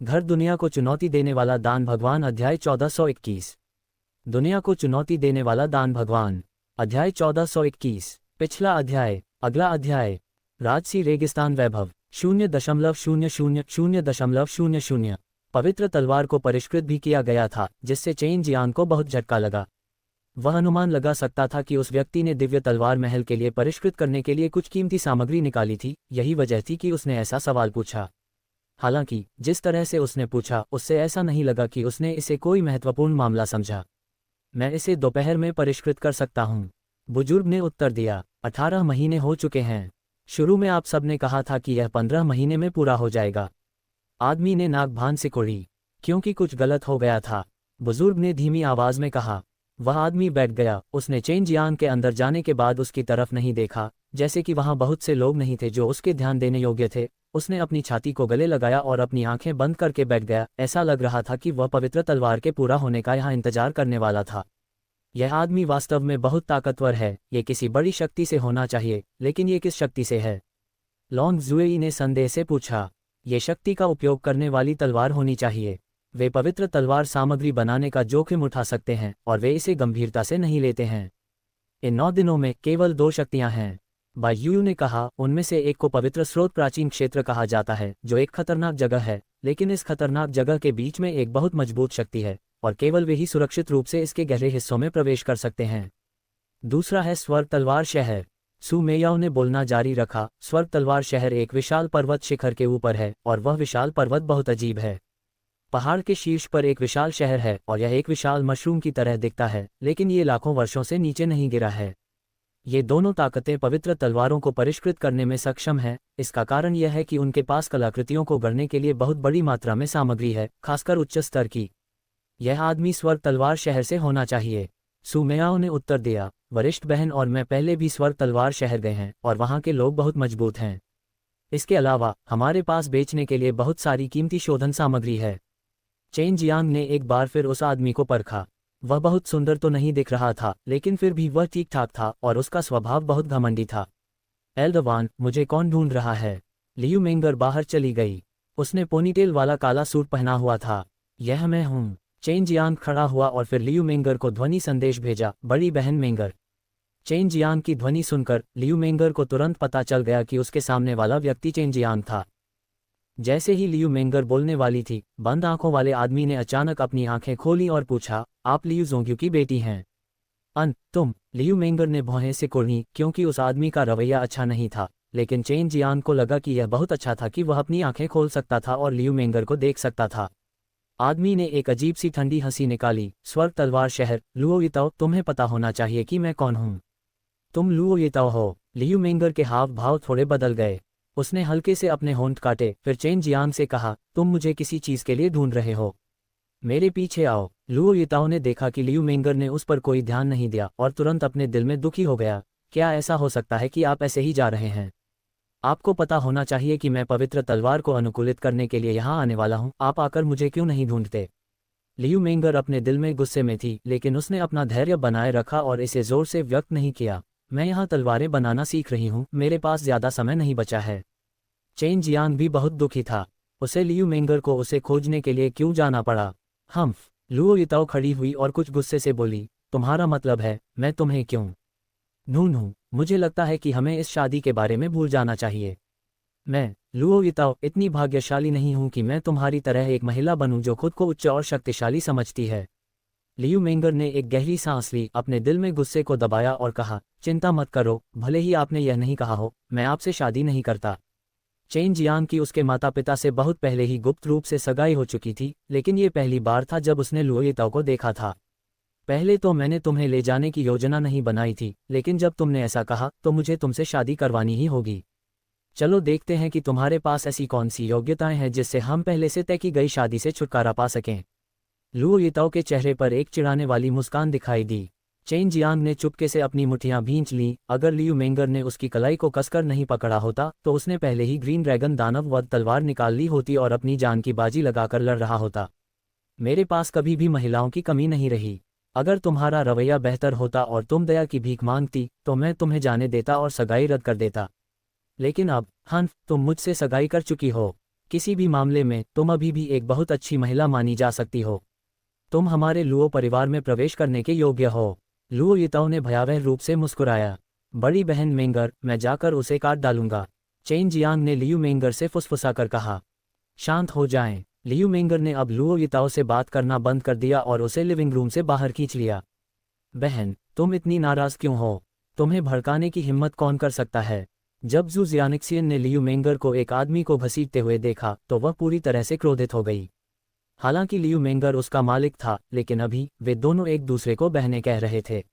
घर दुनिया को चुनौती देने वाला दान भगवान अध्याय 1421। दुनिया को चुनौती देने वाला दान भगवान अध्याय 1421। पिछला अध्याय। अगला अध्याय। राजसी रेगिस्तान वैभव 0.000000। पवित्र तलवार को परिष्कृत भी किया गया था, जिससे चेन जियांग को बहुत झटका लगा। वह अनुमान लगा सकता था कि उस व्यक्ति ने दिव्य तलवार महल के लिए परिष्कृत करने के लिए कुछ कीमती सामग्री निकाली थी। यही वजह थी कि उसने ऐसा सवाल पूछा। हालांकि जिस तरह से उसने पूछा, उससे ऐसा नहीं लगा कि उसने इसे कोई महत्वपूर्ण मामला समझा। मैं इसे दोपहर में परिष्कृत कर सकता हूँ, बुजुर्ग ने उत्तर दिया। 18 महीने हो चुके हैं। शुरू में आप सब ने कहा था कि यह 15 महीने में पूरा हो जाएगा। आदमी ने नाक भान सिकोड़ी, क्योंकि कुछ गलत हो गया था, बुजुर्ग ने धीमी आवाज में कहा। वह आदमी बैठ गया। उसने चेन जियांग के अंदर जाने के बाद उसकी तरफ नहीं देखा, जैसे कि वहां बहुत से लोग नहीं थे जो उसके ध्यान देने योग्य थे। उसने अपनी छाती को गले लगाया और अपनी आंखें बंद करके बैठ गया। ऐसा लग रहा था कि वह पवित्र तलवार के पूरा होने का यहाँ इंतजार करने वाला था। यह आदमी वास्तव में बहुत ताकतवर है। ये किसी बड़ी शक्ति से होना चाहिए, लेकिन ये किस शक्ति से है? लॉन्ग जुएई ने संदेह से पूछा। ये शक्ति का उपयोग करने वाली तलवार होनी चाहिए। वे पवित्र तलवार सामग्री बनाने का जोखिम उठा सकते हैं और वे इसे गंभीरता से नहीं लेते हैं। इन 9 दिनों में केवल 2 शक्तियां हैं, बायू ने कहा। उनमें से एक को पवित्र स्रोत प्राचीन क्षेत्र कहा जाता है, जो एक खतरनाक जगह है, लेकिन इस खतरनाक जगह के बीच में एक बहुत मजबूत शक्ति है और केवल वे ही सुरक्षित रूप से इसके गहरे हिस्सों में प्रवेश कर सकते हैं। दूसरा है स्वर्ग तलवार शहर। सु मेयाओ ने बोलना जारी रखा। स्वर्ग तलवार शहर एक विशाल पर्वत शिखर के ऊपर है और वह विशाल पर्वत बहुत अजीब है। पहाड़ के शीर्ष पर एक विशाल शहर है और यह एक विशाल मशरूम की तरह दिखता है, लेकिन ये लाखों वर्षों से नीचे नहीं गिरा है। ये दोनों ताकतें पवित्र तलवारों को परिष्कृत करने में सक्षम हैं। इसका कारण यह है कि उनके पास कलाकृतियों को गढ़ने के लिए बहुत बड़ी मात्रा में सामग्री है, खासकर उच्च स्तर की। यह आदमी स्वर्ग तलवार शहर से होना चाहिए, सु मेयाओ ने उत्तर दिया। वरिष्ठ बहन और मैं पहले भी स्वर्ग तलवार शहर गए हैं और वहाँ के लोग बहुत मजबूत हैं। इसके अलावा हमारे पास बेचने के लिए बहुत सारी कीमती शोधन सामग्री है। चेन जियांग ने एक बार फिर उस आदमी को परखा। वह बहुत सुंदर तो नहीं दिख रहा था, लेकिन फिर भी वह ठीक ठाक था और उसका स्वभाव बहुत घमंडी था। एल्डवान, मुझे कौन ढूंढ रहा है? लियू मेंगर बाहर चली गई। उसने पोनीटेल वाला काला सूट पहना हुआ था। यह मैं हूँ। चेन जियांग खड़ा हुआ और फिर लियू मेंगर को ध्वनि संदेश भेजा, बड़ी बहन मेंगर। चेन जियांग की ध्वनि सुनकर लियू मेंगर को तुरंत पता चल गया कि उसके सामने वाला व्यक्ति चेन जियांग था। जैसे ही लियू मेंगर बोलने वाली थी, बंद आंखों वाले आदमी ने अचानक अपनी आंखें खोली और पूछा, आप लियू जोंग्यू की बेटी हैं? तुम? लियू मेंगर ने भौहें सिकोड़ी, क्योंकि उस आदमी का रवैया अच्छा नहीं था, लेकिन चेन जियांग को लगा कि यह बहुत अच्छा था कि वह अपनी आंखें खोल सकता था और लियू मेंगर को देख सकता था। आदमी ने एक अजीब सी ठंडी हंसी निकाली। स्वर्ग तलवार शहर, लुओ यिताओ, तुम्हें पता होना चाहिए कि मैं कौन हूँ। तुम लुओ यिताओ हो? लियू मेंगर के हाव भाव थोड़े बदल गए। उसने हल्के से अपने होंठ काटे, फिर चेन जियांग से कहा, तुम मुझे किसी चीज के लिए ढूंढ रहे हो? मेरे पीछे आओ। लुओ यिताओ ने देखा कि लियू मेंगर ने उस पर कोई ध्यान नहीं दिया और तुरंत अपने दिल में दुखी हो गया। क्या ऐसा हो सकता है कि आप ऐसे ही जा रहे हैं? आपको पता होना चाहिए कि मैं पवित्र तलवार को अनुकूलित करने के लिए यहाँ आने वाला हूँ। आप आकर मुझे क्यों नहीं ढूंढते? लियू मेंगर अपने दिल में गुस्से में थी, लेकिन उसने अपना धैर्य बनाए रखा और इसे जोर से व्यक्त नहीं किया। मैं यहाँ तलवारें बनाना सीख रही हूँ, मेरे पास ज्यादा समय नहीं बचा है। चेन जियांग भी बहुत दुखी था। उसे लियू मेंगर को उसे खोजने के लिए क्यों जाना पड़ा? लुओ यिताओ खड़ी हुई और कुछ गुस्से से बोली, तुम्हारा मतलब है मैं तुम्हें क्यों ढूंढूं? मुझे लगता है कि हमें इस शादी के बारे में भूल जाना चाहिए। मैं, लुओ यिताओ, इतनी भाग्यशाली नहीं हूं कि मैं तुम्हारी तरह एक महिला बनूं जो खुद को उच्च और शक्तिशाली समझती है। लियू मेंगर ने एक गहरी सांस ली, अपने दिल में गुस्से को दबाया और कहा, चिंता मत करो, भले ही आपने यह नहीं कहा हो, मैं आपसे शादी नहीं करता। चेन जियांग की उसके माता पिता से बहुत पहले ही गुप्त रूप से सगाई हो चुकी थी, लेकिन ये पहली बार था जब उसने लुओ यिताओ को देखा था। पहले तो मैंने तुम्हें ले जाने की योजना नहीं बनाई थी, लेकिन जब तुमने ऐसा कहा तो मुझे तुमसे शादी करवानी ही होगी। चलो देखते हैं कि तुम्हारे पास ऐसी कौन सी योग्यताएं हैं जिससे हम पहले से तय की गई शादी से छुटकारा पा सकें। लुओ यिताओ के चेहरे पर एक चिढ़ाने वाली मुस्कान दिखाई दी। चेन जियांग ने चुपके से अपनी मुठ्ठियां भींच लीं। अगर लियू मेंगर ने उसकी कलाई को कसकर नहीं पकड़ा होता तो उसने पहले ही ग्रीन ड्रैगन दानव वध तलवार निकाल ली होती और अपनी जान की बाजी लगाकर लड़ रहा होता। मेरे पास कभी भी महिलाओं की कमी नहीं रही। अगर तुम्हारा रवैया बेहतर होता और तुम दया की भीख मांगती तो मैं तुम्हें जाने देता और सगाई रद्द कर देता। लेकिन अब तुम मुझसे सगाई कर चुकी हो। किसी भी मामले में तुम अभी भी एक बहुत अच्छी महिला मानी जा सकती हो। तुम हमारे लुओ परिवार में प्रवेश करने के योग्य हो। लुओ यिताओ ने भयावह रूप से मुस्कुराया। बड़ी बहन मेंगर, मैं जाकर उसे काट डालूंगा। चेन जियांग ने लियू मेंगर से फुसफुसाकर कहा। शांत हो जाएं। लियू मेंगर ने अब लुओ यिताओ से बात करना बंद कर दिया और उसे लिविंग रूम से बाहर खींच लिया। बहन, तुम इतनी नाराज क्यों हो? तुम्हें भड़काने की हिम्मत कौन कर सकता है? जब जू जियानिक्सियन ने लियू मेंगर को एक आदमी को घसीटते हुए देखा तो वह पूरी तरह से क्रोधित हो गई। हालांकि लियू मेंगर उसका मालिक था, लेकिन अभी वे दोनों एक दूसरे को बहनें कह रहे थे।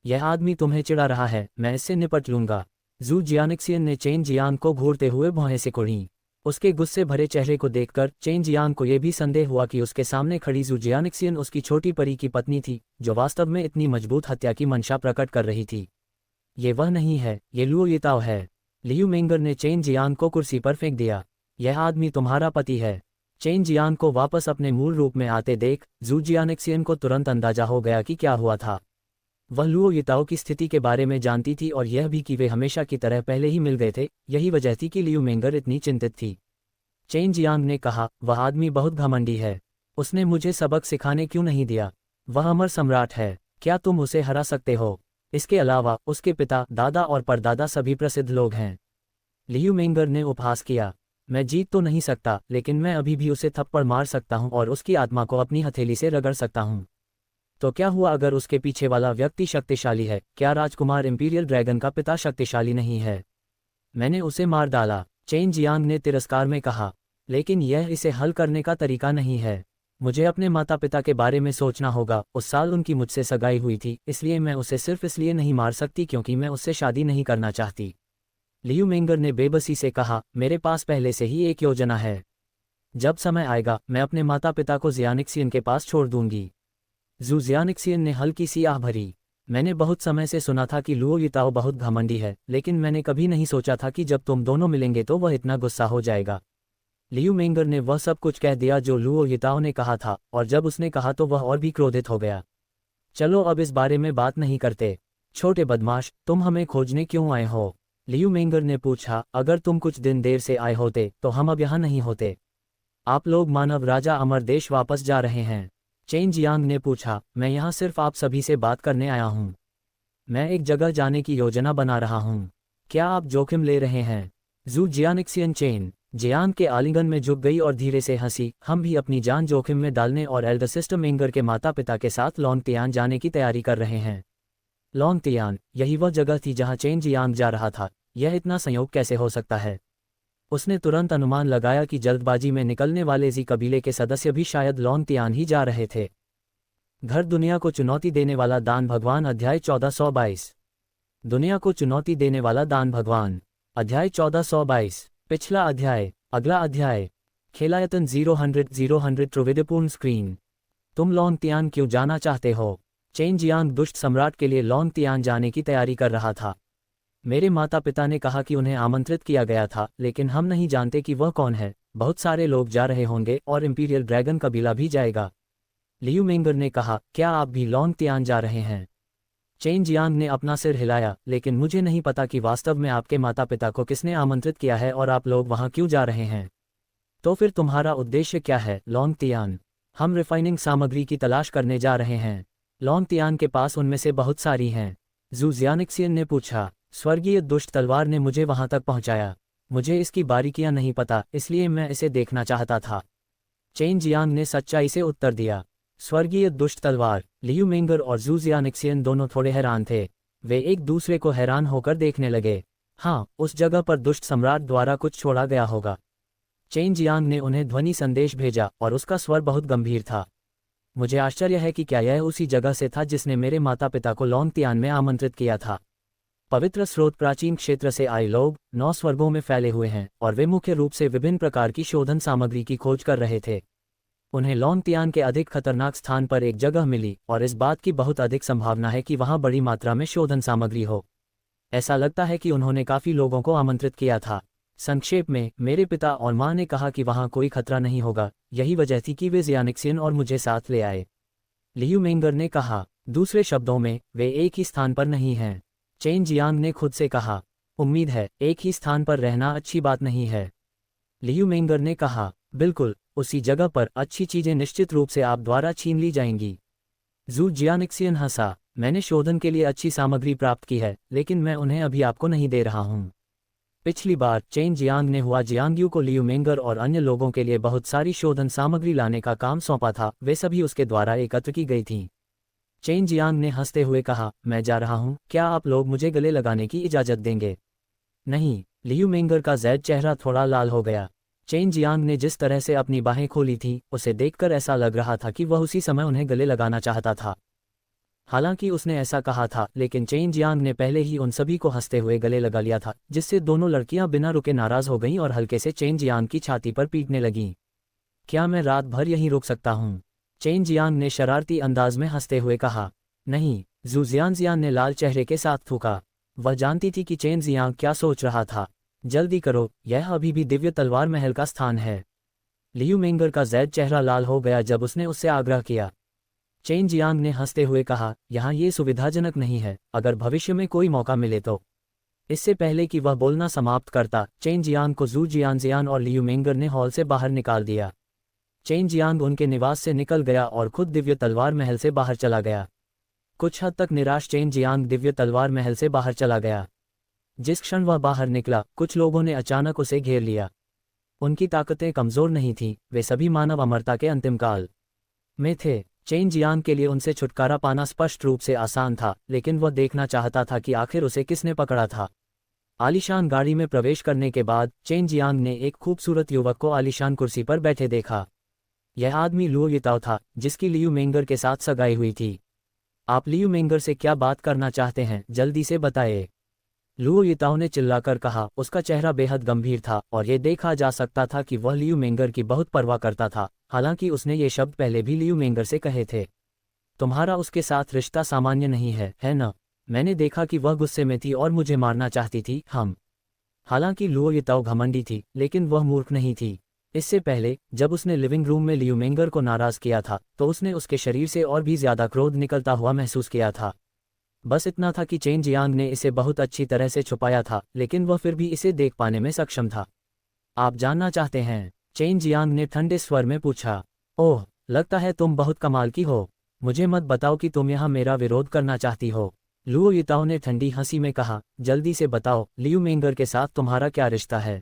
यह आदमी तुम्हें चिढ़ा रहा है, मैं इससे निपट लूंगा। जू जियानिक्सियन ने चेन जियांग को घूरते हुए भौहें से कुड़ी। उसके गुस्से भरे चेहरे को देखकर चेन जियांग को यह भी संदेह हुआ कि उसके सामने खड़ी जू जियानिक्सियन उसकी छोटी परी की पत्नी थी, जो वास्तव में इतनी मजबूत हत्या की मंशा प्रकट कर रही थी। ये वह नहीं है, ये लुओ यिताओ है। लियू मेंगर ने चेन जियांग को कुर्सी पर फेंक दिया। यह आदमी तुम्हारा पति है। चेन जियांग को वापस अपने मूल रूप में आते देख जू जियानिक्सियन को तुरंत अंदाजा हो गया कि क्या हुआ था। वह लुओ यिताओ की स्थिति के बारे में जानती थी और यह भी कि वे हमेशा की तरह पहले ही मिल गए थे। यही वजह थी कि लियू मेंगर इतनी चिंतित थी। चेन जियांग ने कहा, वह आदमी बहुत घमंडी है। उसने मुझे सबक सिखाने क्यों नहीं दिया? वह अमर सम्राट है। क्या तुम उसे हरा सकते हो? इसके अलावा उसके पिता, दादा और परदादा सभी प्रसिद्ध लोग हैं। लियू मेंगर ने उपहास किया। मैं जीत तो नहीं सकता, लेकिन मैं अभी भी उसे थप्पड़ मार सकता हूं और उसकी आत्मा को अपनी हथेली से रगड़ सकता हूं। तो क्या हुआ अगर उसके पीछे वाला व्यक्ति शक्तिशाली है? क्या राजकुमार इंपीरियल ड्रैगन का पिता शक्तिशाली नहीं है? मैंने उसे मार डाला, चेन जियांग ने तिरस्कार में कहा। लेकिन यह इसे हल करने का तरीका नहीं है। मुझे अपने माता पिता के बारे में सोचना होगा। उस साल उनकी मुझसे सगाई हुई थी, इसलिए मैं उसे सिर्फ इसलिए नहीं मार सकती क्योंकि मैं उससे शादी नहीं करना चाहती। लियू मेंगर ने बेबसी से कहा, मेरे पास पहले से ही एक योजना है। जब समय आएगा मैं अपने माता पिता को जियानिक्सियन के पास छोड़ दूंगी। जू जियानिक्सियन ने हल्की सी आह भरी। मैंने बहुत समय से सुना था कि लुओ यिताओ बहुत घमंडी है, लेकिन मैंने कभी नहीं सोचा था कि जब तुम दोनों मिलेंगे तो वह इतना गुस्सा हो जाएगा। लियू मेंगर ने वह सब कुछ कह दिया जो लुओ यिताओ ने कहा था, और जब उसने कहा तो वह और भी क्रोधित हो गया। चलो अब इस बारे में बात नहीं करते। छोटे बदमाश, तुम हमें खोजने क्यों आए हो? लियू मेंगर ने पूछा। अगर तुम कुछ दिन देर से आए होते तो हम अब यहाँ नहीं होते। आप लोग मानव राजा अमर देश वापस जा रहे हैं। चेन जियांग ने पूछा। मैं यहाँ सिर्फ आप सभी से बात करने आया हूँ। मैं एक जगह जाने की योजना बना रहा हूँ। क्या आप जोखिम ले रहे हैं? जू जियानिक्सियन चेन जियांग के आलिंगन में झुक गई और धीरे से हंसी। हम भी अपनी जान जोखिम में डालने और एल्डर सिस्टर मेंगर के माता पिता के साथ लोंगतियान जाने की तैयारी कर रहे हैं। लोंगतियान, यही वह जगह थी जहां चेन जियांग जा रहा था। यह इतना संयोग कैसे हो सकता है? उसने तुरंत अनुमान लगाया कि जल्दबाजी में निकलने वाले जी कबीले के सदस्य भी शायद लोंगतियान ही जा रहे थे। घर दुनिया को चुनौती देने वाला दान भगवान अध्याय 1422। दुनिया को चुनौती देने वाला दान भगवान अध्याय 1422। पिछला अध्याय। अगला अध्याय। खेलायतन 000 त्रिविधपूर्ण स्क्रीन। तुम लोंगतियान क्यों जाना चाहते हो? चेन जियांग दुष्ट सम्राट के लिए लोंगतियान जाने की तैयारी कर रहा था। मेरे माता पिता ने कहा कि उन्हें आमंत्रित किया गया था, लेकिन हम नहीं जानते कि वह कौन है। बहुत सारे लोग जा रहे होंगे और इंपीरियल ड्रैगन कबीला भी जाएगा। लियू मेंगर ने कहा, क्या आप भी लोंगतियान जा रहे हैं? चेन जियांग ने अपना सिर हिलाया। लेकिन मुझे नहीं पता कि वास्तव में आपके माता पिता को किसने आमंत्रित किया है और आप लोग वहां क्यों जा रहे हैं। तो फिर तुम्हारा उद्देश्य क्या है? लोंगतियान, हम रिफाइनिंग सामग्री की तलाश करने जा रहे हैं। लोंगतियान के पास उनमें से बहुत सारी हैं। जू जियानिक्सियन ने पूछा। स्वर्गीय दुष्ट तलवार ने मुझे वहां तक पहुंचाया। मुझे इसकी बारीकियां नहीं पता, इसलिए मैं इसे देखना चाहता था। चेन जियांग ने सच्चाई से उत्तर दिया। स्वर्गीय दुष्ट तलवार। लियू मेंगर और जू जियानिक्सियन दोनों थोड़े हैरान थे। वे एक दूसरे को हैरान होकर देखने लगे। हाँ, उस जगह पर दुष्ट सम्राट द्वारा कुछ छोड़ा गया होगा। चेन जियांग ने उन्हें ध्वनि संदेश भेजा और उसका स्वर बहुत गंभीर था। मुझे आश्चर्य है कि क्या यह उसी जगह से था जिसने मेरे माता पिता को लोंगतियान में आमंत्रित किया था। पवित्र स्रोत प्राचीन क्षेत्र से आए लोग 9 स्वर्गों में फैले हुए हैं और वे मुख्य रूप से विभिन्न प्रकार की शोधन सामग्री की खोज कर रहे थे। उन्हें लोंगतियान के अधिक खतरनाक स्थान पर एक जगह मिली और इस बात की बहुत अधिक संभावना है कि वहां बड़ी मात्रा में शोधन सामग्री हो। ऐसा लगता है कि उन्होंने काफी लोगों को आमंत्रित किया था। संक्षेप में, मेरे पिता और माँ ने कहा कि वहां कोई खतरा नहीं होगा। यही वजह थी कि वे जियानिक्सियन और मुझे साथ ले आए। लियू मेंगर ने कहा। दूसरे शब्दों में, वे एक ही स्थान पर नहीं हैं। चेन जियांग ने खुद से कहा। उम्मीद है, एक ही स्थान पर रहना अच्छी बात नहीं है। लियू मेंगर ने कहा, बिल्कुल, उसी जगह पर अच्छी चीजें निश्चित रूप से आप द्वारा छीन ली जाएंगी। जू जियानिक्सियन हंसा, मैंने शोधन के लिए अच्छी सामग्री प्राप्त की है, लेकिन मैं उन्हें अभी आपको नहीं दे रहा हूँ। पिछली बार चेन जियांग ने हुआ जियांगयू को लियू मेंगर और अन्य लोगों के लिए बहुत सारी शोधन सामग्री लाने का काम सौंपा था, वे सभी उसके द्वारा एकत्र की गई थीं। चेन जियांग ने हंसते हुए कहा, मैं जा रहा हूँ, क्या आप लोग मुझे गले लगाने की इजाज़त देंगे? नहीं। लियू मेंगर का जैद चेहरा थोड़ा लाल हो गया। चेन जियांग ने जिस तरह से अपनी बाहें खोली थीं, उसे देखकर ऐसा लग रहा था कि वह उसी समय उन्हें गले लगाना चाहता था। हालांकि उसने ऐसा कहा था, लेकिन चेन जियांग ने पहले ही उन सभी को हंसते हुए गले लगा लिया था, जिससे दोनों लड़कियां बिना रुके नाराज हो गईं और हल्के से चेन जियांग की छाती पर पीटने लगीं। क्या मैं रात भर यहीं रुक सकता हूँ? चेन जियांग ने शरारती अंदाज में हंसते हुए कहा। नहीं, जू जियान ने लाल चेहरे के साथ थूका। वह जानती थी कि चेन जियांग क्या सोच रहा था। जल्दी करो, यह अभी भी दिव्य तलवार महल का स्थान है। लियू मेंगर का जैद चेहरा लाल हो गया जब उसने उससे आग्रह किया। चेन जियांग ने हंसते हुए कहा, यहाँ ये सुविधाजनक नहीं है, अगर भविष्य में कोई मौका मिले तो। इससे पहले कि वह बोलना समाप्त करता, चेन जियांग को जू जियान और लियू मेंगर ने हॉल से बाहर निकाल दिया। चेन जियांग उनके निवास से निकल गया और खुद दिव्य तलवार महल से बाहर चला गया। कुछ हद तक निराश चेन जियांग दिव्य तलवार महल से बाहर चला गया। जिस क्षण वह बाहर निकला, कुछ लोगों ने अचानक उसे घेर लिया। उनकी ताकतें कमजोर नहीं थीं, वे सभी मानव अमरता के अंतिम काल में थे। चेन जियांग के लिए उनसे छुटकारा पाना स्पष्ट रूप से आसान था, लेकिन वह देखना चाहता था कि आखिर उसे किसने पकड़ा था। आलीशान गाड़ी में प्रवेश करने के बाद चेन जियांग ने एक खूबसूरत युवक को आलीशान कुर्सी पर बैठे देखा। यह आदमी लुओ यिताओ था, जिसकी लियू मेंगर के साथ सगाई हुई थी। आप लियू मेंगर से क्या बात करना चाहते हैं, जल्दी से बताएं। लुओ यिताओ ने चिल्लाकर कहा। उसका चेहरा बेहद गंभीर था और ये देखा जा सकता था कि वह लियू मेंगर की बहुत परवाह करता था, हालांकि उसने ये शब्द पहले भी लियू मेंगर से कहे थे। तुम्हारा उसके साथ रिश्ता सामान्य नहीं है न? मैंने देखा कि वह गुस्से में थी और मुझे मारना चाहती थी। हालांकि लुओ यिताओ घमंडी थी, लेकिन वह मूर्ख नहीं थी। इससे पहले जब उसने लिविंग रूम में लियू मेंगर को नाराज किया था, तो उसने उसके शरीर से और भी ज्यादा क्रोध निकलता हुआ महसूस किया था। बस इतना था कि चेन जियांग ने इसे बहुत अच्छी तरह से छुपाया था, लेकिन वह फिर भी इसे देख पाने में सक्षम था। आप जानना चाहते हैं? चेन जियांग ने ठंडे स्वर में पूछा। ओह, लगता है तुम बहुत कमाल की हो। मुझे मत बताओ कि तुम यहाँ मेरा विरोध करना चाहती हो। लुओ यिताओ ने ठंडी हंसी में कहा, जल्दी से बताओ, लियू मेंगर के साथ तुम्हारा क्या रिश्ता है?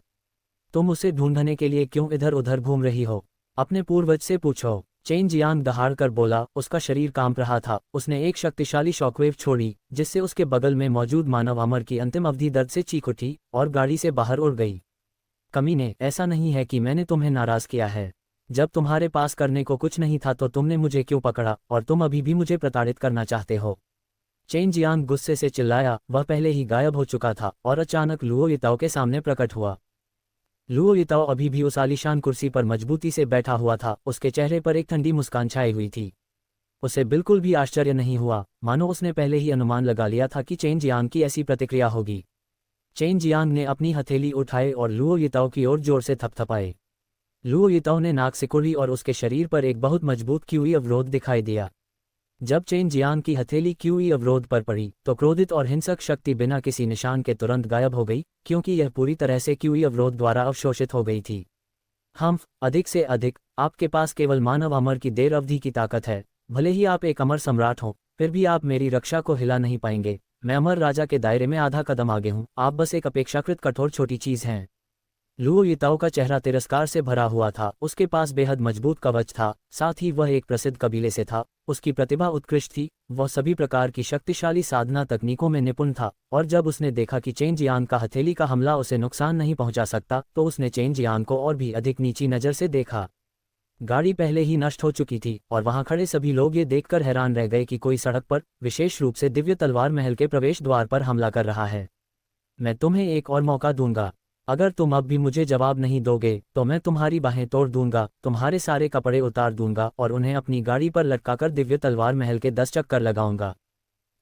तुम उसे ढूंढने के लिए क्यों इधर उधर घूम रही हो? अपने पूर्वज से पूछो। चेन जियांग दहाड़ कर बोला। उसका शरीर कांप रहा था। उसने एक शक्तिशाली शॉकवेव छोड़ी, जिससे उसके बगल में मौजूद मानव अमर की अंतिम अवधि दर्द से चीख उठी और गाड़ी से बाहर उड़ गई। कमीने, ऐसा नहीं है कि मैंने तुम्हें नाराज किया है। जब तुम्हारे पास करने को कुछ नहीं था तो तुमने मुझे क्यों पकड़ा, और तुम अभी भी मुझे प्रताड़ित करना चाहते हो? चेन जियांग गुस्से से चिल्लाया। वह पहले ही गायब हो चुका था और अचानक लुओ यिताओ के सामने प्रकट हुआ। लुओ यिताओ अभी भी उस आलीशान कुर्सी पर मजबूती से बैठा हुआ था। उसके चेहरे पर एक ठंडी मुस्कान छाई हुई थी। उसे बिल्कुल भी आश्चर्य नहीं हुआ, मानो उसने पहले ही अनुमान लगा लिया था कि चेन जियांग की ऐसी प्रतिक्रिया होगी। चेन जियांग ने अपनी हथेली उठाए और लुओ यिताओ की ओर जोर से थपथपाए। लुओ यिताओ ने नाक सिकुड़ी और उसके शरीर पर एक बहुत मजबूत क्यूई अवरोध दिखाई दिया। जब चेन जियांग की हथेली क्यूई अवरोध पर पड़ी, तो क्रोधित और हिंसक शक्ति बिना किसी निशान के तुरंत गायब हो गई, क्योंकि यह पूरी तरह से क्यूई अवरोध द्वारा अवशोषित हो गई थी। अधिक से अधिक, आपके पास केवल मानव अमर की देर अवधि की ताकत है। भले ही आप एक अमर सम्राट हो, फिर भी आप मेरी रक्षा को हिला नहीं पाएंगे। मैं अमर राजा के दायरे में आधा कदम आगे हूँ, आप बस एक अपेक्षाकृत कठोर छोटी चीज हैं। लुओ यिताओ का चेहरा तिरस्कार से भरा हुआ था। उसके पास बेहद मजबूत कवच था, साथ ही वह एक प्रसिद्ध कबीले से था। उसकी प्रतिभा उत्कृष्ट थी, वह सभी प्रकार की शक्तिशाली साधना तकनीकों में निपुण था, और जब उसने देखा कि चेन जियांग का हथेली का हमला उसे नुकसान नहीं पहुंचा सकता, तो उसने चेन जियांग को और भी अधिक नीची नज़र से देखा। गाड़ी पहले ही नष्ट हो चुकी थी और वहां खड़े सभी लोग ये देखकर हैरान रह गए कि कोई सड़क पर, विशेष रूप से दिव्य तलवार महल के प्रवेश द्वार पर हमला कर रहा है। मैं तुम्हें एक और मौका दूंगा। अगर तुम अब भी मुझे जवाब नहीं दोगे तो मैं तुम्हारी बाहें तोड़ दूंगा, तुम्हारे सारे कपड़े उतार दूंगा और उन्हें अपनी गाड़ी पर लटकाकर दिव्य तलवार महल के 10 चक्कर लगाऊंगा।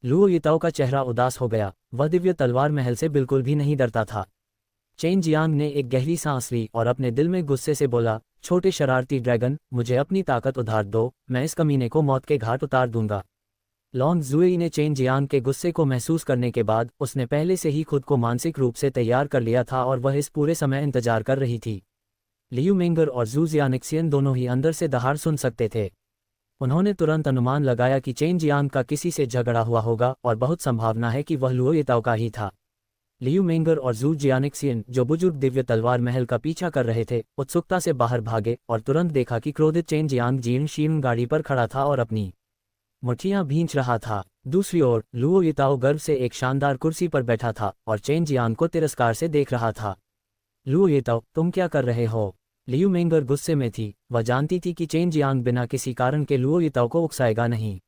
लुओ यिताओ का चेहरा उदास हो गया। वह दिव्य तलवार महल से बिल्कुल भी नहीं डरता था। चेन जियांग ने एक गहरी सांस ली और अपने दिल में गुस्से से बोला, छोटे शरारती ड्रैगन, मुझे अपनी ताकत उधार दो, मैं इस कमीने को मौत के घाट उतार दूंगा। लॉन्ग जुएई ने चेन जियांग के गुस्से को महसूस करने के बाद उसने पहले से ही खुद को मानसिक रूप से तैयार कर लिया था और वह इस पूरे समय इंतजार कर रही थी। लियू मेंगर और जू जियानिक्सियन दोनों ही अंदर से दहाड़ सुन सकते थे। उन्होंने तुरंत अनुमान लगाया कि चेन जियांग का किसी से झगड़ा हुआ होगा और बहुत संभावना है कि वह लुओ येताओ का ही था। लियू मेंगर और जू जियानिक्सियन, जो बुजुर्ग दिव्य तलवार महल का पीछा कर रहे थे, उत्सुकता से बाहर भागे और तुरंत देखा कि क्रोधित चेन जियांग जीर्ण शीर्ण गाड़ी पर खड़ा था और अपनी मुठ्ठियां भींच रहा था। दूसरी ओर लुओ येताओ गर्व से एक शानदार कुर्सी पर बैठा था और चेन जियांग को तिरस्कार से देख रहा था। लुओ येताओ, तुम क्या कर रहे हो? लियू मेंगर गुस्से में थी। वह जानती थी कि चेन जियांग बिना किसी कारण के लुओ येताओ को उकसाएगा नहीं।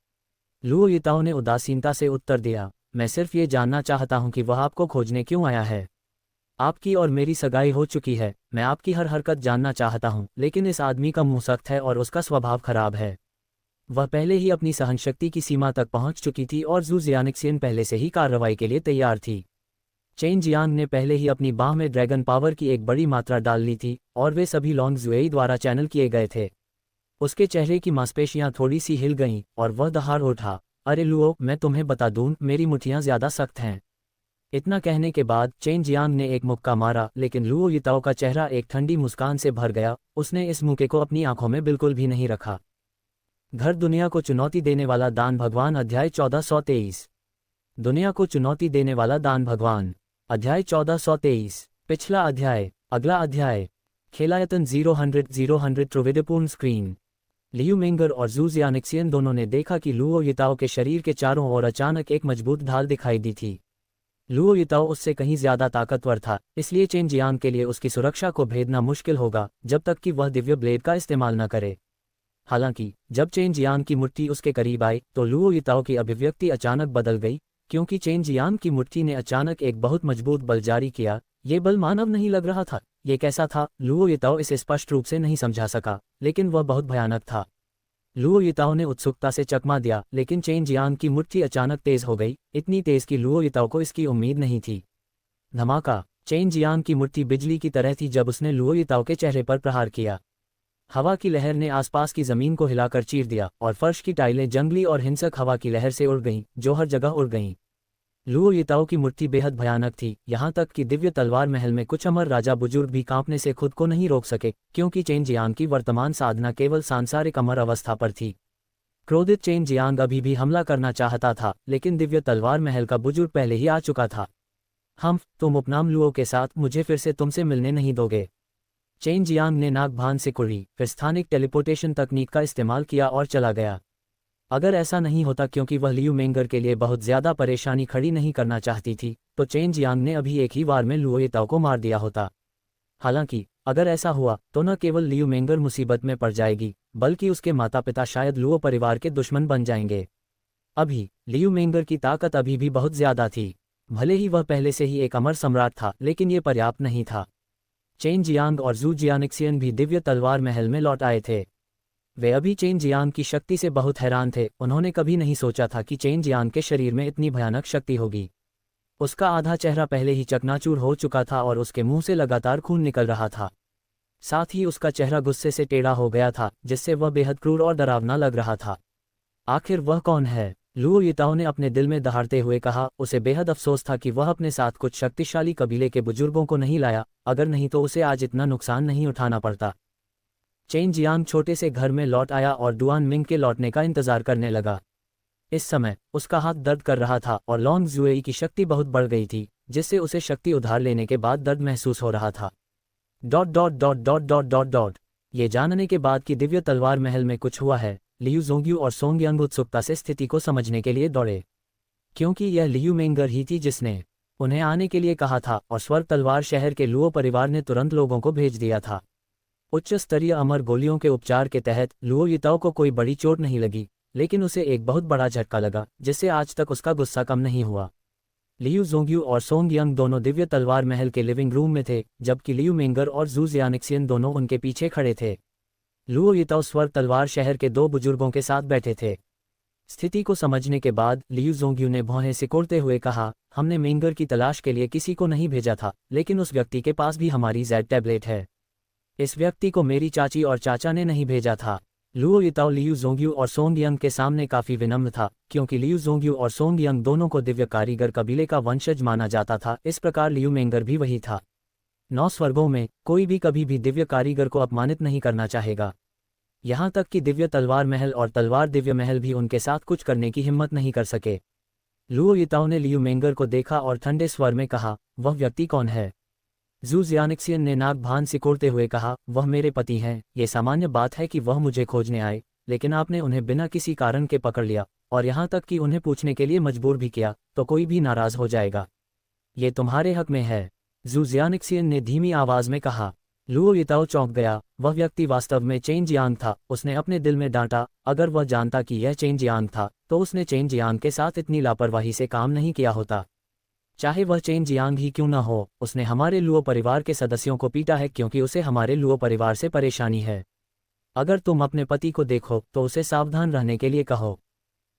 लुओ येताओ ने उदासीनता से उत्तर दिया, मैं सिर्फ ये जानना चाहता हूं कि वह आपको खोजने क्यों आया है। आपकी और मेरी सगाई हो चुकी है। मैं आपकी हर हरकत जानना चाहता हूं, लेकिन इस आदमी का मुंह सख्त है और उसका स्वभाव खराब है। वह पहले ही अपनी सहनशक्ति की सीमा तक पहुंच चुकी थी और जू जियानिक्सियन पहले से ही कार्रवाई के लिए तैयार थी। चेन जियांग ने पहले ही अपनी बाह में ड्रैगन पावर की एक बड़ी मात्रा डाल ली थी और वे सभी लॉन्ग जुएई द्वारा चैनल किए गए थे। उसके चेहरे की मांसपेशियां थोड़ी सी हिल गईं और वह दहाड़ उठा, अरे लुओ, मैं तुम्हें बता दूं, मेरी मुठ्ठियां ज्यादा सख्त हैं। इतना कहने के बाद चेन जियांग ने एक मुक्का मारा, लेकिन लुओ येताओ का चेहरा एक ठंडी मुस्कान से भर गया। उसने इस मुक्के को अपनी आंखों में बिल्कुल भी नहीं रखा। घर दुनिया को चुनौती देने वाला दान भगवान, अध्याय 1423। दुनिया को चुनौती देने वाला दान भगवान, अध्याय 1423। पिछला अध्याय। अगला अध्याय। खेलायतन 000 त्रिविधपूर्ण स्क्रीन। लियू मेंगर और जू जियानिक्सियन दोनों ने देखा कि लुओ येताओ के शरीर के चारों ओर अचानक एक मजबूत ढाल दिखाई दी थी। लुओ येताओ उससे कहीं ज्यादा ताकतवर था, इसलिए चेन जियांग के लिए उसकी सुरक्षा को भेदना मुश्किल होगा जब तक कि वह दिव्य ब्लेड का इस्तेमाल न करे। हालांकि जब चेन जियांग की मुट्ठी उसके करीब आई तो लुओ येताओ की अभिव्यक्ति अचानक बदल गई, क्योंकि चेन जियांग की मुट्ठी ने अचानक एक बहुत मजबूत बल जारी किया। ये बल मानव नहीं लग रहा था। ये कैसा था, लुओ येताओ इसे स्पष्ट रूप से नहीं समझा सका, लेकिन वह बहुत भयानक था। लुओ येताओ ने उत्सुकता से चकमा दिया, लेकिन चेन जियांग की मुट्ठी अचानक तेज हो गई, इतनी तेज कि लुओ येताओ को इसकी उम्मीद नहीं थी। धमाका। चेन जियांग की मुट्ठी बिजली की तरह थी जब उसने लुओ येताओ के चेहरे पर प्रहार किया। हवा की लहर ने आसपास की जमीन को हिलाकर चीर दिया और फर्श की टाइलें जंगली और हिंसक हवा की लहर से उड़ गईं, जो हर जगह उड़ गईं। लुओ येताओ की मुट्ठी बेहद भयानक थी, यहाँ तक कि दिव्य तलवार महल में कुछ अमर राजा बुजुर्ग भी कांपने से खुद को नहीं रोक सके, क्योंकि चेन जियांग की वर्तमान साधना केवल सांसारिक अमर अवस्था पर थी। क्रोधित चेन जियांग अभी भी हमला करना चाहता था, लेकिन दिव्य तलवार महल का बुजुर्ग पहले ही आ चुका था। तुम उपनाम लुओ के साथ मुझे फिर से तुमसे मिलने नहीं दोगे। चेन जियांग ने नाक भान से कुड़ी, फिर स्थानिक टेलीपोर्टेशन तकनीक का इस्तेमाल किया और चला गया। अगर ऐसा नहीं होता क्योंकि वह लियू मेंगर के लिए बहुत ज्यादा परेशानी खड़ी नहीं करना चाहती थी, तो चेन जियांग ने अभी एक ही बार में लुओ येताओ को मार दिया होता। हालांकि अगर ऐसा हुआ तो न केवल लियू मेंगर मुसीबत में पड़ जाएगी, बल्कि उसके माता पिता शायद लुओ परिवार के दुश्मन बन जाएंगे। अभी लियू मेंगर की ताकत अभी भी बहुत ज्यादा थी। भले ही वह पहले से ही एक अमर सम्राट था, लेकिन ये पर्याप्त नहीं था। चेन जियांग और जू जियानिक्सियन भी दिव्य तलवार महल में लौट आए थे। वे अभी चेन जियांग की शक्ति से बहुत हैरान थे। उन्होंने कभी नहीं सोचा था कि चेन जियांग के शरीर में इतनी भयानक शक्ति होगी। उसका आधा चेहरा पहले ही चकनाचूर हो चुका था और उसके मुंह से लगातार खून निकल रहा था। साथ ही उसका चेहरा गुस्से से टेढ़ा हो गया था, जिससे वह बेहद क्रूर और डरावना लग रहा था। आखिर वह कौन है? लुओ येताओ ने अपने दिल में दहाड़ते हुए कहा। उसे बेहद अफसोस था कि वह अपने साथ कुछ शक्तिशाली कबीले के बुजुर्गों को नहीं लाया, अगर नहीं तो उसे आज इतना नुकसान नहीं उठाना पड़ता। चेन जियांग छोटे से घर में लौट आया और डुआन मिंग के लौटने का इंतजार करने लगा। इस समय उसका हाथ दर्द कर रहा था और लॉन्ग जुएई की शक्ति बहुत बढ़ गई थी, जिससे उसे शक्ति उधार लेने के बाद दर्द महसूस हो रहा था। ये जानने के बाद कि दिव्य तलवार महल में कुछ हुआ है, लियू जोंग्यू और सोंगयांग उत्सुकता से स्थिति को समझने के लिए दौड़े, क्योंकि यह लियू मेंगर ही थी जिसने उन्हें आने के लिए कहा था और स्वर्ग तलवार शहर के लुओ परिवार ने तुरंत लोगों को भेज दिया था। उच्च स्तरीय अमर गोलियों के उपचार के तहत लुओ येताओ को कोई बड़ी चोट नहीं लगी, लेकिन उसे एक बहुत बड़ा झटका लगा, जिससे आज तक उसका गुस्सा कम नहीं हुआ। लियू जोंग्यू और सोंगयांग दोनों दिव्य तलवार महल के लिविंग रूम में थे, जबकि लियू मेंगर और जू जियानिक्सियन दोनों उनके पीछे खड़े थे। लुओ येताओ स्वर्ग तलवार शहर के दो बुजुर्गों के साथ बैठे थे। स्थिति को समझने के बाद लियू जोंग्यू ने भौहें सिकोड़ते हुए कहा, हमने मेंगर की तलाश के लिए किसी को नहीं भेजा था, लेकिन उस व्यक्ति के पास भी हमारी जेड टैबलेट है। इस व्यक्ति को मेरी चाची और चाचा ने नहीं भेजा था। लुओ येताओ लियू जोंग्यू और सोंगयांग के सामने काफी विनम्र था, क्योंकि लियू जोंग्यू और सोंगयांग दोनों को दिव्य कारीगर कबीले का वंशज माना जाता था। इस प्रकार लियू मेंगर भी वही था। 9 स्वर्गों में कोई भी कभी भी दिव्य कारीगर को अपमानित नहीं करना चाहेगा। यहाँ तक कि दिव्य तलवार महल और तलवार दिव्य महल भी उनके साथ कुछ करने की हिम्मत नहीं कर सके। लुओ यिताओ ने लियू मेंगर को देखा और ठंडे स्वर में कहा, वह व्यक्ति कौन है? जू जियानिक्सियन ने नाक भान सिकोड़ते हुए कहा, वह मेरे पति हैं। ये सामान्य बात है कि वह मुझे खोजने आए, लेकिन आपने उन्हें बिना किसी कारण के पकड़ लिया और यहाँ तक कि उन्हें पूछने के लिए मजबूर भी किया, तो कोई भी नाराज हो जाएगा। ये तुम्हारे हक में है, जू जियानिक्सियन ने धीमी आवाज में कहा। लुओ यिताओ चौंक गया। वह व्यक्ति वास्तव में चेन जियांग था। उसने अपने दिल में डांटा, अगर वह जानता कि यह चेन जियांग था तो उसने चेन जियांग के साथ इतनी लापरवाही से काम नहीं किया होता। चाहे वह चेन जियांग ही क्यों न हो, उसने हमारे लुओ परिवार के सदस्यों को पीटा है क्योंकि उसे हमारे लुओ परिवार से परेशानी है। अगर तुम अपने पति को देखो तो उसे सावधान रहने के लिए कहो।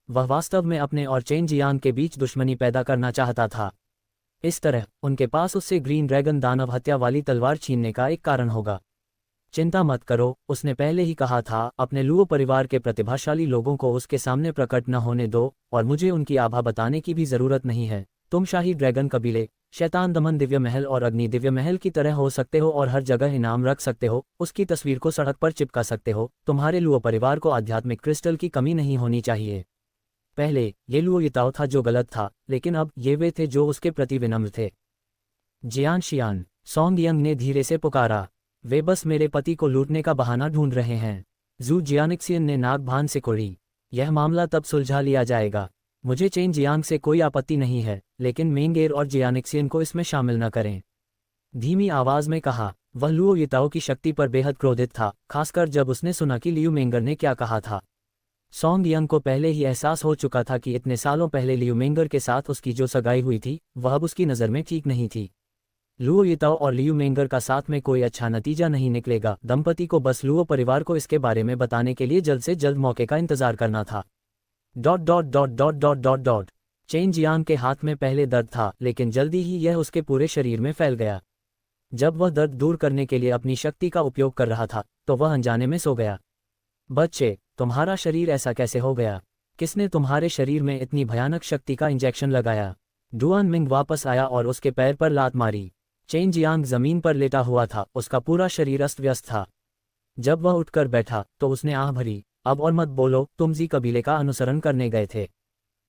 वह वास्तव में अपने और चेन जियांग के बीच दुश्मनी पैदा करना चाहता था। इस तरह उनके पास उससे ग्रीन ड्रैगन दानव हत्या वाली तलवार छीनने का एक कारण होगा। चिंता मत करो, उसने पहले ही कहा था, अपने लुओ परिवार के प्रतिभाशाली लोगों को उसके सामने प्रकट न होने दो और मुझे उनकी आभा बताने की भी जरूरत नहीं है। तुम शाही ड्रैगन कबीले, शैतान दमन दिव्य महल और अग्नि दिव्य महल की तरह हो सकते हो और हर जगह इनाम रख सकते हो, उसकी तस्वीर को सड़क पर चिपका सकते हो। तुम्हारे लुओ परिवार को आध्यात्मिक क्रिस्टल की कमी नहीं होनी चाहिए। पहले ये लुओ यिताओ था जो गलत था, लेकिन अब ये वे थे जो उसके प्रति विनम्र थे। जियान शियान, सॉन्ग यंग ने धीरे से पुकारा, वे बस मेरे पति को लूटने का बहाना ढूंढ रहे हैं। जू जियानिक्सियन ने नाक भान से कोड़ी, यह मामला तब सुलझा लिया जाएगा। मुझे चेन जियांग से कोई आपत्ति नहीं है, लेकिन मेंगेर और जियानिक्सियन को इसमें शामिल न करें। धीमी आवाज में कहा। वह लुओ यिताओ की शक्ति पर बेहद क्रोधित था, खासकर जब उसने सुना कि लियू मेंगर ने क्या कहा था। सॉन्ग यंग को पहले ही एहसास हो चुका था कि इतने सालों पहले लियू मेंगर के साथ उसकी जो सगाई हुई थी वह अब उसकी नज़र में ठीक नहीं थी। लुओ यिताओ और लियू मेंगर का साथ में कोई अच्छा नतीजा नहीं निकलेगा। दंपति को बस लुओ परिवार को इसके बारे में बताने के लिए जल्द से जल्द मौके का इंतजार करना था। ... चेन जियांग के हाथ में पहले दर्द था, लेकिन जल्दी ही यह उसके पूरे शरीर में फैल गया। जब वह दर्द दूर करने के लिए अपनी शक्ति का उपयोग कर रहा था तो वह अनजाने में सो गया। बच्चे, तुम्हारा शरीर ऐसा कैसे हो गया? किसने तुम्हारे शरीर में इतनी भयानक शक्ति का इंजेक्शन लगाया? डुआन मिंग वापस आया और उसके पैर पर लात मारी। चेन जियांग जमीन पर लेटा हुआ था, उसका पूरा शरीर अस्त व्यस्त था। जब वह उठकर बैठा तो उसने आह भरी, अब और मत बोलो, तुम जी कबीले का अनुसरण करने गए थे।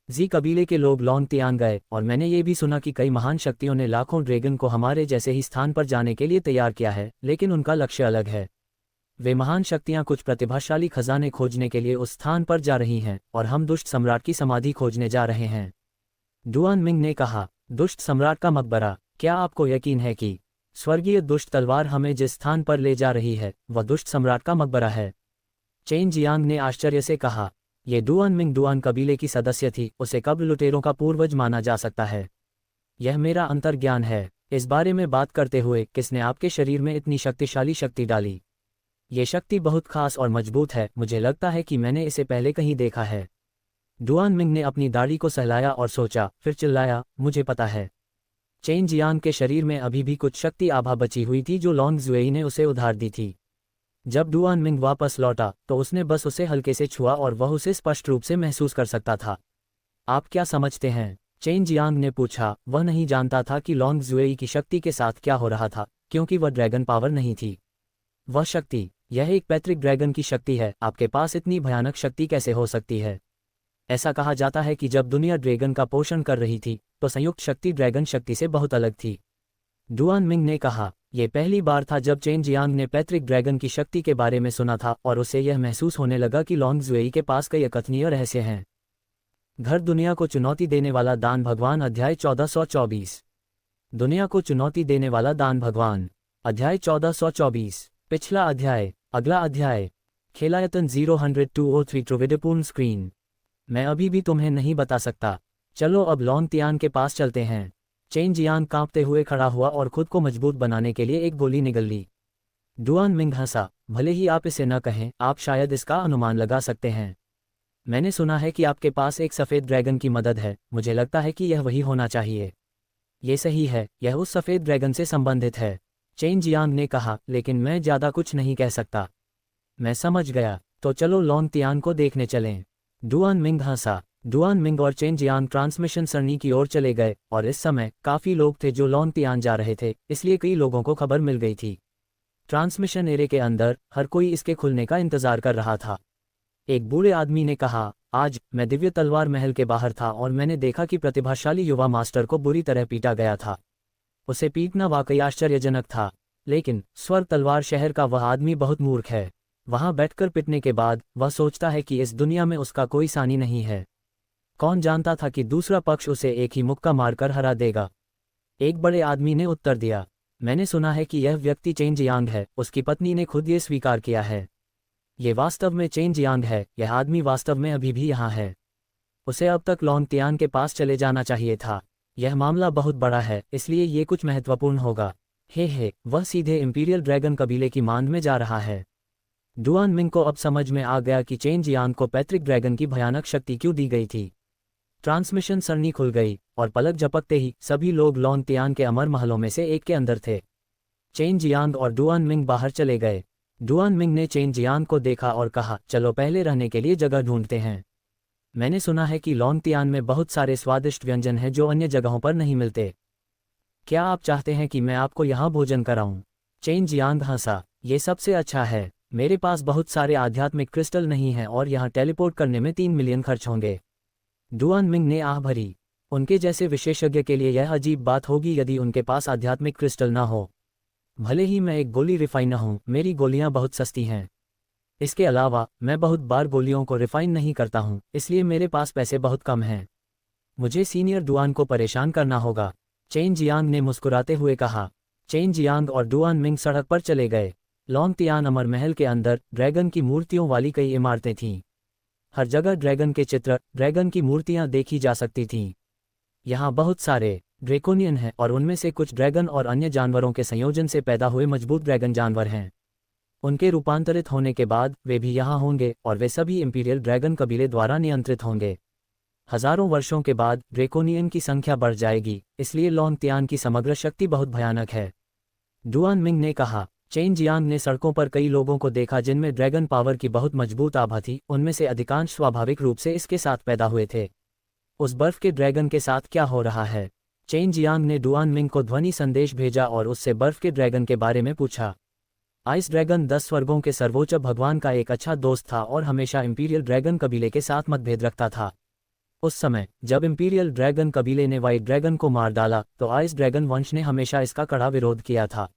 जी कबीले के लोग लॉन्ग तियान गए और मैंने ये भी सुना कि कई महान शक्तियों ने लाखों ड्रैगन को हमारे जैसे ही स्थान पर जाने के लिए तैयार किया है, लेकिन उनका लक्ष्य अलग है। वे महान शक्तियां कुछ प्रतिभाशाली खजाने खोजने के लिए उस स्थान पर जा रही हैं और हम दुष्ट सम्राट की समाधि खोजने जा रहे हैं। डुआन मिंग ने कहा, दुष्ट सम्राट का मकबरा? क्या आपको यकीन है कि स्वर्गीय दुष्ट तलवार हमें जिस स्थान पर ले जा रही है वह दुष्ट सम्राट का मकबरा है? चेन जियांग ने आश्चर्य से कहा। ये डुआन मिंग डुआन कबीले की सदस्य थी, उसे कब लुटेरों का पूर्वज माना जा सकता है? यह मेरा अंतर्ज्ञान है। इस बारे में बात करते हुए किसने आपके शरीर में इतनी शक्तिशाली शक्ति डाली? ये शक्ति बहुत खास और मजबूत है, मुझे लगता है कि मैंने इसे पहले कहीं देखा है। डुआन मिंग ने अपनी दाढ़ी को सहलाया और सोचा, फिर चिल्लाया, मुझे पता है। चेन जियांग के शरीर में अभी भी कुछ शक्ति आभा बची हुई थी जो लॉन्ग जुएई ने उसे उधार दी थी। जब डुआन मिंग वापस लौटा तो उसने बस उसे हल्के से छुआ और वह उसे स्पष्ट रूप से महसूस कर सकता था। आप क्या समझते हैं? चेन जियांग ने पूछा। वह नहीं जानता था कि लॉन्ग जुएई की शक्ति के साथ क्या हो रहा था, क्योंकि वह ड्रैगन पावर नहीं थी। वह शक्ति, यह एक पैतृक ड्रैगन की शक्ति है। आपके पास इतनी भयानक शक्ति कैसे हो सकती है? ऐसा कहा जाता है कि जब दुनिया ड्रैगन का पोषण कर रही थी तो संयुक्त शक्ति ड्रैगन शक्ति से बहुत अलग थी। डुआन मिंग ने कहा, यह पहली बार था जब चेन जियांग ने पैतृक ड्रैगन की शक्ति के बारे में सुना था और उसे यह महसूस होने लगा कि लॉन्ग जुएई के पास कई अकथनीय रहस्य हैं। घर दुनिया को चुनौती देने वाला दान भगवान, अध्याय 1424। दुनिया को चुनौती देने वाला दान भगवान, अध्याय 1424। पिछला अध्याय। अगला अध्याय। खेलायतन 00203 त्रिविधपूर्ण स्क्रीन। मैं अभी भी तुम्हें नहीं बता सकता। चलो अब लॉन्ग तियान के पास चलते हैं। चेन जियांग कांपते हुए खड़ा हुआ और खुद को मजबूत बनाने के लिए एक गोली निगल ली। डुआन मिंग हंसा, भले ही आप इसे न कहें, आप शायद इसका अनुमान लगा सकते हैं। मैंने सुना है कि आपके पास एक सफ़ेद ड्रैगन की मदद है, मुझे लगता है कि यह वही होना चाहिए। ये सही है, यह उस सफ़ेद ड्रैगन से संबंधित है। चेन जियांग ने कहा, लेकिन मैं ज़्यादा कुछ नहीं कह सकता। मैं समझ गया, तो चलो लॉन्ग तियान को देखने चलें। डुआन मिंग हंसा, डुआन मिंग और चेन जियांग ट्रांसमिशन सरणी की ओर चले गए और इस समय काफ़ी लोग थे जो लॉन्ग तियान जा रहे थे, इसलिए कई लोगों को खबर मिल गई थी। ट्रांसमिशन एरे के अंदर हर कोई इसके खुलने का इंतजार कर रहा था। एक बूढ़े आदमी ने कहा, आज मैं दिव्य तलवार महल के बाहर था और मैंने देखा कि प्रतिभाशाली युवा मास्टर को बुरी तरह पीटा गया था। उसे पीटना वाकई आश्चर्यजनक था, लेकिन स्वर्ग तलवार शहर का वह आदमी बहुत मूर्ख है। वहां बैठकर पिटने के बाद वह सोचता है कि इस दुनिया में उसका कोई सानी नहीं है। कौन जानता था कि दूसरा पक्ष उसे एक ही मुक्का मारकर हरा देगा। एक बड़े आदमी ने उत्तर दिया, मैंने सुना है कि यह व्यक्ति चेन जियांग है, उसकी पत्नी ने खुद ये स्वीकार किया है। ये वास्तव में चेन जियांग है, यह आदमी वास्तव में अभी भी यहाँ है। उसे अब तक लॉन्ग तियान के पास चले जाना चाहिए था। यह मामला बहुत बड़ा है, इसलिए ये कुछ महत्वपूर्ण होगा। हे, वह सीधे इंपीरियल ड्रैगन कबीले की मांद में जा रहा है। डुआन मिंग को अब समझ में आ गया कि चेन जियांग को पैतृक ड्रैगन की भयानक शक्ति क्यों दी गई थी। ट्रांसमिशन सरणी खुल गई और पलक झपकते ही सभी लोग लॉन्ग तियान के अमर महलों में से एक के अंदर थे। चेन जियांग और डुआन मिंग बाहर चले गए। डुआन मिंग ने चेन जियांग को देखा और कहा, चलो पहले रहने के लिए जगह ढूंढते हैं। मैंने सुना है कि लॉन्ग तियान में बहुत सारे स्वादिष्ट व्यंजन हैं जो अन्य जगहों पर नहीं मिलते। क्या आप चाहते हैं कि मैं आपको यहाँ भोजन कराऊं? चेन जियांग हंसा, ये सबसे अच्छा है। मेरे पास बहुत सारे आध्यात्मिक क्रिस्टल नहीं हैं और यहाँ टेलीपोर्ट करने में 3 मिलियन खर्च होंगे। डुआन मिंग ने आह भरी। उनके जैसे विशेषज्ञ के लिए यह अजीब बात होगी यदि उनके पास आध्यात्मिक क्रिस्टल ना हो। भले ही मैं एक गोली रिफाइनर हूँ, मेरी गोलियां बहुत सस्ती हैं। इसके अलावा मैं बहुत बार गोलियों को रिफाइन नहीं करता हूँ, इसलिए मेरे पास पैसे बहुत कम हैं। मुझे सीनियर डुआन को परेशान करना होगा, चेन जियांग ने मुस्कुराते हुए कहा। चेन जियांग और डुआन मिंग सड़क पर चले गए। लॉन्ग तियान अमर महल के अंदर ड्रैगन की मूर्तियों वाली कई इमारतें थीं। हर जगह ड्रैगन के चित्र, ड्रैगन की मूर्तियां देखी जा सकती थीं। यहाँ बहुत सारे ड्रेकोनियन हैं और उनमें से कुछ ड्रैगन और अन्य जानवरों के संयोजन से पैदा हुए मजबूत ड्रैगन जानवर हैं। उनके रूपांतरित होने के बाद वे भी यहाँ होंगे और वे सभी इंपीरियल ड्रैगन कबीले द्वारा नियंत्रित होंगे। हजारों वर्षों के बाद ड्रेकोनियन की संख्या बढ़ जाएगी, इसलिए लॉन्ग तियान की समग्र शक्ति बहुत भयानक है। डुआन मिंग ने कहा। चेन जियांग ने सड़कों पर कई लोगों को देखा जिनमें ड्रैगन पावर की बहुत मजबूत आभा थी, उनमें से अधिकांश स्वाभाविक रूप से इसके साथ पैदा हुए थे। उस बर्फ के ड्रैगन के साथ क्या हो रहा है? चेन जियांग ने डुआन मिंग को ध्वनि संदेश भेजा और उससे बर्फ के ड्रैगन के बारे में पूछा। आइस ड्रैगन 10 स्वर्गों के सर्वोच्च भगवान का एक अच्छा दोस्त था और हमेशा इंपीरियल ड्रैगन कबीले के साथ मतभेद रखता था। उस समय जब इंपीरियल ड्रैगन कबीले ने व्हाइट ड्रैगन को मार डाला तो आइस ड्रैगन वंश ने हमेशा इसका कड़ा विरोध किया था।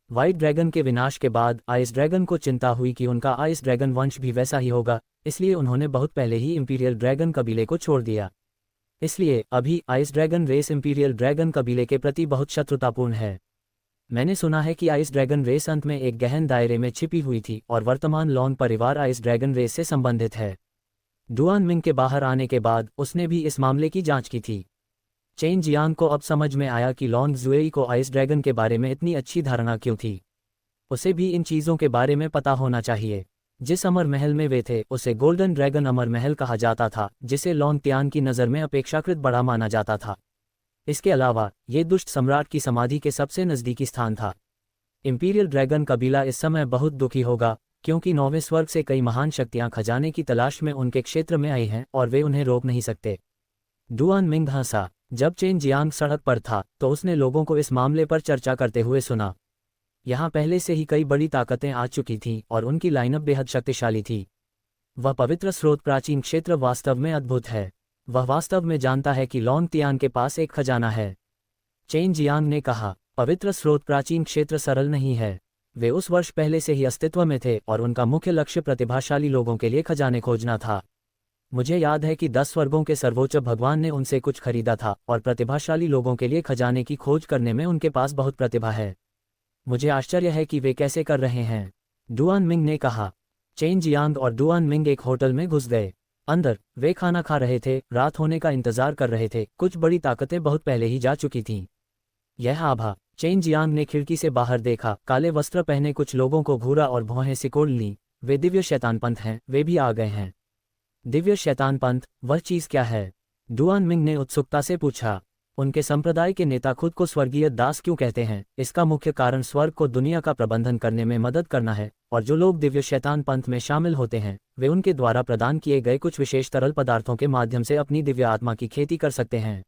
व्हाइट ड्रैगन के विनाश के बाद आइस ड्रैगन को चिंता हुई कि उनका आइस ड्रैगन वंश भी वैसा ही होगा, इसलिए उन्होंने बहुत पहले ही इंपीरियल ड्रैगन कबीले को छोड़ दिया। इसलिए अभी ice dragon race imperial dragon कबीले के प्रति बहुत शत्रुतापूर्ण है। मैंने सुना है कि आइस ड्रैगन रेस अंत में एक गहन दायरे में छिपी हुई थी और वर्तमान लॉन्ग परिवार आइस ड्रैगन रेस से संबंधित है। डुआन मिंग के बाहर आने के बाद उसने भी इस मामले की जांच की थी। चेन जियांग को अब समझ में आया कि लॉन्ग जुएई को आइस ड्रैगन के बारे में इतनी अच्छी धारणा क्यों थी। उसे भी इन चीज़ों के बारे में पता होना चाहिए। जिस अमर महल में वे थे उसे गोल्डन ड्रैगन अमर महल कहा जाता था, जिसे लॉन्ग तियान की नज़र में अपेक्षाकृत बड़ा माना जाता था। इसके अलावा ये दुष्ट सम्राट की समाधि के सबसे नज़दीकी स्थान था। इंपीरियल ड्रैगन कबीला इस समय बहुत दुखी होगा क्योंकि 9वें स्वर्ग से कई महान शक्तियां खजाने की तलाश में उनके क्षेत्र में आई हैं और वे उन्हें रोक नहीं सकते। डुआन मिंग हंसा। जब चेन जियांग सड़क पर था तो उसने लोगों को इस मामले पर चर्चा करते हुए सुना। यहाँ पहले से ही कई बड़ी ताकतें आ चुकी थीं और उनकी लाइनअप बेहद शक्तिशाली थी। वह पवित्र स्रोत प्राचीन क्षेत्र वास्तव में अद्भुत है। वह वास्तव में जानता है कि लॉन्ग तियान के पास एक खजाना है। चेन जियांग ने कहा, पवित्र स्रोत प्राचीन क्षेत्र सरल नहीं है। वे उस वर्ष पहले से ही अस्तित्व में थे और उनका मुख्य लक्ष्य प्रतिभाशाली लोगों के लिए खजाने खोजना था। मुझे याद है कि 10 स्वर्गों के सर्वोच्च भगवान ने उनसे कुछ खरीदा था और प्रतिभाशाली लोगों के लिए खजाने की खोज करने में उनके पास बहुत प्रतिभा है। मुझे आश्चर्य है कि वे कैसे कर रहे हैं, डुआन मिंग ने कहा। चेन जियांग और डुआन मिंग एक होटल में घुस गए। अंदर वे खाना खा रहे थे, रात होने का इंतजार कर रहे थे। कुछ बड़ी ताकतें बहुत पहले ही जा चुकी थीं। यह आभा। चेन जियांग ने खिड़की से बाहर देखा। काले वस्त्र पहने कुछ लोगों को घूरा और भौहें सिकोड़ लीं। वे दिव्य शैतान पंथ हैं, वे भी आ गए हैं। दिव्य शैतान पंथ, वह चीज़ क्या है? डुआन मिंग ने उत्सुकता से पूछा। उनके संप्रदाय के नेता खुद को स्वर्गीय दास क्यों कहते हैं? इसका मुख्य कारण स्वर्ग को दुनिया का प्रबंधन करने में मदद करना है, और जो लोग दिव्य शैतान पंथ में शामिल होते हैं वे उनके द्वारा प्रदान किए गए कुछ विशेष तरल पदार्थों के माध्यम से अपनी दिव्य आत्मा की खेती कर सकते हैं।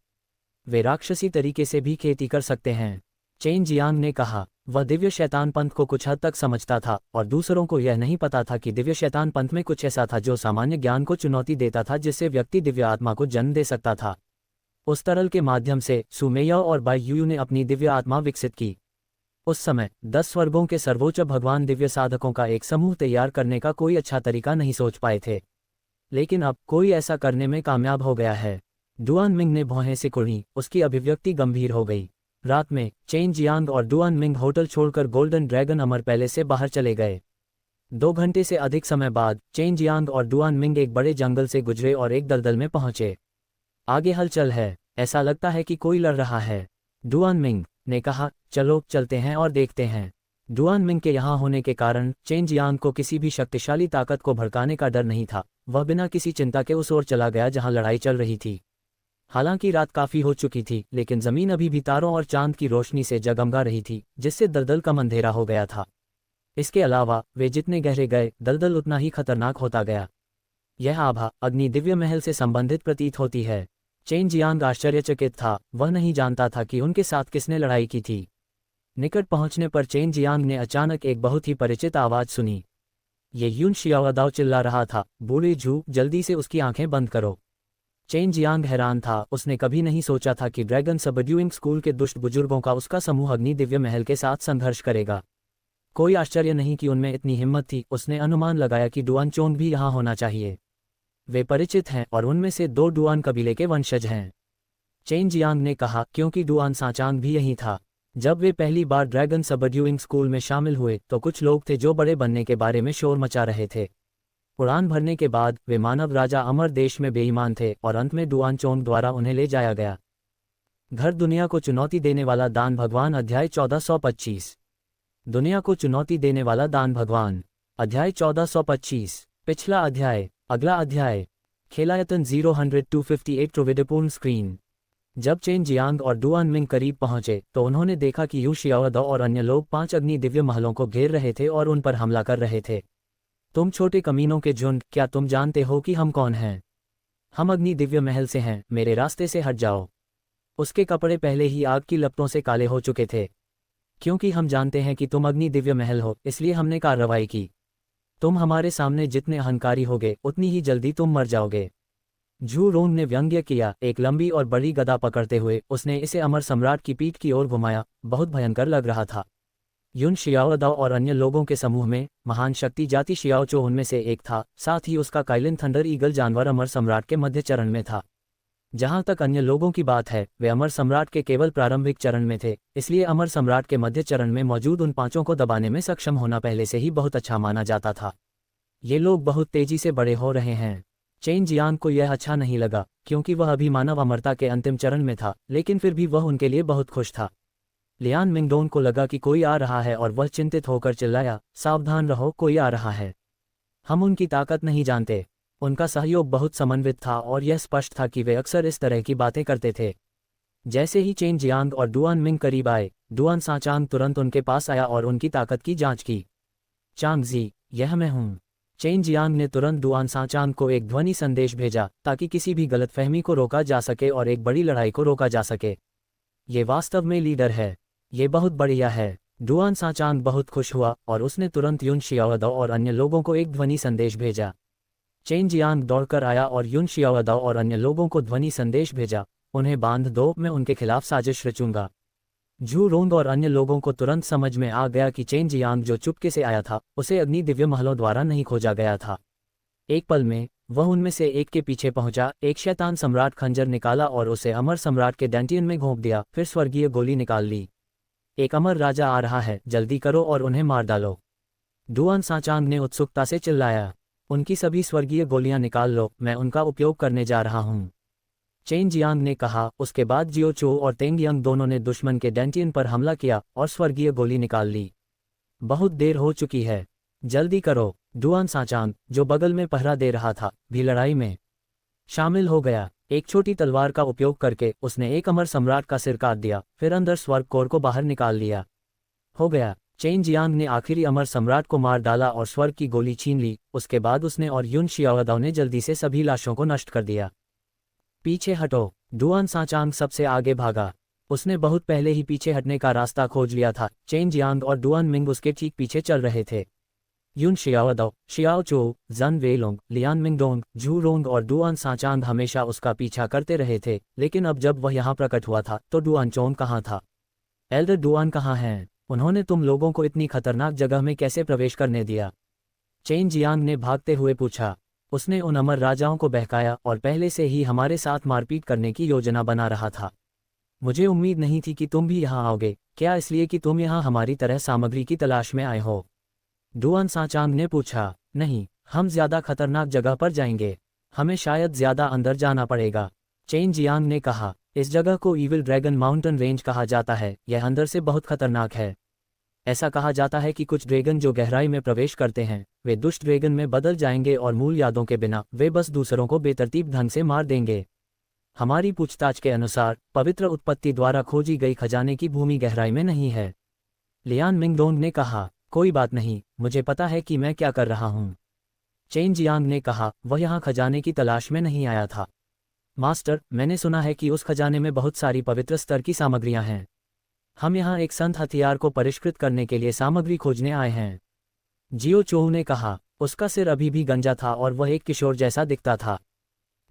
वे राक्षसी तरीके से भी खेती कर सकते हैं। चेन जियांग ने कहा, वह दिव्य शैतान पंथ को कुछ हद तक समझता था और दूसरों को यह नहीं पता था कि दिव्य शैतान पंथ में कुछ ऐसा था जो सामान्य ज्ञान को चुनौती देता था, जिससे व्यक्ति दिव्य आत्मा को जन्म दे सकता था। उस तरल के माध्यम से सुमेया और बाई यूयू ने अपनी दिव्य आत्मा विकसित की। उस समय 10 स्वर्गों के सर्वोच्च भगवान दिव्य साधकों का एक समूह तैयार करने का कोई अच्छा तरीका नहीं सोच पाए थे, लेकिन अब कोई ऐसा करने में कामयाब हो गया है। डुआन मिंग ने भौहें सिकुड़ी, उसकी अभिव्यक्ति गंभीर हो गई। रात में चेन जियांग और डुआन मिंग होटल छोड़कर गोल्डन ड्रैगन अमर पैलेस से बाहर चले गए। 2 घंटे से अधिक समय बाद चेन जियांग और डुआन मिंग एक बड़े जंगल से गुजरे और एक दलदल में पहुंचे। आगे हलचल है, ऐसा लगता है कि कोई लड़ रहा है। डुआन मिंग ने कहा, चलो चलते हैं और देखते हैं। डुआन मिंग के यहाँ होने के कारण चेन जियांग को किसी भी शक्तिशाली ताकत को भड़काने का डर नहीं था। वह बिना किसी चिंता के उस ओर चला गया जहाँ लड़ाई चल रही थी। हालांकि रात काफी हो चुकी थी, लेकिन जमीन अभी भी तारों और चांद की रोशनी से जगमगा रही थी, जिससे दलदल कम अंधेरा हो गया था। इसके अलावा वे जितने गहरे गए दलदल उतना ही खतरनाक होता गया। यह आभा अग्नि दिव्य महल से संबंधित प्रतीत होती है। चेन जियांग आश्चर्यचकित था, वह नहीं जानता था कि उनके साथ किसने लड़ाई की थी। निकट पहुंचने पर चेन जियांग ने अचानक एक बहुत ही परिचित आवाज सुनी। ये यून शियाओदाओ चिल्ला रहा था, बूढ़ी झू, जल्दी से उसकी आंखें बंद करो। चेन जियांग हैरान था, उसने कभी नहीं सोचा था कि ड्रैगन सबड्यूइंग स्कूल के दुष्ट बुजुर्गों का उसका समूह अग्नि दिव्य महल के साथ संघर्ष करेगा। कोई आश्चर्य नहीं कि उनमें इतनी हिम्मत थी। उसने अनुमान लगाया कि डुआन चोंग भी यहाँ होना चाहिए। वे परिचित हैं और उनमें से 2 डुआन कबीले के वंशज हैं। चेन जियांग ने कहा, क्योंकि डुआन सांचांग भी यही था। जब वे पहली बार ड्रैगन सबड्यूइंग स्कूल में शामिल हुए तो कुछ लोग थे जो बड़े बनने के बारे में शोर मचा रहे थे। उड़ान भरने के बाद वे मानव राजा अमर देश में बेईमान थे और अंत में डुआन चोंग द्वारा उन्हें ले जाया गया। घर दुनिया को चुनौती देने वाला दान भगवान अध्याय 1425। दुनिया को चुनौती देने वाला दान भगवान अध्याय 1425। पिछला अध्याय। अगला अध्याय। खेलायतन 00258 ट्रोविडपूर्ण स्क्रीन। जब चेन जियांग और डुआन मिंग करीब पहुंचे तो उन्होंने देखा कि यू शियाओदाओ और अन्य लोग 5 अग्नि दिव्य महलों को घेर रहे थे और उन पर हमला कर रहे थे। तुम छोटे कमीनों के झुंड, क्या तुम जानते हो कि हम कौन हैं? हम अग्नि दिव्य महल से हैं, मेरे रास्ते से हट जाओ। उसके कपड़े पहले ही आग की लपटों से काले हो चुके थे। क्योंकि हम जानते हैं कि तुम अग्नि दिव्य महल हो, इसलिए हमने कार्रवाई की। तुम हमारे सामने जितने अहंकारी होगे उतनी ही जल्दी तुम मर जाओगे। झू रोंग ने व्यंग्य किया। एक लंबी और बड़ी गदा पकड़ते हुए उसने इसे अमर सम्राट की पीठ की ओर घुमाया। बहुत भयंकर लग रहा था। युन शियाओदाओ और अन्य लोगों के समूह में महान शक्ति जाति शियाओचो उनमें से एक था। साथ ही उसका काइलिन थंडर ईगल जानवर अमर सम्राट के मध्य चरण में था। जहां तक अन्य लोगों की बात है, वे अमर सम्राट के केवल प्रारंभिक चरण में थे, इसलिए अमर सम्राट के मध्य चरण में मौजूद उन 5 को दबाने में सक्षम होना पहले से ही बहुत अच्छा माना जाता था। ये लोग बहुत तेजी से बड़े हो रहे हैं। चेन जियांग को यह अच्छा नहीं लगा, क्योंकि वह अभी मानव अमरता के अंतिम चरण में था, लेकिन फिर भी वह उनके लिए बहुत खुश था। लियान मिंगडोंग को लगा कि कोई आ रहा है और वह चिंतित होकर चिल्लाया, सावधान रहो, कोई आ रहा है। हम उनकी ताकत नहीं जानते। उनका सहयोग बहुत समन्वित था और यह स्पष्ट था कि वे अक्सर इस तरह की बातें करते थे। जैसे ही चेन जियांग और डुआन मिंग करीब आए, डुआन सांचांग तुरंत उनके पास आया और उनकी ताकत की जांच की। चांगजी, यह मैं हूँ। चेन जियांग ने तुरंत डुआन सांचांग को एक ध्वनि संदेश भेजा ताकि किसी भी गलतफहमी को रोका जा सके और एक बड़ी लड़ाई को रोका जा सके। ये वास्तव में लीडर है। ये बहुत बढ़िया है। डुआन सांचांग बहुत खुश हुआ और उसने तुरंत युन शियाओदाओ और अन्य लोगों को एक ध्वनि संदेश भेजा। चेन जियांग दौड़कर आया और युन शियाओदाओ और अन्य लोगों को ध्वनि संदेश भेजा, उन्हें बांध दो, मैं उनके खिलाफ साजिश रचूंगा। झू रोंग और अन्य लोगों को तुरंत समझ में आ गया कि चेन जियांग जो चुपके से आया था उसे अग्नि दिव्य महलों द्वारा नहीं खोजा गया था। एक पल में वह उनमें से एक के पीछे पहुंचा, एक शैतान सम्राट खंजर निकाला और उसे अमर सम्राट के डेंटियन में घोंप दिया, फिर स्वर्गीय गोली निकाल ली। एक अमर राजा आ रहा है, जल्दी करो और उन्हें मार डालो। डुआन सांचांग ने उत्सुकता से चिल्लाया, उनकी सभी स्वर्गीय गोलियां निकाल लो, मैं उनका उपयोग करने जा रहा हूं। चेन जियांग ने कहा। उसके बाद जियो चो और तेंग यंग दोनों ने दुश्मन के डेंटियन पर हमला किया और स्वर्गीय गोली निकाल ली। बहुत देर हो चुकी है, जल्दी करो। डुआन सांचांग, जो बगल में पहरा दे रहा था, भी लड़ाई में शामिल हो गया। एक छोटी तलवार का उपयोग करके उसने एक अमर सम्राट का सिर काट दिया, फिर अंदर स्वर्ग कोर को बाहर निकाल लिया। हो गया। चेन जियांग ने आखिरी अमर सम्राट को मार डाला और स्वर्ग की गोली छीन ली। उसके बाद उसने और युन शियाओदाओ ने जल्दी से सभी लाशों को नष्ट कर दिया। पीछे हटो। डुआन सांचांग सबसे आगे भागा। उसने बहुत पहले ही पीछे हटने का रास्ता खोज लिया था। चेन जियांग और डुआन मिंग उसके ठीक पीछे चल रहे थे। युन शियाओदाओ, शियाओ चो, जन वेलोंग, लियान मिंगडोंग, झू रोंग और डुआन सांचांग हमेशा उसका पीछा करते रहे थे, लेकिन अब जब वह यहाँ प्रकट हुआ था तो डुआन चोन कहाँ था? एल्डर डुआन कहाँ हैं? उन्होंने तुम लोगों को इतनी खतरनाक जगह में कैसे प्रवेश करने दिया? चेन जियांग ने भागते हुए पूछा। उसने उन अमर राजाओं को बहकाया और पहले से ही हमारे साथ मारपीट करने की योजना बना रहा था। मुझे उम्मीद नहीं थी कि तुम भी यहाँ आओगे। क्या इसलिए कि तुम यहाँ हमारी तरह सामग्री की तलाश में आए हो? डुआन सांचांग ने पूछा। नहीं, हम ज्यादा खतरनाक जगह पर जाएंगे। हमें शायद ज्यादा अंदर जाना पड़ेगा। चेन जियांग ने कहा। इस जगह को ईविल ड्रैगन माउंटेन रेंज कहा जाता है। यह अंदर से बहुत खतरनाक है। ऐसा कहा जाता है कि कुछ ड्रैगन जो गहराई में प्रवेश करते हैं वे दुष्ट ड्रैगन में बदल जाएंगे और मूल यादों के बिना वे बस दूसरों को बेतरतीब ढंग से मार देंगे। हमारी पूछताछ के अनुसार पवित्र उत्पत्ति द्वारा खोजी गई खजाने की भूमि गहराई में नहीं है। लियान मिंगडोंग ने कहा। कोई बात नहीं, मुझे पता है कि मैं क्या कर रहा हूँ। चेन जियांग ने कहा। वह यहाँ खजाने की तलाश में नहीं आया था। मास्टर, मैंने सुना है कि उस खजाने में बहुत सारी पवित्र स्तर की सामग्रियां हैं। हम यहाँ एक संत हथियार को परिष्कृत करने के लिए सामग्री खोजने आए हैं। जियो चोऊ ने कहा। उसका सिर अभी भी गंजा था और वह एक किशोर जैसा दिखता था।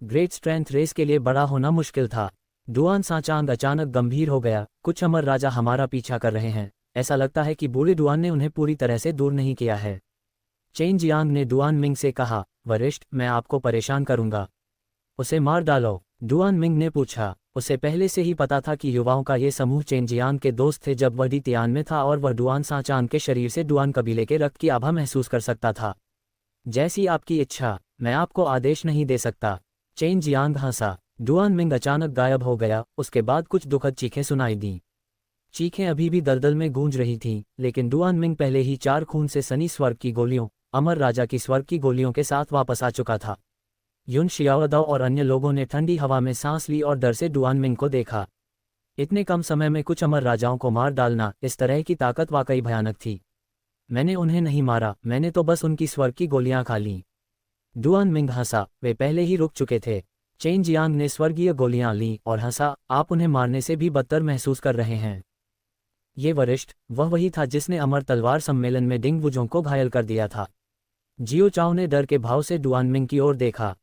ग्रेट स्ट्रेंथ रेस के लिए बड़ा होना मुश्किल था। डुआन सांचांग अचानक गंभीर हो गया। कुछ अमर राजा हमारा पीछा कर रहे हैं। ऐसा लगता है कि बूढ़े डुआन ने उन्हें पूरी तरह से दूर नहीं किया है। चेन जियांग ने डुआन मिंग से कहा। वरिष्ठ, मैं आपको परेशान करूंगा। उसे मार डालो। डुआन मिंग ने पूछा। उसे पहले से ही पता था कि युवाओं का ये समूह चेन जियांग के दोस्त थे जब वह डी तियान में था और वह डुआन सांचांग के शरीर से डुआन कबीले के रक्त की आभा महसूस कर सकता था। जैसी आपकी इच्छा, मैं आपको आदेश नहीं दे सकता। चेन जियांग हंसा। डुआन मिंग अचानक गायब हो गया। उसके बाद कुछ दुखद चीखें सुनाई दीं। चीखें अभी भी दलदल में गूंज रही थीं, लेकिन डुआन मिंग पहले ही 4 खून से सनी स्वर्ग की गोलियों, अमर राजा की स्वर्ग की गोलियों के साथ वापस आ चुका था। युन शियाओदाओ और अन्य लोगों ने ठंडी हवा में सांस ली और डर से डुआन मिंग को देखा। इतने कम समय में कुछ अमर राजाओं को मार डालना, इस तरह की ताकत वाकई भयानक थी। मैंने उन्हें नहीं मारा, मैंने तो बस उनकी स्वर्ग की गोलियां खा लीं। डुआन मिंग हंसा। वे पहले ही रुक चुके थे। चेन जियांग ने स्वर्गीय गोलियां लीं और हंसा। आप उन्हें मारने से भी बदतर महसूस कर रहे हैं। ये वरिष्ठ, वह वही था जिसने अमर तलवार सम्मेलन में डिंग वुजों को घायल कर दिया था। जियो चाओ ने डर के भाव से डुआन मिंग की ओर देखा।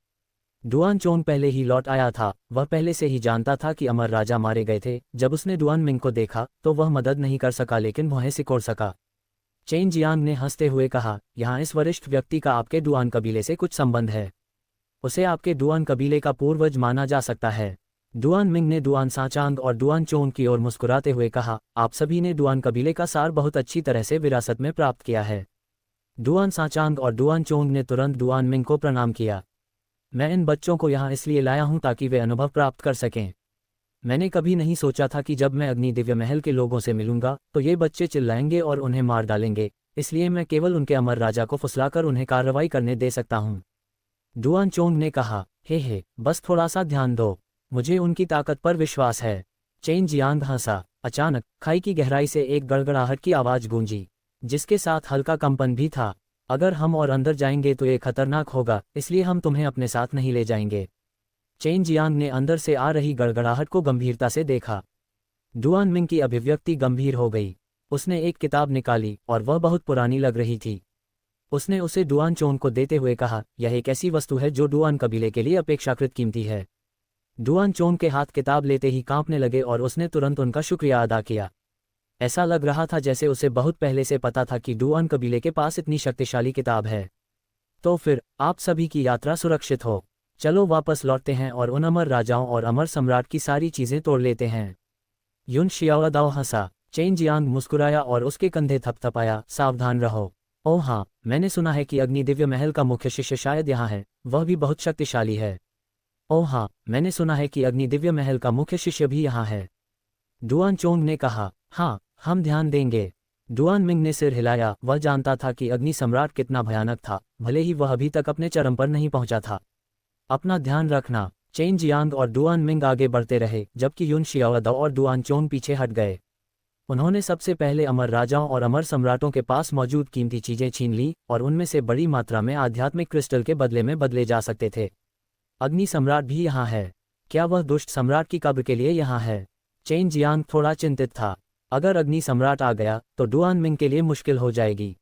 डुआन चोन पहले ही लौट आया था। वह पहले से ही जानता था कि अमर राजा मारे गए थे। जब उसने डुआन मिंग को देखा तो वह मदद नहीं कर सका, लेकिन वह सिकोड़ सका। चेन जियांग ने हंसते हुए कहा। यहाँ इस वरिष्ठ व्यक्ति का आपके डुआन कबीले से कुछ संबंध है। उसे आपके डुआन कबीले का पूर्वज माना जा सकता है। डुआन मिंग ने डुआन सांचांग और डुआन चोन की ओर मुस्कुराते हुए कहा। आप सभी ने डुआन कबीले का सार बहुत अच्छी तरह से विरासत में प्राप्त किया है। डुआन सांचांग और डुआन चोंग ने तुरंत डुआन मिंग को प्रणाम किया। मैं इन बच्चों को यहाँ इसलिए लाया हूँ ताकि वे अनुभव प्राप्त कर सकें। मैंने कभी नहीं सोचा था कि जब मैं अग्नि दिव्य महल के लोगों से मिलूंगा तो ये बच्चे चिल्लाएंगे और उन्हें मार डालेंगे, इसलिए मैं केवल उनके अमर राजा को फुसलाकर उन्हें कार्रवाई करने दे सकता हूँ। डुआन चोंग ने कहा। हे, बस थोड़ा सा ध्यान दो, मुझे उनकी ताकत पर विश्वास है। चेन जियांग हंसा। अचानक खाई की गहराई से एक गड़गड़ाहट की आवाज गूंजी, जिसके साथ हल्का कंपन भी था। अगर हम और अंदर जाएंगे तो ये खतरनाक होगा, इसलिए हम तुम्हें अपने साथ नहीं ले जाएंगे। चेन जियांग ने अंदर से आ रही गड़गड़ाहट को गंभीरता से देखा। डुआन मिंग की अभिव्यक्ति गंभीर हो गई। उसने एक किताब निकाली और वह बहुत पुरानी लग रही थी। उसने उसे डुआन चोंग को देते हुए कहा, यह एक ऐसी वस्तु है जो डुआन कबीले के लिए अपेक्षाकृत कीमती है। डुआन चोंग के हाथ किताब लेते ही कांपने लगे और उसने तुरंत उनका शुक्रिया अदा किया। ऐसा लग रहा था जैसे उसे बहुत पहले से पता था कि डुआन कबीले के पास इतनी शक्तिशाली किताब है। तो फिर आप सभी की यात्रा सुरक्षित हो। चलो वापस लौटते हैं और उन अमर राजाओं और अमर सम्राट की सारी चीजें तोड़ लेते हैं। युन शियाओदाओ हंसा। चेन जियांग मुस्कुराया और उसके कंधे थपथपाया। सावधान रहो। ओह हाँ, मैंने सुना है कि अग्नि दिव्य महल का मुख्य शिष्य शायद यहाँ है, वह भी बहुत शक्तिशाली है। ओह हाँ, मैंने सुना है कि अग्नि दिव्य महल का मुख्य शिष्य भी यहाँ है। डुआन चोंग ने कहा। हाँ, हम ध्यान देंगे। डुआन मिंग ने सिर हिलाया। वह जानता था कि अग्नि सम्राट कितना भयानक था, भले ही वह अभी तक अपने चरम पर नहीं पहुंचा था। अपना ध्यान रखना। चेन जियांग और डुआन मिंग आगे बढ़ते रहे, जबकि युन शियाओदो और डुआन चोंग पीछे हट गए। उन्होंने सबसे पहले अमर राजाओं और अमर सम्राटों के पास मौजूद कीमती चीजें छीन ली, और उनमें से बड़ी मात्रा में आध्यात्मिक क्रिस्टल के बदले में बदले जा सकते थे। अग्नि सम्राट भी यहाँ है। क्या वह दुष्ट सम्राट की कब्र के लिए यहाँ है? चेन जियांग थोड़ा चिंतित था। अगर अग्नि सम्राट आ गया तो डुआन मिंग के लिए मुश्किल हो जाएगी।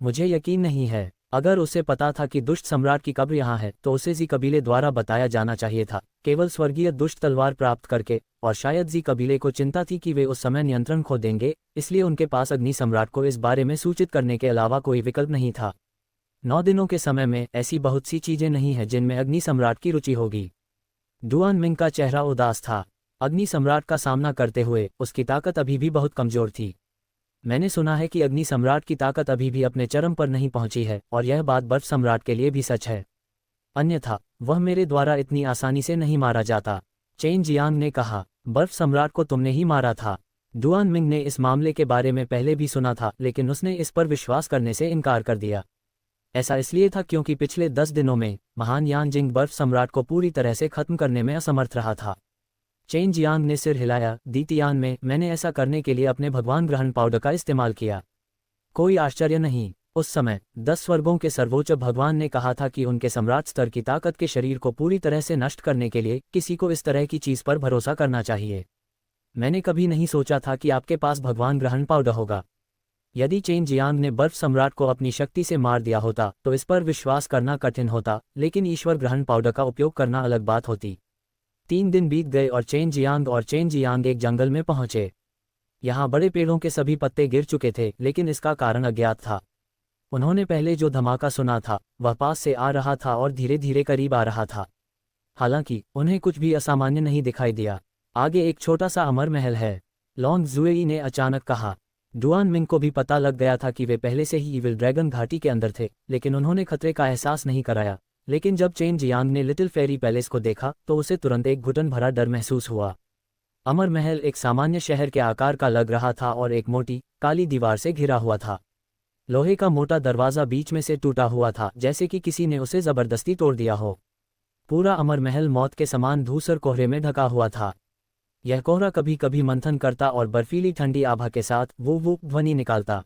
मुझे यकीन नहीं है। अगर उसे पता था कि दुष्ट सम्राट की कब्र यहाँ है तो उसे जी कबीले द्वारा बताया जाना चाहिए था, केवल स्वर्गीय दुष्ट तलवार प्राप्त करके, और शायद जी कबीले को चिंता थी कि वे उस समय नियंत्रण खो देंगे, इसलिए उनके पास अग्नि सम्राट को इस बारे में सूचित करने के अलावा कोई विकल्प नहीं था। 9 दिनों के समय में ऐसी बहुत सी चीजें नहीं हैं जिनमें अग्नि सम्राट की रुचि होगी। डुआन मिंग का चेहरा उदास था। अग्नि सम्राट का सामना करते हुए उसकी ताकत अभी भी बहुत कमजोर थी। मैंने सुना है कि अग्नि सम्राट की ताकत अभी भी अपने चरम पर नहीं पहुंची है, और यह बात बर्फ सम्राट के लिए भी सच है। अन्यथा वह मेरे द्वारा इतनी आसानी से नहीं मारा जाता। चेन जियांग ने कहा, बर्फ सम्राट को तुमने ही मारा था। डुआन मिंग ने इस मामले के बारे में पहले भी सुना था, लेकिन उसने इस पर विश्वास करने से इनकार कर दिया। ऐसा इसलिए था क्योंकि पिछले 10 दिनों में महान यानजिंग बर्फ सम्राट को पूरी तरह से खत्म करने में असमर्थ रहा था। चेन जियांग ने सिर हिलाया। दीतियान में मैंने ऐसा करने के लिए अपने भगवान ग्रहण पाउडर का इस्तेमाल किया। कोई आश्चर्य नहीं, उस समय 10 स्वर्गों के सर्वोच्च भगवान ने कहा था कि उनके सम्राट स्तर की ताकत के शरीर को पूरी तरह से नष्ट करने के लिए किसी को इस तरह की चीज पर भरोसा करना चाहिए। मैंने कभी नहीं सोचा था कि आपके पास भगवान ग्रहण पाउडर होगा। यदि चेन जियांग ने बर्फ सम्राट को अपनी शक्ति से मार दिया होता तो इस पर विश्वास करना कठिन होता, लेकिन ईश्वर ग्रहण पाउडर का उपयोग करना अलग बात होती। 3 दिन बीत गए और चेन जियांग एक जंगल में पहुंचे। यहाँ बड़े पेड़ों के सभी पत्ते गिर चुके थे, लेकिन इसका कारण अज्ञात था। उन्होंने पहले जो धमाका सुना था वह पास से आ रहा था और धीरे धीरे करीब आ रहा था। हालांकि उन्हें कुछ भी असामान्य नहीं दिखाई दिया। आगे एक छोटा सा अमर महल है, लॉन्ग जुएई ने अचानक कहा। डुआन मिंग को भी पता लग गया था कि वे पहले से ही इविल ड्रैगन घाटी के अंदर थे, लेकिन उन्होंने खतरे का एहसास नहीं कराया। लेकिन जब चेन जियांग ने लिटिल फेरी पैलेस को देखा तो उसे तुरंत एक घुटन भरा डर महसूस हुआ। अमर महल एक सामान्य शहर के आकार का लग रहा था और एक मोटी काली दीवार से घिरा हुआ था। लोहे का मोटा दरवाजा बीच में से टूटा हुआ था, जैसे कि किसी ने उसे जबरदस्ती तोड़ दिया हो। पूरा अमर महल मौत के समान धूसर कोहरे में ढका हुआ था। यह कोहरा कभी कभी मंथन करता और बर्फीली ठंडी आभा के साथ वो ध्वनि निकालता।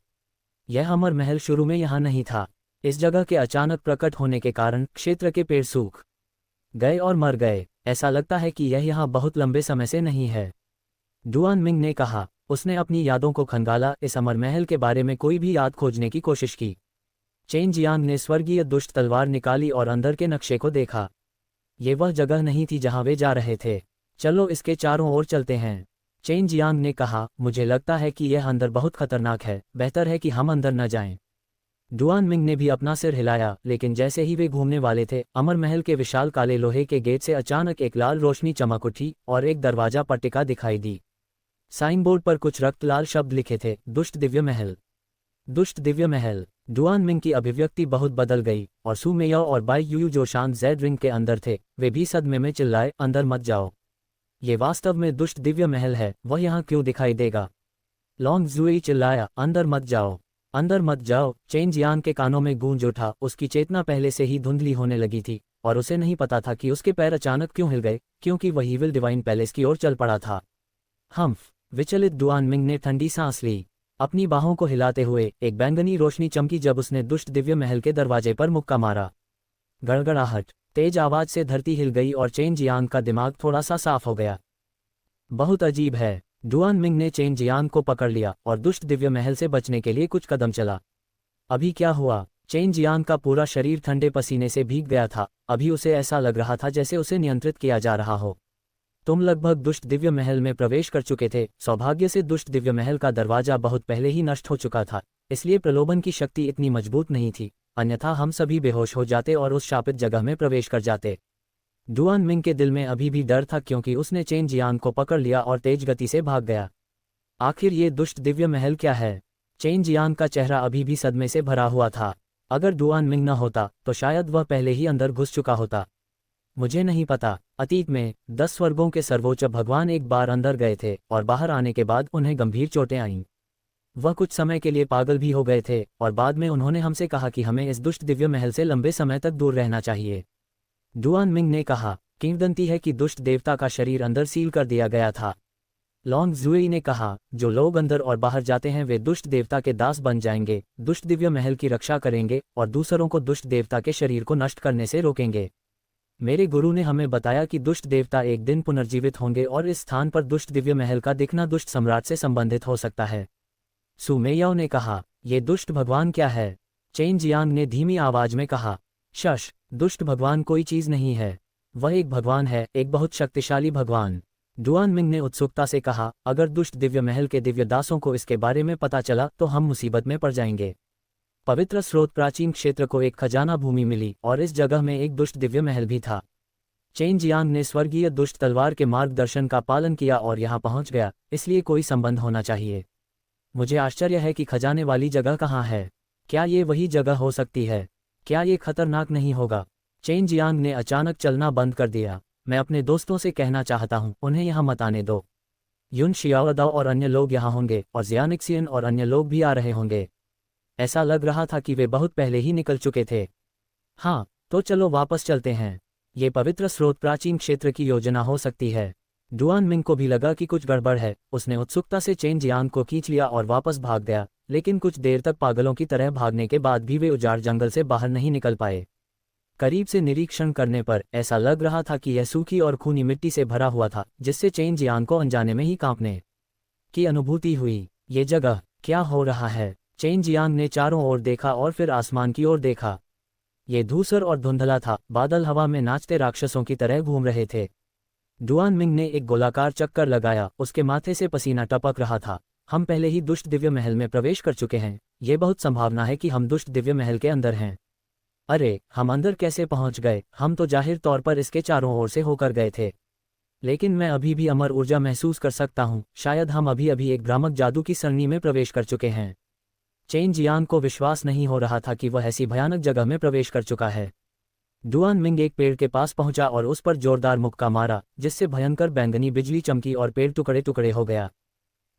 यह अमर महल शुरू में यहाँ नहीं था। इस जगह के अचानक प्रकट होने के कारण क्षेत्र के पेड़ सूख गए और मर गए। ऐसा लगता है कि यह यहाँ बहुत लंबे समय से नहीं है। डुआन मिंग ने कहा। उसने अपनी यादों को खंगाला। इस अमर महल के बारे में कोई भी याद खोजने की कोशिश की। चेन जियांग ने स्वर्गीय दुष्ट तलवार निकाली और अंदर के नक्शे को देखा। ये वह जगह नहीं थी जहाँ वे जा रहे थे। चलो इसके चारों ओर चलते हैं, चेन जियांग ने कहा। मुझे लगता है कि यह अंदर बहुत खतरनाक है, बेहतर है कि हम अंदर न जाएं। डुआन मिंग ने भी अपना सिर हिलाया, लेकिन जैसे ही वे घूमने वाले थे, अमर महल के विशाल काले लोहे के गेट से अचानक एक लाल रोशनी चमक उठी और एक दरवाजा पट्टिका दिखाई दी। साइन बोर्ड पर कुछ रक्त लाल शब्द लिखे थे, दुष्ट दिव्य महल। दुष्ट दिव्य महल। डुआन मिंग की अभिव्यक्ति बहुत बदल गई, और सू मेयाओ और बाई यूयू जो शांत जेड रिंग के अंदर थे, वे भी सदमे में चिल्लाए, अंदर मत जाओ। ये वास्तव में दुष्ट दिव्य महल है, वह यहाँ क्यों दिखाई देगा? लॉन्ग जुई चिल्लाया, अंदर मत जाओ, अंदर मत जाओ। चेन जियांग के कानों में गूंज उठा। उसकी चेतना पहले से ही धुंधली होने लगी थी, और उसे नहीं पता था कि उसके पैर अचानक क्यों हिल गए, क्योंकि वह इविल डिवाइन पैलेस की ओर चल पड़ा था। हम्फ। विचलित डुआन मिंग ने ठंडी सांस ली। अपनी बाहों को हिलाते हुए एक बैंगनी रोशनी चमकी जब उसने दुष्ट दिव्य महल के दरवाजे पर मुक्का मारा। गड़गड़ाहट। तेज आवाज से धरती हिल गई और चेन जियांग का दिमाग थोड़ा सा साफ हो गया। बहुत अजीब है। डुआन मिंग ने चेन जियांग को पकड़ लिया और दुष्ट दिव्य महल से बचने के लिए कुछ कदम चला। अभी क्या हुआ? चेन जियांग का पूरा शरीर ठंडे पसीने से भीग गया था। अभी उसे ऐसा लग रहा था जैसे उसे नियंत्रित किया जा रहा हो। तुम लगभग दुष्ट दिव्य महल में प्रवेश कर चुके थे। सौभाग्य से दुष्ट दिव्य महल का दरवाजा बहुत पहले ही नष्ट हो चुका था, इसलिए प्रलोभन की शक्ति इतनी मजबूत नहीं थी, अन्यथा हम सभी बेहोश हो जाते और उस शापित जगह में प्रवेश कर जाते। डुआन मिंग के दिल में अभी भी डर था, क्योंकि उसने चेन जियांग को पकड़ लिया और तेज गति से भाग गया। आखिर ये दुष्ट दिव्य महल क्या है? चेन जियांग का चेहरा अभी भी सदमे से भरा हुआ था। अगर डुआन मिंग न होता तो शायद वह पहले ही अंदर घुस चुका होता। मुझे नहीं पता। अतीत में 10 स्वर्गों के सर्वोच्च भगवान एक बार अंदर गए थे और बाहर आने के बाद उन्हें गंभीर चोटें आईं। वह कुछ समय के लिए पागल भी हो गए थे और बाद में उन्होंने हमसे कहा कि हमें इस दुष्ट दिव्य महल से लंबे समय तक दूर रहना चाहिए। डुआन मिंग ने कहा, किंवदंती है कि दुष्ट देवता का शरीर अंदर सील कर दिया गया था। लॉन्ग जुएई ने कहा, जो लोग अंदर और बाहर जाते हैं वे दुष्ट देवता के दास बन जाएंगे, दुष्ट दिव्य महल की रक्षा करेंगे और दूसरों को दुष्ट देवता के शरीर को नष्ट करने से रोकेंगे। मेरे गुरु ने हमें बताया कि दुष्ट देवता एक दिन पुनर्जीवित होंगे और इस स्थान पर दुष्ट दिव्य महल का दिखना दुष्ट सम्राट से संबंधित हो सकता है। सु मेयाओ ने कहा, ये दुष्ट भगवान क्या है? चेन जियांग ने धीमी आवाज में कहा, शश, दुष्ट भगवान कोई चीज नहीं है, वह एक भगवान है, एक बहुत शक्तिशाली भगवान। डुआन मिंग ने उत्सुकता से कहा, अगर दुष्ट दिव्य महल के दिव्य दासों को इसके बारे में पता चला तो हम मुसीबत में पड़ जाएंगे। पवित्र स्रोत प्राचीन क्षेत्र को एक खजाना भूमि मिली और इस जगह में एक दुष्ट दिव्य महल भी था। चेन जियांग ने स्वर्गीय दुष्ट तलवार के मार्गदर्शन का पालन किया और यहाँ पहुंच गया, इसलिए कोई संबंध होना चाहिए। मुझे आश्चर्य है कि खजाने वाली जगह कहाँ है। क्या ये वही जगह हो सकती है? क्या ये खतरनाक नहीं होगा? चेन जियांग ने अचानक चलना बंद कर दिया। मैं अपने दोस्तों से कहना चाहता हूँ, उन्हें यहाँ मत आने दो। युन शियाओदाओ और अन्य लोग यहाँ होंगे और जियानिक्सियन और अन्य लोग भी आ रहे होंगे। ऐसा लग रहा था कि वे बहुत पहले ही निकल चुके थे। हाँ, तो चलो वापस चलते हैं। ये पवित्र स्रोत प्राचीन क्षेत्र की योजना हो सकती है। डुआन मिंग को भी लगा कि कुछ गड़बड़ है। उसने उत्सुकता से चेन जियांग को खींच लिया और वापस भाग गया, लेकिन कुछ देर तक पागलों की तरह भागने के बाद भी वे उजाड़ जंगल से बाहर नहीं निकल पाए। करीब से निरीक्षण करने पर ऐसा लग रहा था कि यह सूखी और खूनी मिट्टी से भरा हुआ था, जिससे चेन जियांग को अनजाने में ही कांपने की अनुभूति हुई। ये जगह क्या हो रहा है? चेन जियांग ने चारों ओर देखा और फिर आसमान की ओर देखा। ये धूसर और धुंधला था, बादल हवा में नाचते राक्षसों की तरह घूम रहे थे। डुआन मिंग ने एक गोलाकार चक्कर लगाया, उसके माथे से पसीना टपक रहा था। हम पहले ही दुष्ट दिव्य महल में प्रवेश कर चुके हैं, ये बहुत संभावना है कि हम दुष्ट दिव्य महल के अंदर हैं। अरे, हम अंदर कैसे पहुंच गए? हम तो जाहिर तौर पर इसके चारों ओर से होकर गए थे। लेकिन मैं अभी भी अमर ऊर्जा महसूस कर सकता हूं, शायद हम अभी अभी एक भ्रामक जादू की सरणी में प्रवेश कर चुके हैं। चेन जियांग को विश्वास नहीं हो रहा था कि वह ऐसी भयानक जगह में प्रवेश कर चुका है। डुआन मिंग एक पेड़ के पास पहुंचा और उस पर जोरदार मुक्का मारा, जिससे भयंकर बैंगनी बिजली चमकी और पेड़ टुकड़े टुकड़े हो गया।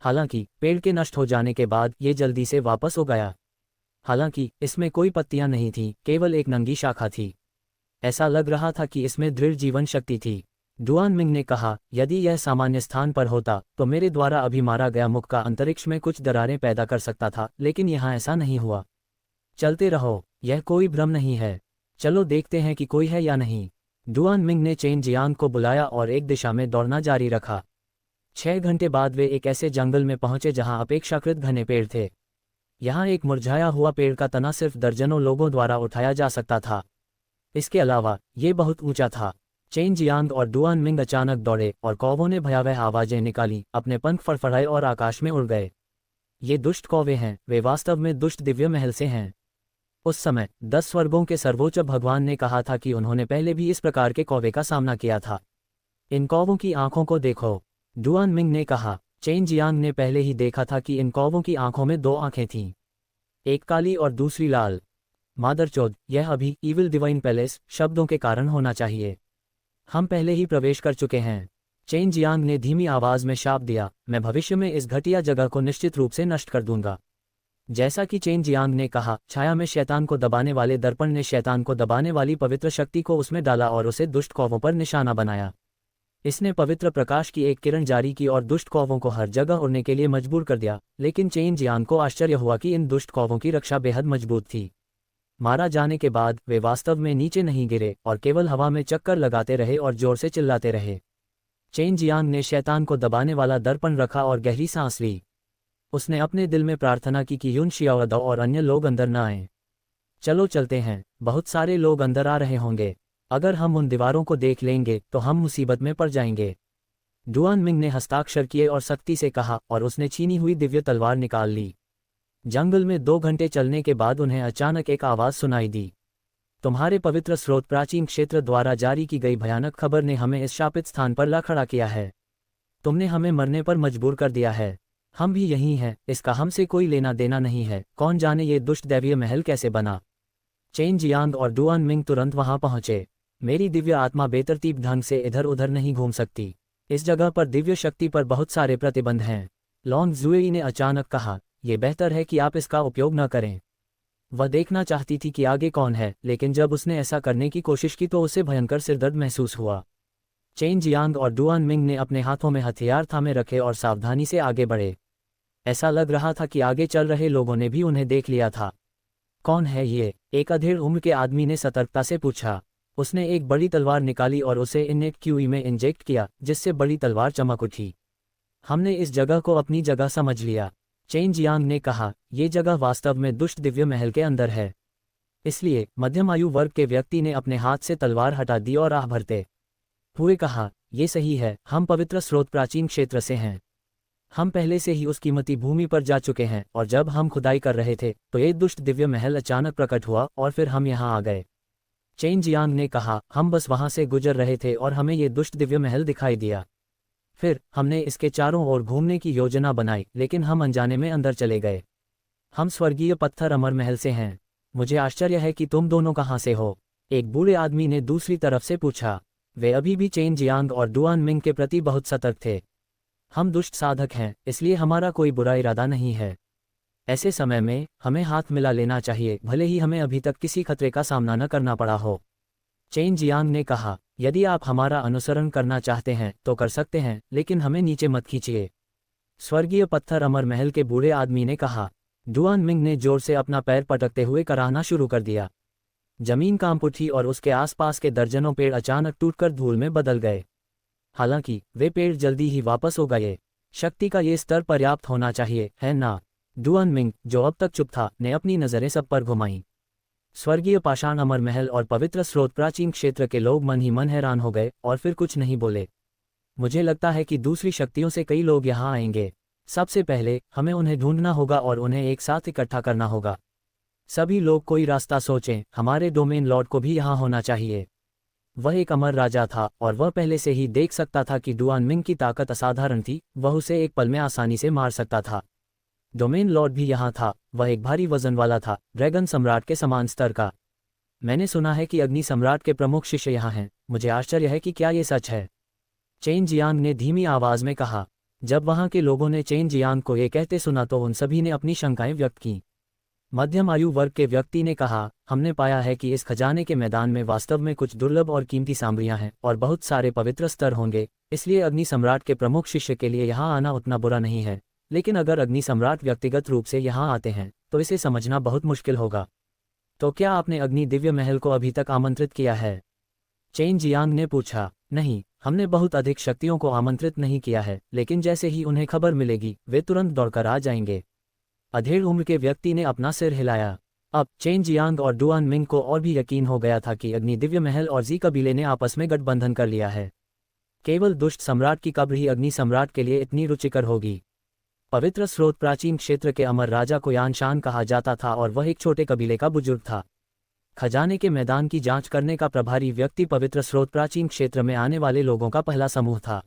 हालांकि पेड़ के नष्ट हो जाने के बाद ये जल्दी से वापस हो गया। हालांकि इसमें कोई पत्तियां नहीं थीं, केवल एक नंगी शाखा थी। ऐसा लग रहा था कि इसमें दृढ़ जीवन शक्ति थी। डुआन मिंग ने कहा, यदि यह सामान्य स्थान पर होता तो मेरे द्वारा अभी मारा गया मुक्का अंतरिक्ष में कुछ दरारें पैदा कर सकता था, लेकिन यहाँ ऐसा नहीं हुआ। चलते रहो, यह कोई भ्रम नहीं है। चलो देखते हैं कि कोई है या नहीं। डुआन मिंग ने चेन जियांग को बुलाया और एक दिशा में दौड़ना जारी रखा। 6 घंटे बाद वे एक ऐसे जंगल में पहुंचे जहां अपेक्षाकृत घने पेड़ थे। यहाँ एक मुरझाया हुआ पेड़ का तना सिर्फ दर्जनों लोगों द्वारा उठाया जा सकता था। इसके अलावा ये बहुत ऊंचा था। चेन जियांग और डुआन मिंग अचानक दौड़े और कौवों ने भयावह आवाजें निकाली, अपने पंख फड़फड़ाए और आकाश में उड़ गए। ये दुष्ट कौवे हैं, वे वास्तव में दुष्ट दिव्य महल से हैं। उस समय 10 स्वर्गों के सर्वोच्च भगवान ने कहा था कि उन्होंने पहले भी इस प्रकार के कौवे का सामना किया था। इन कौवों की आंखों को देखो, डुआन मिंग ने कहा। चेन जियांग ने पहले ही देखा था कि इन कौवों की आंखों में 2 आंखें थीं, एक काली और दूसरी लाल। मादरचोद, यह अभी इविल डिवाइन पैलेस शब्दों के कारण होना चाहिए। हम पहले ही प्रवेश कर चुके हैं। चेन जियांग ने धीमी आवाज में शाप दिया, मैं भविष्य में इस घटिया जगह को निश्चित रूप से नष्ट कर दूंगा। जैसा कि चेन जियांग ने कहा, छाया में शैतान को दबाने वाले दर्पण ने शैतान को दबाने वाली पवित्र शक्ति को उसमें डाला और उसे दुष्ट कौवों पर निशाना बनाया। इसने पवित्र प्रकाश की एक किरण जारी की और दुष्ट कौवों को हर जगह उड़ने के लिए मजबूर कर दिया। लेकिन चेन जियांग को आश्चर्य हुआ कि इन दुष्ट कौवों की रक्षा बेहद मजबूत थी। मारा जाने के बाद वे वास्तव में नीचे नहीं गिरे और केवल हवा में चक्कर लगाते रहे और जोर से चिल्लाते रहे। चेन जियांग ने शैतान को दबाने वाला दर्पण रखा और गहरी सांस ली। उसने अपने दिल में प्रार्थना की कि युन शियाओदाओ और अन्य लोग अंदर न आएं। चलो चलते हैं, बहुत सारे लोग अंदर आ रहे होंगे। अगर हम उन दीवारों को देख लेंगे तो हम मुसीबत में पड़ जाएंगे। डुआन मिंग ने हस्ताक्षर किए और सख्ती से कहा और उसने छीनी हुई दिव्य तलवार निकाल ली। जंगल में 2 घंटे चलने के बाद उन्हें अचानक एक आवाज सुनाई दी। तुम्हारे पवित्र स्रोत प्राचीन क्षेत्र द्वारा जारी की गई भयानक खबर ने हमें इस शापित स्थान पर ला खड़ा किया है। तुमने हमें मरने पर मजबूर कर दिया है। हम भी यही हैं, इसका हमसे कोई लेना देना नहीं है। कौन जाने ये दुष्ट दैवीय महल कैसे बना। चेन जियांग और डुआन मिंग तुरंत वहां पहुंचे। मेरी दिव्य आत्मा बेतरतीब ढंग से इधर उधर नहीं घूम सकती। इस जगह पर दिव्य शक्ति पर बहुत सारे प्रतिबंध हैं। लॉन्ग जुएई ने अचानक कहा, यह बेहतर है कि आप इसका उपयोग न करें। वह देखना चाहती थी कि आगे कौन है, लेकिन जब उसने ऐसा करने की कोशिश की तो उसे भयंकर सिरदर्द महसूस हुआ। चेन जियांग और डुआन मिंग ने अपने हाथों में हथियार थामे रखे और सावधानी से आगे बढ़े। ऐसा लग रहा था कि आगे चल रहे लोगों ने भी उन्हें देख लिया था। कौन है ये? एक अधेड़ उम्र के आदमी ने सतर्कता से पूछा। उसने एक बड़ी तलवार निकाली और उसे इनेट क्यूई में इंजेक्ट किया, जिससे बड़ी तलवार चमक उठी। हमने इस जगह को अपनी जगह समझ लिया, चेन जियांग ने कहा। ये जगह वास्तव में दुष्ट दिव्य महल के अंदर है। इसलिए मध्यम आयु वर्ग के व्यक्ति ने अपने हाथ से तलवार हटा दी और आह भरते हुए कहा, ये सही है, हम पवित्र स्रोत प्राचीन क्षेत्र से हैं। हम पहले से ही उस कीमती भूमि पर जा चुके हैं और जब हम खुदाई कर रहे थे तो ये दुष्ट दिव्य महल अचानक प्रकट हुआ और फिर हम यहाँ आ गए। चेन जियांग ने कहा, हम बस वहाँ से गुजर रहे थे और हमें ये दुष्ट दिव्य महल दिखाई दिया। फिर हमने इसके चारों ओर घूमने की योजना बनाई, लेकिन हम अनजाने में अंदर चले गए। हम स्वर्गीय पत्थर अमर महल से हैं। मुझे आश्चर्य है कि तुम दोनों कहाँ से हो? एक बूढ़े आदमी ने दूसरी तरफ से पूछा। वे अभी भी चेन जियांग और डुआन मिंग के प्रति बहुत सतर्क थे। हम दुष्ट साधक हैं, इसलिए हमारा कोई बुरा इरादा नहीं है। ऐसे समय में हमें हाथ मिला लेना चाहिए, भले ही हमें अभी तक किसी खतरे का सामना न करना पड़ा हो। चेन जियांग ने कहा, यदि आप हमारा अनुसरण करना चाहते हैं तो कर सकते हैं, लेकिन हमें नीचे मत खींचिए। स्वर्गीय पत्थर अमर महल के बूढ़े आदमी ने कहा। डुआन मिंग ने जोर से अपना पैर पटकते हुए कराहना शुरू कर दिया। जमीन कांप उठी और उसके आसपास के दर्जनों पेड़ अचानक टूटकर धूल में बदल गए। हालांकि वे पेड़ जल्दी ही वापस हो गए। शक्ति का ये स्तर पर्याप्त होना चाहिए, है ना? डुआन मिंग, जो अब तक चुप था, ने अपनी नज़रें सब पर घुमाईं। स्वर्गीय पाषाण अमर महल और पवित्र स्रोत प्राचीन क्षेत्र के लोग मन ही मन हैरान हो गए और फिर कुछ नहीं बोले। मुझे लगता है कि दूसरी शक्तियों से कई लोग यहाँ आएंगे। सबसे पहले हमें उन्हें ढूंढना होगा और उन्हें एक साथ इकट्ठा करना होगा। सभी लोग कोई रास्ता सोचें। हमारे डोमेन लॉर्ड को भी यहाँ होना चाहिए। वह एक अमर राजा था और वह पहले से ही देख सकता था कि डुआन मिंग की ताकत असाधारण थी। वह उसे एक पल में आसानी से मार सकता था। डोमेन लॉर्ड भी यहाँ था। वह एक भारी वजन वाला था, ड्रैगन सम्राट के समान स्तर का। मैंने सुना है कि अग्नि सम्राट के प्रमुख शिष्य यहाँ हैं। मुझे आश्चर्य है कि क्या ये सच है? चेन जियांग ने धीमी आवाज में कहा। जब वहाँ के लोगों ने चेन जियांग को ये कहते सुना तो उन सभी ने अपनी शंकाएं व्यक्त की। मध्यम आयु वर्ग के व्यक्ति ने कहा, हमने पाया है कि इस खजाने के मैदान में वास्तव में कुछ दुर्लभ और कीमती सामग्रियां हैं और बहुत सारे पवित्र स्तर होंगे। इसलिए अग्नि सम्राट के प्रमुख शिष्य के लिए यहाँ आना उतना बुरा नहीं है, लेकिन अगर अग्नि सम्राट व्यक्तिगत रूप से यहाँ आते हैं तो इसे समझना बहुत मुश्किल होगा। तो क्या आपने अग्नि दिव्य महल को अभी तक आमंत्रित किया है? चेन जियांग ने पूछा। नहीं, हमने बहुत अधिक शक्तियों को आमंत्रित नहीं किया है, लेकिन जैसे ही उन्हें खबर मिलेगी वे तुरंत दौड़कर आ जाएंगे। अधेड़ उम्र के व्यक्ति ने अपना सिर हिलाया। अब चेन जियांग और डुआन मिंग को और भी यकीन हो गया था कि अग्नि दिव्य महल और जी कबीले ने आपस में गठबंधन कर लिया है। केवल दुष्ट सम्राट की कब्र ही अग्नि सम्राट के लिए इतनी रुचिकर होगी। पवित्र स्रोत प्राचीन क्षेत्र के अमर राजा को यानशान कहा जाता था और वह एक छोटे कबीले का बुजुर्ग था। खजाने के मैदान की जांच करने का प्रभारी व्यक्ति पवित्र स्रोत प्राचीन क्षेत्र में आने वाले लोगों का पहला समूह था।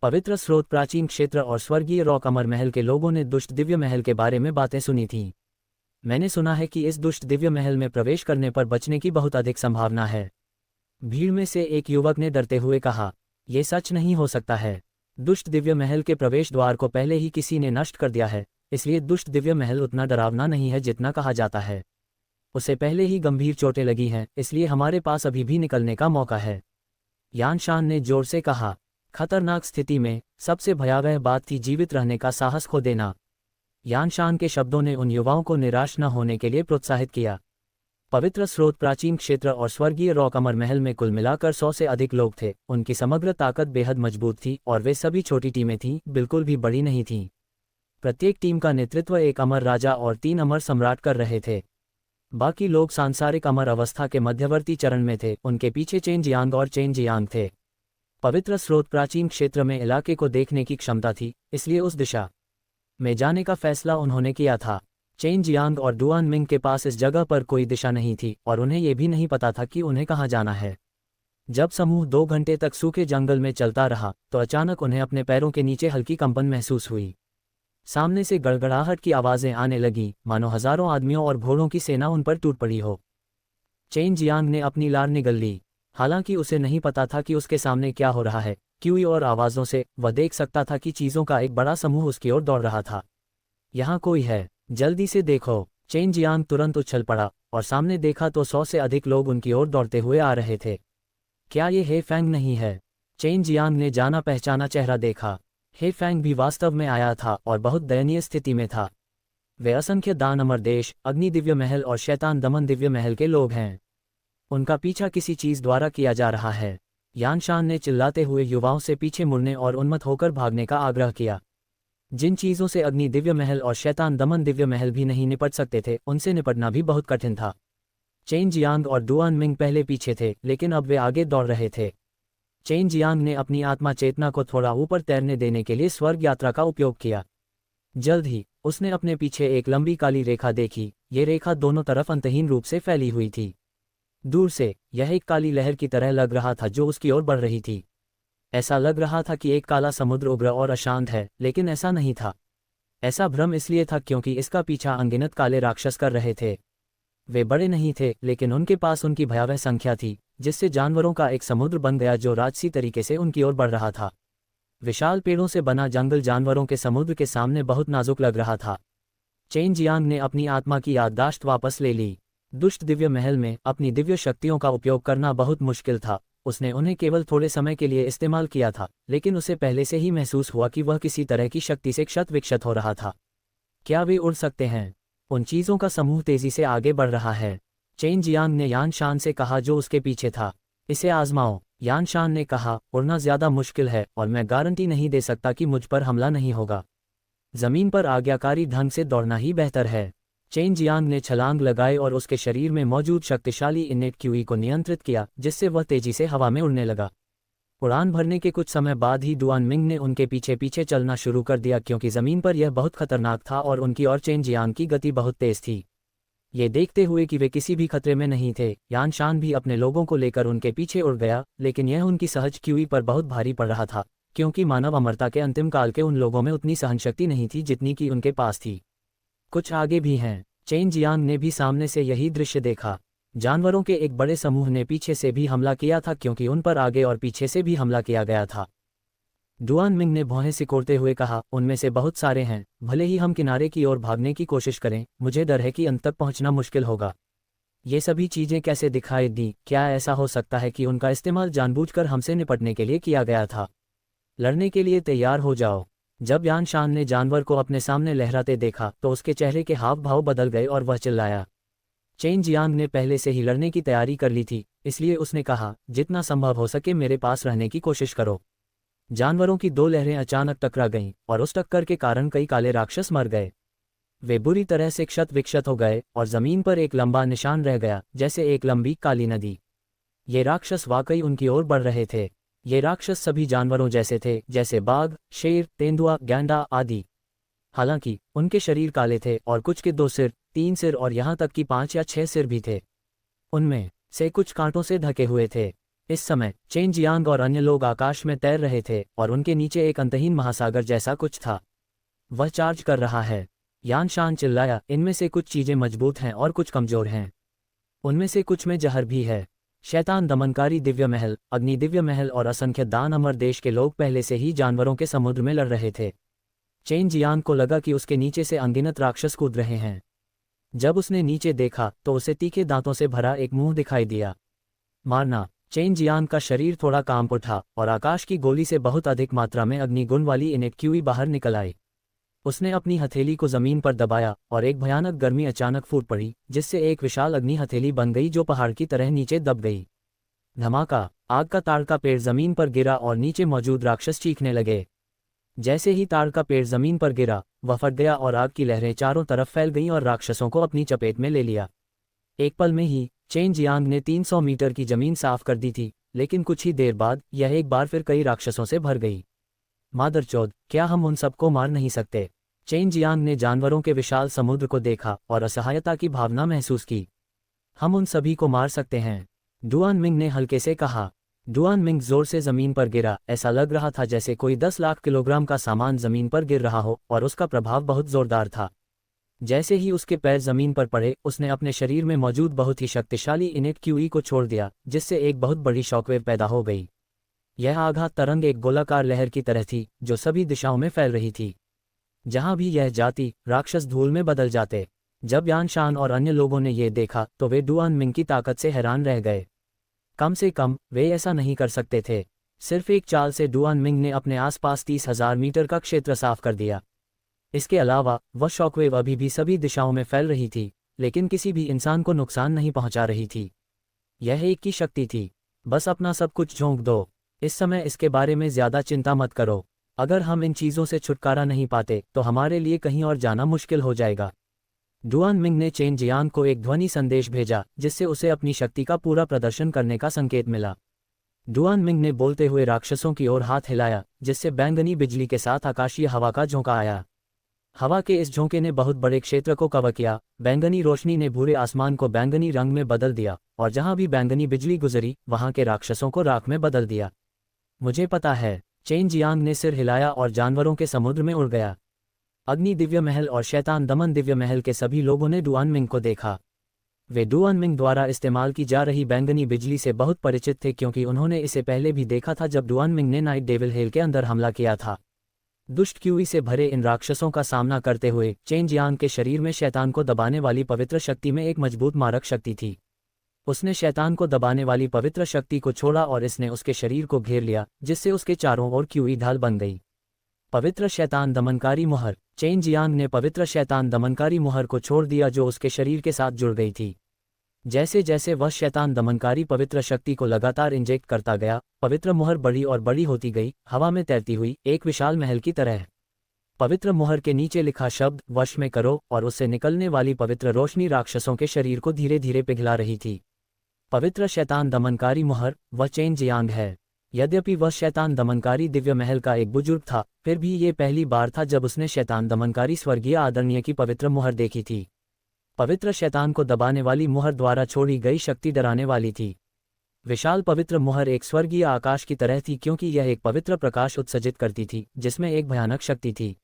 पवित्र स्रोत प्राचीन क्षेत्र और स्वर्गीय रॉक अमर महल के लोगों ने दुष्ट दिव्य महल के बारे में बातें सुनी थीं। मैंने सुना है कि इस दुष्ट दिव्य महल में प्रवेश करने पर बचने की बहुत अधिक संभावना है। भीड़ में से एक युवक ने डरते हुए कहा, यह सच नहीं हो सकता है। दुष्ट दिव्य महल के प्रवेश द्वार को पहले ही किसी ने नष्ट कर दिया है, इसलिए दुष्ट दिव्य महल उतना डरावना नहीं है जितना कहा जाता है। उसे पहले ही गंभीर चोटें लगी हैं, इसलिए हमारे पास अभी भी निकलने का मौका है। यानशान ने जोर से कहा। खतरनाक स्थिति में सबसे भयावह बात थी जीवित रहने का साहस खो देना। यानशान के शब्दों ने उन युवाओं को निराश न होने के लिए प्रोत्साहित किया। पवित्र स्रोत प्राचीन क्षेत्र और स्वर्गीय रॉक अमर महल में कुल मिलाकर 100 से अधिक लोग थे। उनकी समग्र ताकत बेहद मजबूत थी और वे सभी छोटी टीमें थीं, बिल्कुल भी बड़ी नहीं थीं। प्रत्येक टीम का नेतृत्व एक अमर राजा और 3 अमर सम्राट कर रहे थे। बाकी लोग सांसारिक अमर अवस्था के मध्यवर्ती चरण में थे। उनके पीछे चेन जियांग और चेन जियांग थे। पवित्र स्रोत प्राचीन क्षेत्र में इलाके को देखने की क्षमता थी, इसलिए उस दिशा में जाने का फैसला उन्होंने किया था। चेन जियांग और डुआन मिंग के पास इस जगह पर कोई दिशा नहीं थी और उन्हें यह भी नहीं पता था कि उन्हें कहाँ जाना है। जब समूह 2 घंटे तक सूखे जंगल में चलता रहा तो अचानक उन्हें अपने पैरों के नीचे हल्की कंपन महसूस हुई। सामने से गड़गड़ाहट की आवाज़ें आने लगीं, मानो हजारों आदमियों और घोड़ों की सेना उन पर टूट पड़ी हो। चेन जियांग ने अपनी लार निगल ली। हालांकि उसे नहीं पता था कि उसके सामने क्या हो रहा है। क्यूई और आवाज़ों से वह देख सकता था कि चीज़ों का एक बड़ा समूह उसकी ओर दौड़ रहा था। यहाँ कोई है, जल्दी से देखो। चेन जियांग तुरंत उछल पड़ा और सामने देखा तो 100 से अधिक लोग उनकी ओर दौड़ते हुए आ रहे थे। क्या ये हे फैंग नहीं है? चेन जियांग ने जाना पहचाना चेहरा देखा। हे फैंग भी वास्तव में आया था और बहुत दयनीय स्थिति में था। वे असंख्य दान अमर देश, अग्नि दिव्य महल और शैतान दमन दिव्य महल के लोग हैं। उनका पीछा किसी चीज द्वारा किया जा रहा है। यानशान ने चिल्लाते हुए युवाओं से पीछे मुड़ने और उन्मत्त होकर भागने का आग्रह किया। जिन चीजों से अग्नि दिव्य महल और शैतान दमन दिव्य महल भी नहीं निपट सकते थे, उनसे निपटना भी बहुत कठिन था। चेन जियांग और डुआन मिंग पहले पीछे थे, लेकिन अब वे आगे दौड़ रहे थे। चेन जियांग ने अपनी आत्मा चेतना को थोड़ा ऊपर तैरने देने के लिए स्वर्ग यात्रा का उपयोग किया। जल्द ही उसने अपने पीछे एक लंबी काली रेखा देखी। ये रेखा दोनों तरफ अंतहीन रूप से फैली हुई थी। दूर से यह एक काली लहर की तरह लग रहा था जो उसकी ओर बढ़ रही थी। ऐसा लग रहा था कि एक काला समुद्र उग्र और अशांत है, लेकिन ऐसा नहीं था। ऐसा भ्रम इसलिए था क्योंकि इसका पीछा अनगिनत काले राक्षस कर रहे थे। वे बड़े नहीं थे, लेकिन उनके पास उनकी भयावह संख्या थी, जिससे जानवरों का एक समुद्र बन गया जो राजसी तरीके से उनकी ओर बढ़ रहा था। विशाल पेड़ों से बना जंगल जानवरों के समुद्र के सामने बहुत नाजुक लग रहा था। चेन जियांग ने अपनी आत्मा की याददाश्त वापस ले ली। दुष्ट दिव्य महल में अपनी दिव्य शक्तियों का उपयोग करना बहुत मुश्किल था। उसने उन्हें केवल थोड़े समय के लिए इस्तेमाल किया था, लेकिन उसे पहले से ही महसूस हुआ कि वह किसी तरह की शक्ति से क्षत विक्षत हो रहा था। क्या वे उड़ सकते हैं? उन चीज़ों का समूह तेजी से आगे बढ़ रहा है। चेन जियांग ने यानशान से कहा जो उसके पीछे था। इसे आजमाओ। यानशान ने कहा, उड़ना ज्यादा मुश्किल है और मैं गारंटी नहीं दे सकता कि मुझ पर हमला नहीं होगा। जमीन पर आज्ञाकारी ढंग से दौड़ना ही बेहतर है। चेन जियांग ने छलांग लगाई और उसके शरीर में मौजूद शक्तिशाली इनेट क्यूई को नियंत्रित किया, जिससे वह तेजी से हवा में उड़ने लगा। उड़ान भरने के कुछ समय बाद ही डुआन मिंग ने उनके पीछे पीछे चलना शुरू कर दिया, क्योंकि जमीन पर यह बहुत खतरनाक था और उनकी और चेन जियांग की गति बहुत तेज थी। ये देखते हुए कि वे किसी भी खतरे में नहीं थे, यानशान भी अपने लोगों को लेकर उनके पीछे उड़ गया, लेकिन यह उनकी सहज क्यूई पर बहुत भारी पड़ रहा था, क्योंकि मानव अमरता के अंतिम काल के उन लोगों में उतनी सहनशक्ति नहीं थी जितनी कि उनके पास थी। कुछ आगे भी हैं। चेन जियांग ने भी सामने से यही दृश्य देखा। जानवरों के एक बड़े समूह ने पीछे से भी हमला किया था, क्योंकि उन पर आगे और पीछे से भी हमला किया गया था। डुआन मिंग ने भौहें सिकोड़ते हुए कहा, उनमें से बहुत सारे हैं। भले ही हम किनारे की ओर भागने की कोशिश करें, मुझे डर है कि अंत तक पहुंचना मुश्किल होगा। ये सभी चीजें कैसे दिखाई दी? क्या ऐसा हो सकता है कि उनका इस्तेमाल जानबूझकर हमसे निपटने के लिए किया गया था? लड़ने के लिए तैयार हो जाओ। जब यानशान ने जानवर को अपने सामने लहराते देखा तो उसके चेहरे के हाव भाव बदल गए और वह चिल्लाया। चेन जियांग ने पहले से ही लड़ने की तैयारी कर ली थी, इसलिए उसने कहा, जितना संभव हो सके मेरे पास रहने की कोशिश करो। जानवरों की दो लहरें अचानक टकरा गईं और उस टक्कर के कारण कई काले राक्षस मर गए। वे बुरी तरह से क्षत विक्षत हो गए और जमीन पर एक लंबा निशान रह गया, जैसे एक लंबी काली नदी। ये राक्षस वाकई उनकी ओर बढ़ रहे थे। ये राक्षस सभी जानवरों जैसे थे, जैसे बाघ, शेर, तेंदुआ, गैंडा आदि। हालांकि उनके शरीर काले थे और कुछ के 2 सिर, 3 सिर और यहाँ तक कि 5 या 6 सिर भी थे। उनमें से कुछ कांटों से ढके हुए थे। इस समय चेन जियांग और अन्य लोग आकाश में तैर रहे थे और उनके नीचे एक अंतहीन महासागर जैसा कुछ था। वह चार्ज कर रहा है। यानशान चिल्लाया, इनमें से कुछ चीजें मजबूत हैं और कुछ कमजोर हैं। उनमें से कुछ में जहर भी है। शैतान दमनकारी दिव्य महल, अग्नि दिव्य महल और असंख्य दान अमर देश के लोग पहले से ही जानवरों के समुद्र में लड़ रहे थे। चेन जियांग को लगा कि उसके नीचे से अनगिनत राक्षस कूद रहे हैं। जब उसने नीचे देखा तो उसे तीखे दांतों से भरा एक मुंह दिखाई दिया। मारना। चेन जियांग का शरीर थोड़ा कांप उठा और आकाश की गोली से बहुत अधिक मात्रा में अग्निगुण वाली इनेट क्यूई बाहर निकल आई। उसने अपनी हथेली को जमीन पर दबाया और एक भयानक गर्मी अचानक फूट पड़ी, जिससे एक विशाल अग्नि हथेली बन गई जो पहाड़ की तरह नीचे दब गई। धमाका। आग का ताड़ का पेड़ जमीन पर गिरा और नीचे मौजूद राक्षस चीखने लगे। जैसे ही ताड़ का पेड़ जमीन पर गिरा, वह फट गया और आग की लहरें चारों तरफ फैल गईं और राक्षसों को अपनी चपेट में ले लिया। एक पल में ही चेन जियांग ने 300 मीटर की जमीन साफ कर दी थी, लेकिन कुछ ही देर बाद यह एक बार फिर कई राक्षसों से भर गई। मादरचोद, क्या हम उन सबको मार नहीं सकते? चेन जियांग ने जानवरों के विशाल समुद्र को देखा और असहायता की भावना महसूस की। हम उन सभी को मार सकते हैं, डुआन मिंग ने हल्के से कहा। डुआन मिंग जोर से जमीन पर गिरा। ऐसा लग रहा था जैसे कोई 10 लाख किलोग्राम का सामान जमीन पर गिर रहा हो, और उसका प्रभाव बहुत जोरदार था। जैसे ही उसके पैर जमीन पर पड़े, उसने अपने शरीर में मौजूद बहुत ही शक्तिशाली इनेट क्यूई को छोड़ दिया, जिससे एक बहुत बड़ी शॉकवेव पैदा हो गई। यह आघात तरंग एक गोलाकार लहर की तरह थी जो सभी दिशाओं में फैल रही थी। जहां भी यह जाती, राक्षस धूल में बदल जाते। जब यान शान और अन्य लोगों ने ये देखा तो वे डुआन मिंग की ताकत से हैरान रह गए। कम से कम वे ऐसा नहीं कर सकते थे। सिर्फ एक चाल से डुआन मिंग ने अपने आसपास 30,000 मीटर का क्षेत्र साफ कर दिया। इसके अलावा वह शॉकवेव अभी भी सभी दिशाओं में फैल रही थी, लेकिन किसी भी इंसान को नुकसान नहीं पहुंचा रही थी। यह एक की शक्ति थी। बस अपना सब कुछ झोंक दो। इस समय इसके बारे में ज्यादा चिंता मत करो। अगर हम इन चीजों से छुटकारा नहीं पाते तो हमारे लिए कहीं और जाना मुश्किल हो जाएगा। डुआन मिंग ने चेन जियांग को एक ध्वनि संदेश भेजा, जिससे उसे अपनी शक्ति का पूरा प्रदर्शन करने का संकेत मिला। डुआन मिंग ने बोलते हुए राक्षसों की ओर हाथ हिलाया, जिससे बैंगनी बिजली के साथ आकाशीय हवा का झोंका आया। हवा के इस झोंके ने बहुत बड़े क्षेत्र को कवर किया। बैंगनी रोशनी ने भूरे आसमान को बैंगनी रंग में बदल दिया, और जहां भी बैंगनी बिजली गुजरी वहां के राक्षसों को राख में बदल दिया। मुझे पता है। चेन जियांग ने सिर हिलाया और जानवरों के समुद्र में उड़ गया। अग्नि दिव्य महल और शैतान दमन दिव्य महल के सभी लोगों ने डुआन मिंग को देखा। वे डुआन मिंग द्वारा इस्तेमाल की जा रही बैंगनी बिजली से बहुत परिचित थे, क्योंकि उन्होंने इसे पहले भी देखा था जब डुआन मिंग ने नाइट डेविल हेल के अंदर हमला किया था। दुष्ट क्यूई से भरे इन राक्षसों का सामना करते हुए चेन जियांग के शरीर में शैतान को दबाने वाली पवित्र शक्ति में एक मजबूत मारक शक्ति थी। उसने शैतान को दबाने वाली पवित्र शक्ति को छोड़ा और इसने उसके शरीर को घेर लिया, जिससे उसके चारों ओर क्यूई ढाल बन गई। पवित्र शैतान दमनकारी मुहर। चेन जियांग ने पवित्र शैतान दमनकारी मुहर को छोड़ दिया, जो उसके शरीर के साथ जुड़ गई थी। जैसे जैसे वह शैतान दमनकारी पवित्र शक्ति को लगातार इंजेक्ट करता गया, पवित्र मुहर बड़ी और बड़ी होती गई, हवा में तैरती हुई एक विशाल महल की तरह। पवित्र मुहर के नीचे लिखा शब्द वश में करो और उससे निकलने वाली पवित्र रोशनी राक्षसों के शरीर को धीरे धीरे पिघला रही थी। पवित्र शैतान दमनकारी मुहर, वह चेन जियांग है। यद्यपि वह शैतान दमनकारी दिव्य महल का एक बुजुर्ग था, फिर भी ये पहली बार था जब उसने शैतान दमनकारी स्वर्गीय आदरणीय की पवित्र मुहर देखी थी। पवित्र शैतान को दबाने वाली मुहर द्वारा छोड़ी गई शक्ति डराने वाली थी। विशाल पवित्र मुहर एक स्वर्गीय आकाश की तरह थी, क्योंकि यह एक पवित्र प्रकाश उत्सर्जित करती थी जिसमें एक भयानक शक्ति थी।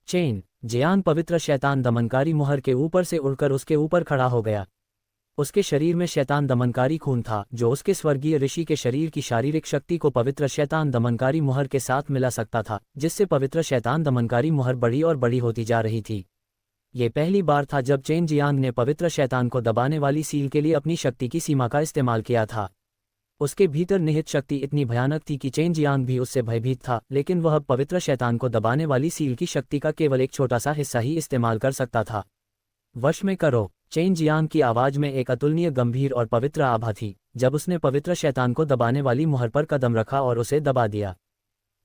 चेन जियांग पवित्र शैतान दमनकारी मुहर के ऊपर से उड़कर उसके ऊपर खड़ा हो गया। उसके शरीर में शैतान दमनकारी खून था, जो उसके स्वर्गीय ऋषि के शरीर की शारीरिक शक्ति को पवित्र शैतान दमनकारी मुहर के साथ मिला सकता था, जिससे पवित्र शैतान दमनकारी मुहर बड़ी और बड़ी होती जा रही थी। ये पहली बार था जब चेन जियांग ने पवित्र शैतान को दबाने वाली सील के लिए अपनी शक्ति की सीमा का इस्तेमाल किया था। उसके भीतर निहित शक्ति इतनी भयानक थी कि चेन जियांग भी उससे भयभीत था, लेकिन वह पवित्र शैतान को दबाने वाली सील की शक्ति का केवल एक छोटा सा हिस्सा ही इस्तेमाल कर सकता था। वश में करो। चेन जियांग की आवाज में एक अतुलनीय गंभीर और पवित्र आभा थी, जब उसने पवित्र शैतान को दबाने वाली मुहर पर कदम रखा और उसे दबा दिया।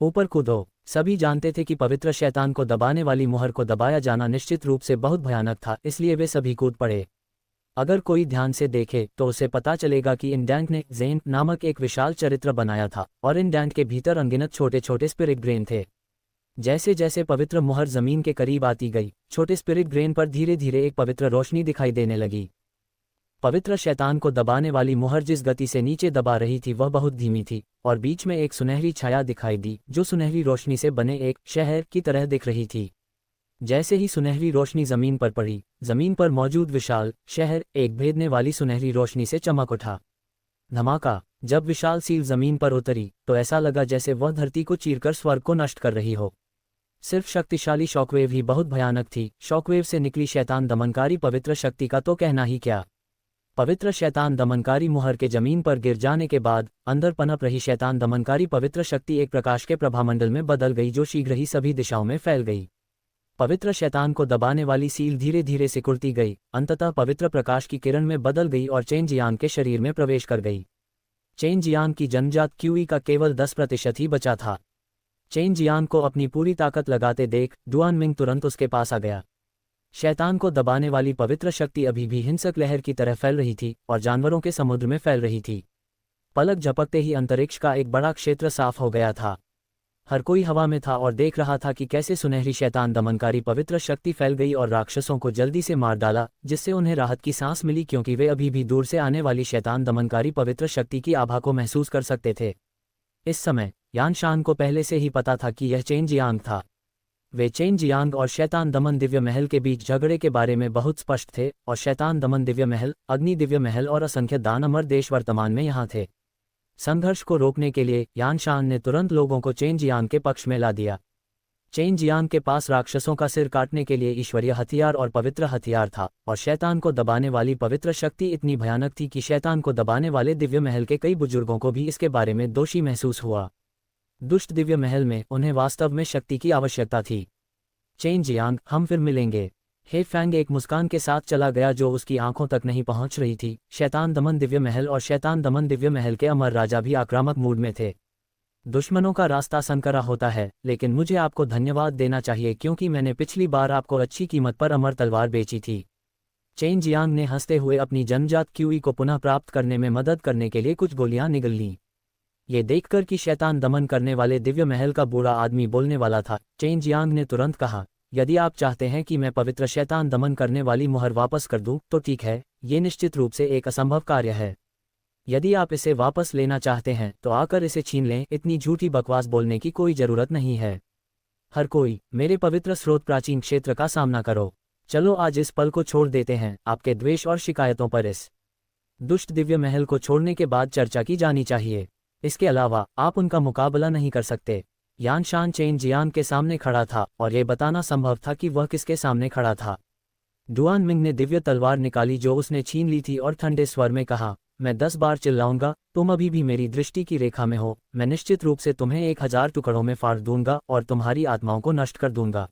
ऊपर कूदो। सभी जानते थे कि पवित्र शैतान को दबाने वाली मुहर को दबाया जाना निश्चित रूप से बहुत भयानक था, इसलिए वे सभी कूद पड़े। अगर कोई ध्यान से देखे तो उसे पता चलेगा कि इंडैंक ने ज़ेन नामक एक विशाल चरित्र बनाया था, और इंडैंक के भीतर अनगिनत छोटे छोटे स्पिरिट ग्रेन थे। जैसे जैसे पवित्र मुहर जमीन के करीब आती गई, छोटे स्पिरिट ग्रेन पर धीरे धीरे एक पवित्र रोशनी दिखाई देने लगी। पवित्र शैतान को दबाने वाली मुहर जिस गति से नीचे दबा रही थी वह बहुत धीमी थी, और बीच में एक सुनहरी छाया दिखाई दी, जो सुनहरी रोशनी से बने एक शहर की तरह दिख रही थी। जैसे ही सुनहरी रोशनी जमीन पर पड़ी, जमीन पर मौजूद विशाल शहर एक भेदने वाली सुनहरी रोशनी से चमक उठा। धमाका। जब विशाल सील जमीन पर उतरी तो ऐसा लगा जैसे वह धरती को चीरकर स्वर्ग को नष्ट कर रही हो। सिर्फ शक्तिशाली शॉकवेव ही बहुत भयानक थी। शॉकवेव से निकली शैतान दमनकारी पवित्र शक्ति का तो कहना ही क्या। पवित्र शैतान दमनकारी मुहर के जमीन पर गिर जाने के बाद अंदर पनप रही शैतान दमनकारी पवित्र शक्ति एक प्रकाश के प्रभामंडल में बदल गई, जो शीघ्र ही सभी दिशाओं में फैल गई। पवित्र शैतान को दबाने वाली सील धीरे धीरे सिकुड़ती गई, अंततः पवित्र प्रकाश की किरण में बदल गई और चेन जियांग के शरीर में प्रवेश कर गई। चेन जियांग की जन्मजात क्यूई का केवल 10% ही बचा था। चेन जियांग को अपनी पूरी ताकत लगाते देख डुआन मिंग तुरंत उसके पास आ गया। शैतान को दबाने वाली पवित्र शक्ति अभी भी हिंसक लहर की तरह फैल रही थी और जानवरों के समुद्र में फैल रही थी। पलक झपकते ही अंतरिक्ष का एक बड़ा क्षेत्र साफ हो गया था। हर कोई हवा में था और देख रहा था कि कैसे सुनहरी शैतान दमनकारी पवित्र शक्ति फैल गई और राक्षसों को जल्दी से मार डाला, जिससे उन्हें राहत की सांस मिली, क्योंकि वे अभी भी दूर से आने वाली शैतान दमनकारी पवित्र शक्ति की आभा को महसूस कर सकते थे। इस समय यान शान को पहले से ही पता था कि यह चेन जियांग था। वे चेन जियांग और शैतान दमन दिव्य महल के बीच झगड़े के बारे में बहुत स्पष्ट थे, और शैतान दमन दिव्य महल, अग्नि दिव्य महल और असंख्य दान अमर देश वर्तमान में यहाँ थे। संघर्ष को रोकने के लिए यान शान ने तुरंत लोगों को चेन जियांग के पक्ष में ला दिया। चेन जियांग के पास राक्षसों का सिर काटने के लिए ईश्वरीय हथियार और पवित्र हथियार था, और शैतान को दबाने वाली पवित्र शक्ति इतनी भयानक थी कि शैतान को दबाने वाले दिव्य महल के कई बुजुर्गों को भी इसके बारे में दोषी महसूस हुआ। दुष्ट दिव्य महल में उन्हें वास्तव में शक्ति की आवश्यकता थी। चेन जियांग, हम फिर मिलेंगे। हे फैंग एक मुस्कान के साथ चला गया जो उसकी आंखों तक नहीं पहुंच रही थी। शैतान दमन दिव्य महल और शैतान दमन दिव्य महल के अमर राजा भी आक्रामक मूड में थे। दुश्मनों का रास्ता संकरा होता है, लेकिन मुझे आपको धन्यवाद देना चाहिए क्योंकि मैंने पिछली बार आपको अच्छी कीमत पर अमर तलवार बेची थी। चेन जियांग ने हंसते हुए अपनी जन्मजात क्यूई को पुनः प्राप्त करने में मदद करने के लिए कुछ गोलियां निगल लीं। ये देखकर कि शैतान दमन करने वाले दिव्य महल का बूढ़ा आदमी बोलने वाला था, चेन जियांग ने तुरंत कहा, यदि आप चाहते हैं कि मैं पवित्र शैतान दमन करने वाली मुहर वापस कर दूं, तो ठीक है, ये निश्चित रूप से एक असंभव कार्य है। यदि आप इसे वापस लेना चाहते हैं तो आकर इसे छीन लें। इतनी झूठी बकवास बोलने की कोई जरूरत नहीं है। हर कोई, मेरे पवित्र स्रोत प्राचीन क्षेत्र का सामना करो। चलो आज इस पल को छोड़ देते हैं। आपके द्वेष और शिकायतों पर इस दुष्ट दिव्य महल को छोड़ने के बाद चर्चा की जानी चाहिए। इसके अलावा आप उनका मुकाबला नहीं कर सकते। यान शान चेन जियांग के सामने खड़ा था और यह बताना संभव था कि वह किसके सामने खड़ा था। डुआन मिंग ने दिव्य तलवार निकाली जो उसने छीन ली थी और ठंडे स्वर में कहा, मैं 10 बार चिल्लाऊंगा, तुम अभी भी मेरी दृष्टि की रेखा में हो। मैं निश्चित रूप से तुम्हें 1000 टुकड़ों में फाड़ दूंगा और तुम्हारी आत्माओं को नष्ट कर दूंगा।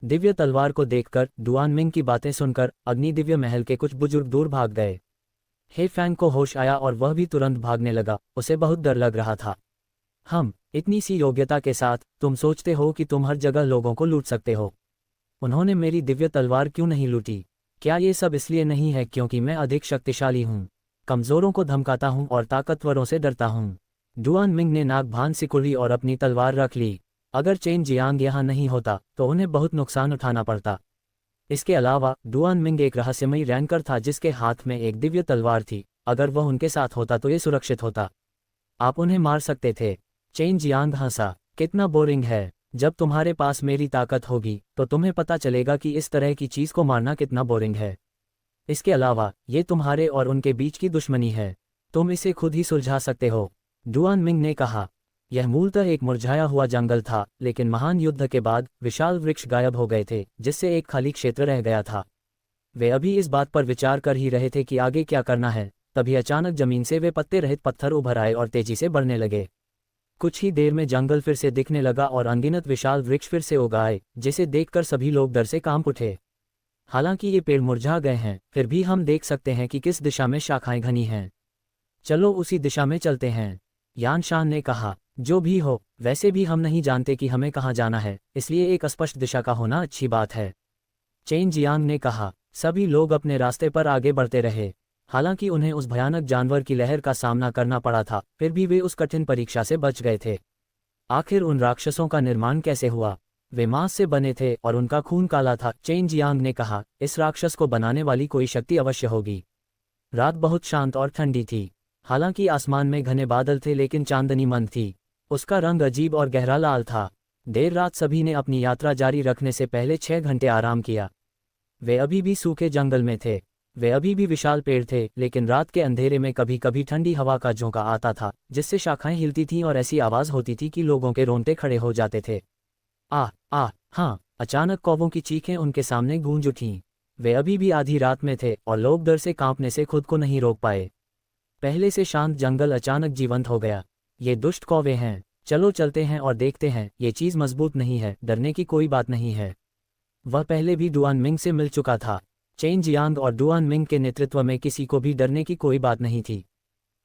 दिव्य तलवार को देखकर, डुआन मिंग की बातें सुनकर अग्नि दिव्य महल के कुछ बुजुर्ग दूर भाग गए। हे फैंग को होश आया और वह भी तुरंत भागने लगा। उसे बहुत डर लग रहा था। इतनी सी योग्यता के साथ तुम सोचते हो कि तुम हर जगह लोगों को लूट सकते हो। उन्होंने मेरी दिव्य तलवार क्यों नहीं लूटी? क्या ये सब इसलिए नहीं है क्योंकि मैं अधिक शक्तिशाली हूँ, कमजोरों को धमकाता हूँ और ताकतवरों से डरता हूँ? डुआन मिंग ने नाक भान सिकुड़ी और अपनी तलवार रख ली। अगर चेन जियांग यहाँ नहीं होता तो उन्हें बहुत नुकसान उठाना पड़ता। इसके अलावा डुआन मिंग एक रहस्यमयी रैंकर था जिसके हाथ में एक दिव्य तलवार थी। अगर वह उनके साथ होता तो ये सुरक्षित होता। आप उन्हें मार सकते थे। चेन जियांग हंसा, कितना बोरिंग है। जब तुम्हारे पास मेरी ताकत होगी तो तुम्हें पता चलेगा कि इस तरह की चीज को मारना कितना बोरिंग है। इसके अलावा ये तुम्हारे और उनके बीच की दुश्मनी है। तुम इसे खुद ही सुलझा सकते हो। डुआन मिंग ने कहा। यह मूलतः एक मुरझाया हुआ जंगल था, लेकिन महान युद्ध के बाद विशाल वृक्ष गायब हो गए थे जिससे एक खाली क्षेत्र रह गया था। वे अभी इस बात पर विचार कर ही रहे थे कि आगे क्या करना है, तभी अचानक जमीन से वे पत्ते रहित पत्थर उभर आए और तेजी से बढ़ने लगे। कुछ ही देर में जंगल फिर से दिखने लगा और अनगिनत विशाल वृक्ष फिर से उग आए, जिसे देखकर सभी लोग डर से कांप उठे। हालांकि ये पेड़ मुरझा गए हैं, फिर भी हम देख सकते हैं कि किस दिशा में शाखाएं घनी हैं। चलो उसी दिशा में चलते हैं, यान शान ने कहा। जो भी हो, वैसे भी हम नहीं जानते कि हमें कहाँ जाना है, इसलिए एक स्पष्ट दिशा का होना अच्छी बात है। चेन जियांग ने कहा। सभी लोग अपने रास्ते पर आगे बढ़ते रहे। हालांकि उन्हें उस भयानक जानवर की लहर का सामना करना पड़ा था, फिर भी वे उस कठिन परीक्षा से बच गए थे। आखिर उन राक्षसों का निर्माण कैसे हुआ? वे मांस से बने थे और उनका खून काला था। चेन जियांग ने कहा, इस राक्षस को बनाने वाली कोई शक्ति अवश्य होगी। रात बहुत शांत और ठंडी थी। हालांकि आसमान में घने बादल थे, लेकिन चांदनी मंद थी। उसका रंग अजीब और गहरा लाल था। देर रात सभी ने अपनी यात्रा जारी रखने से पहले 6 घंटे आराम किया। वे अभी भी सूखे जंगल में थे। वे अभी भी विशाल पेड़ थे, लेकिन रात के अंधेरे में कभी कभी ठंडी हवा का झोंका आता था, जिससे शाखाएं हिलती थीं और ऐसी आवाज होती थी कि लोगों के रोंगटे खड़े हो जाते थे। हाँ, अचानक कौवों की चीखें उनके सामने गूंज उठीं। वे अभी भी आधी रात में थे और लोग डर से कांपने से खुद को नहीं रोक पाए। पहले से शांत जंगल अचानक जीवंत हो गया। ये दुष्ट कौवे हैं। चलो चलते हैं और देखते हैं। ये चीज मजबूत नहीं है, डरने की कोई बात नहीं है। वह पहले भी डुआन मिंग से मिल चुका था। चेन जियांग और डुआन मिंग के नेतृत्व में किसी को भी डरने की कोई बात नहीं थी।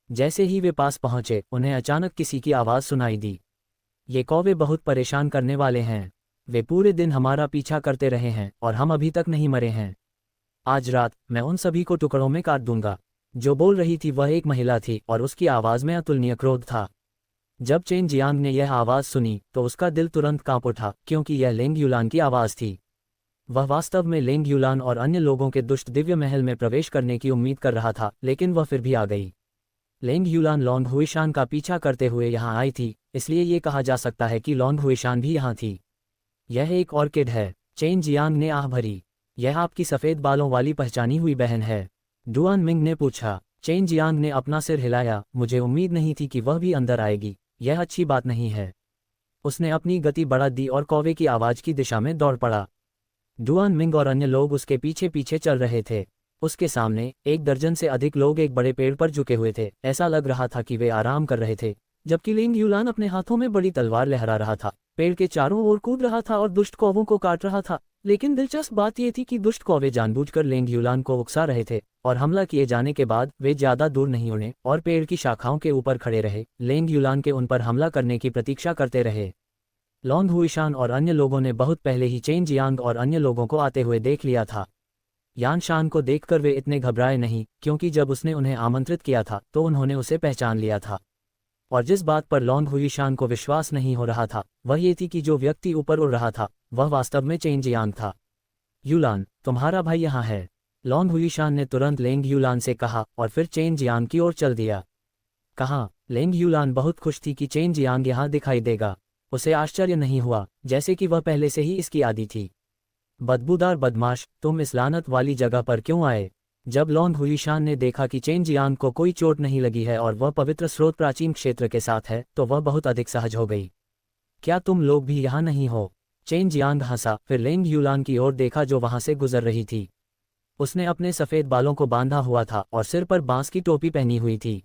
जैसे ही वे पास पहुंचे, उन्हें अचानक किसी की आवाज सुनाई दी। ये कौवे बहुत परेशान करने वाले हैं। वे पूरे दिन हमारा पीछा करते रहे हैं और हम अभी तक नहीं मरे हैं। आज रात मैं उन सभी को टुकड़ों में काट दूंगा। जो बोल रही थी वह एक महिला थी और उसकी आवाज में अतुलनीय क्रोध था। जब चेन जियांग ने यह आवाज सुनी तो उसका दिल तुरंत कांप उठा, क्योंकि यह लेंग युलान की आवाज थी। वह वास्तव में लेंग युलान और अन्य लोगों के दुष्ट दिव्य महल में प्रवेश करने की उम्मीद कर रहा था, लेकिन वह फिर भी आ गई। लेंग युलान लॉन्ग हुईशान का पीछा करते हुए यहाँ आई थी, इसलिए ये कहा जा सकता है कि लॉन्ग हुईशान भी यहाँ थी। यह एक ऑर्किड है। चेन जियांग ने आह भरी। यह आपकी सफ़ेद बालों वाली पहचानी हुई बहन है? डुआन मिंग ने पूछा। चेन जियांग ने अपना सिर हिलाया। मुझे उम्मीद नहीं थी कि वह भी अंदर आएगी। यह अच्छी बात नहीं है। उसने अपनी गति बढ़ा दी और कौवे की आवाज की दिशा में दौड़ पड़ा। डुआन मिंग और अन्य लोग उसके पीछे पीछे चल रहे थे। उसके सामने 1 दर्जन से अधिक लोग एक बड़े पेड़ पर झुके हुए थे। ऐसा लग रहा था कि वे आराम कर रहे थे, जबकि लिंग यूलान अपने हाथों में बड़ी तलवार लहरा रहा था, पेड़ के चारों ओर कूद रहा था और दुष्ट कौवों को काट रहा था। लेकिन दिलचस्प बात यह थी कि दुष्ट कौवे जानबूझकर लिंग यूलान को उकसा रहे थे, और हमला किए जाने के बाद वे ज्यादा दूर नहीं उड़े और पेड़ की शाखाओं के ऊपर खड़े रहे, लिंग यूलान के उन पर हमला करने की प्रतीक्षा करते रहे। लॉन्ग हुईशान और अन्य लोगों ने बहुत पहले ही चेन जियांग और अन्य लोगों को आते हुए देख लिया था। यान शान को देखकर वे इतने घबराए नहीं, क्योंकि जब उसने उन्हें आमंत्रित किया था तो उन्होंने उसे पहचान लिया था। और जिस बात पर लॉन्ग हुईशान को विश्वास नहीं हो रहा था वह ये थी कि जो व्यक्ति ऊपर उड़ रहा था वह वास्तव में चेन जियांग था। यूलान, तुम्हारा भाई यहाँ है, लॉन्ग हुईशान ने तुरंत लेंग यूलान से कहा और फिर चेन जियांग की ओर चल दिया। कहाँ? लेंग यूलान बहुत खुश थी कि चेन जियांग यहाँ दिखाई देगा। उसे आश्चर्य नहीं हुआ, जैसे कि वह पहले से ही इसकी आदी थी। बदबूदार बदमाश, तुम इस लानत वाली जगह पर क्यों आए? जब लॉन्ग हुईशान ने देखा कि चेन जियांग को कोई चोट नहीं लगी है और वह पवित्र स्रोत प्राचीन क्षेत्र के साथ है तो वह बहुत अधिक सहज हो गई। क्या तुम लोग भी यहाँ नहीं हो? चेन जियांग हंसा, फिर लेंग यूलान की ओर देखा जो वहां से गुजर रही थी। उसने अपने सफ़ेद बालों को बांधा हुआ था और सिर पर बांस की टोपी पहनी हुई थी।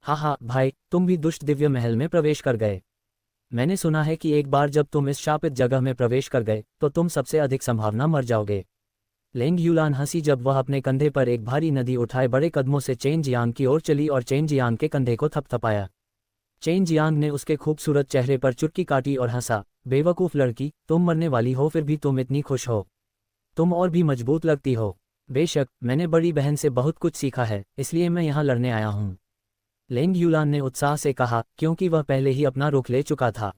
हाँ भाई, तुम भी दुष्ट दिव्य महल में प्रवेश कर गए। मैंने सुना है कि एक बार जब तुम इस शापित जगह में प्रवेश कर गए तो तुम सबसे अधिक संभावना मर जाओगे। लेंग यूलान हंसी जब वह अपने कंधे पर एक भारी नदी उठाए बड़े कदमों से चेन जियांग की ओर चली और चेन जियांग के कंधे को थपथपाया। चेन जियांग ने उसके खूबसूरत चेहरे पर चुटकी काटी और हंसा, बेवकूफ़ लड़की, तुम मरने वाली हो फिर भी तुम इतनी खुश हो। तुम और भी मजबूत लगती हो। बेशक, मैंने बड़ी बहन से बहुत कुछ सीखा है, इसलिए मैं यहाँ लड़ने आया हूँ, लेंग यूलान ने उत्साह से कहा, क्योंकि वह पहले ही अपना रुख ले चुका था।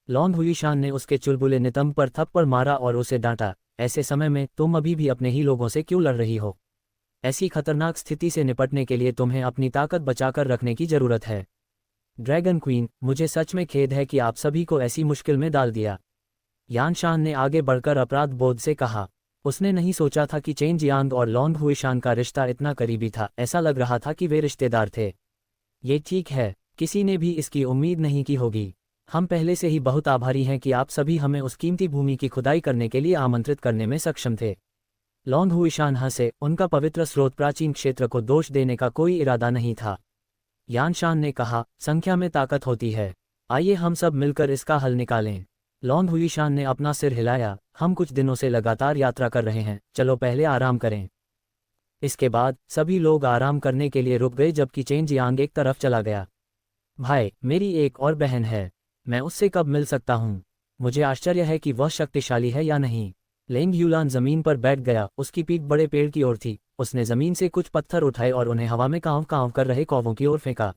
लॉन्ग हुईशान ने उसके चुलबुले नितंब पर थप्पड़ मारा और उसे डांटा, ऐसे समय में तुम अभी भी अपने ही लोगों से क्यों लड़ रही हो? ऐसी खतरनाक स्थिति से निपटने के लिए तुम्हें अपनी ताकत बचाकर रखने की जरूरत है। ड्रैगन क्वीन, मुझे सच में खेद है कि आप सभी को ऐसी मुश्किल में डाल दिया, यान शान ने आगे बढ़कर अपराध बोध से कहा। उसने नहीं सोचा था कि चेन जियांग और लॉन्ग हुईशान का रिश्ता इतना करीबी था, ऐसा लग रहा था कि वे रिश्तेदार थे। ये ठीक है, किसी ने भी इसकी उम्मीद नहीं की होगी। हम पहले से ही बहुत आभारी हैं कि आप सभी हमें उस कीमती भूमि की खुदाई करने के लिए आमंत्रित करने में सक्षम थे। लॉन्ग हुईशान हंसे, उनका पवित्र स्रोत प्राचीन क्षेत्र को दोष देने का कोई इरादा नहीं था। यान शान ने कहा, संख्या में ताकत होती है, आइए हम सब मिलकर इसका हल निकालें। लॉन्ग हुईशान ने अपना सिर हिलाया, हम कुछ दिनों से लगातार यात्रा कर रहे हैं, चलो पहले आराम करें। इसके बाद सभी लोग आराम करने के लिए रुक गए जबकि चेन जियांग एक तरफ चला गया। भाई, मेरी एक और बहन है, मैं उससे कब मिल सकता हूँ? मुझे आश्चर्य है कि वह शक्तिशाली है या नहीं। लेंग यूलान जमीन पर बैठ गया, उसकी पीठ बड़े पेड़ की ओर थी। उसने जमीन से कुछ पत्थर उठाए और उन्हें हवा में कांव कांव कर रहे कौवों की ओर फेंका।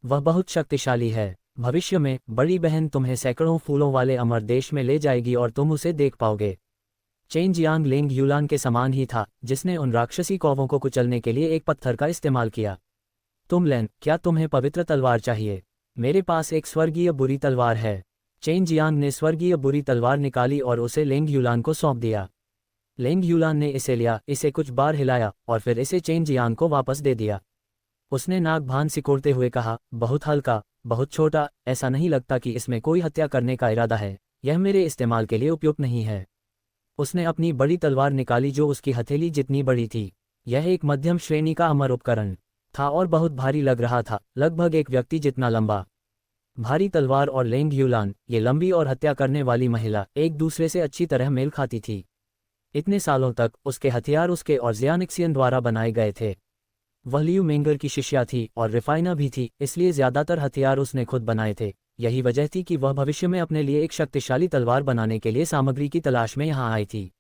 वह बहुत शक्तिशाली है। भविष्य में बड़ी बहन तुम्हें सैकड़ों फूलों वाले अमर देश में ले जाएगी और तुम उसे देख पाओगे। चेन जियांग लेंग यूलान के समान ही था, जिसने उन राक्षसी कौवों को कुचलने के लिए एक पत्थर का इस्तेमाल किया। तुम लेन, क्या तुम्हें पवित्र तलवार चाहिए? मेरे पास एक स्वर्गीय बुरी तलवार है। चेन जियांग ने स्वर्गीय बुरी तलवार निकाली और उसे लेंग यूलान को सौंप दिया। लेंग यूलान ने इसे लिया, इसे कुछ बार हिलाया और फिर इसे चेन जियांग को वापस दे दिया। उसने नाक भान सिकोड़ते हुए कहा, बहुत हल्का, बहुत छोटा, ऐसा नहीं लगता कि इसमें कोई हत्या करने का इरादा है, यह मेरे इस्तेमाल के लिए उपयुक्त नहीं है। उसने अपनी बड़ी तलवार निकाली जो उसकी हथेली जितनी बड़ी थी। यह एक मध्यम श्रेणी का अमर उपकरण था और बहुत भारी लग रहा था, लगभग एक व्यक्ति जितना लंबा। भारी तलवार और लेंग यूलान, ये लंबी और हत्या करने वाली महिला, एक दूसरे से अच्छी तरह मेल खाती थी। इतने सालों तक उसके हथियार उसके और ज़ियानिक्सियन द्वारा बनाए गए थे। वह लियू मेंगर की शिष्या थी और रिफाइना भी थी, इसलिए ज़्यादातर हथियार उसने खुद बनाए थे। यही वजह थी कि वह भविष्य में अपने लिए एक शक्तिशाली तलवार बनाने के लिए सामग्री की तलाश में यहाँ आई थी।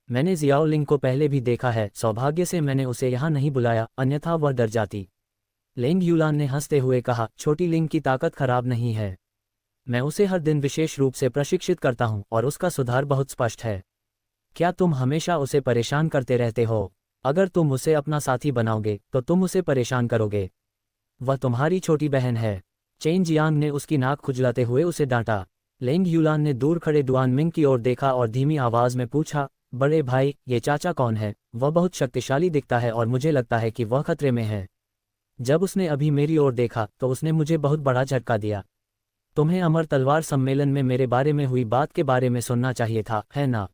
मैंने जियाओ लिंग को पहले भी देखा है, सौभाग्य से मैंने उसे यहाँ नहीं बुलाया, अन्यथा वह डर जाती। लेंग यूलान ने हंसते हुए कहा, छोटी लिंग की ताकत खराब नहीं है। मैं उसे हर दिन विशेष रूप से प्रशिक्षित करता हूँ और उसका सुधार बहुत स्पष्ट है। क्या तुम हमेशा उसे परेशान करते रहते हो? अगर तुम उसे अपना साथी बनाओगे तो तुम उसे परेशान करोगे। वह तुम्हारी छोटी बहन है। चेन जियांग ने उसकी नाक खुजलाते हुए उसे डांटा। लेंग यूलान ने दूर खड़े डुआन मिंग की ओर देखा और धीमी आवाज में पूछा, बड़े भाई, ये चाचा कौन है? वह बहुत शक्तिशाली दिखता है और मुझे लगता है कि वह खतरे में है। जब उसने अभी मेरी ओर देखा तो उसने मुझे बहुत बड़ा झटका दिया। तुम्हें अमर तलवार सम्मेलन में मेरे बारे में हुई बात के बारे में सुनना चाहिए था, है ना?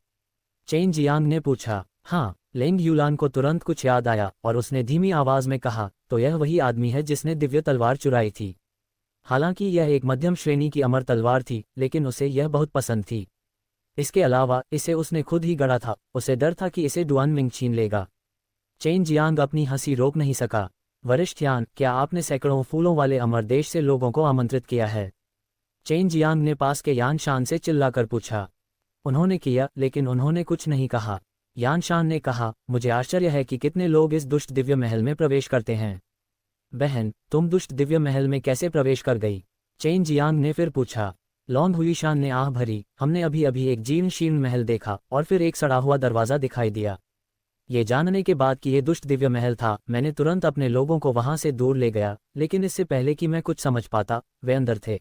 चेन जियांग ने पूछा। हाँ। लेंग यूलान को तुरंत कुछ याद आया और उसने धीमी आवाज में कहा, तो यह वही आदमी है जिसने दिव्य तलवार चुराई थी। हालांकि यह एक मध्यम श्रेणी की अमर तलवार थी, लेकिन उसे यह बहुत पसंद थी। इसके अलावा इसे उसने खुद ही गढ़ा था, उसे डर था कि इसे डुआन मिंग छीन लेगा। चेन जियांग अपनी हंसी रोक नहीं सका। वरिष्ठ यान, क्या आपने सैकड़ों फूलों वाले अमर देश से लोगों को आमंत्रित किया है? चेन जियांग ने पास के यान शान से चिल्लाकर पूछा। उन्होंने किया, लेकिन उन्होंने कुछ नहीं कहा। यान शान ने कहा, मुझे आश्चर्य है कि कितने लोग इस दुष्ट दिव्य महल में प्रवेश करते हैं। बहन, तुम दुष्ट दिव्य महल में कैसे प्रवेश कर गई? चेन जियांग ने फिर पूछा। लॉन्ग हुईशान ने आह भरी, हमने अभी अभी एक जीर्ण शीर्ण महल देखा और फिर एक सड़ा हुआ दरवाज़ा दिखाई दिया। ये जानने के बाद कि ये दुष्ट दिव्य महल था, मैंने तुरंत अपने लोगों को वहां से दूर ले गया, लेकिन इससे पहले कि मैं कुछ समझ पाता, वे अंदर थे।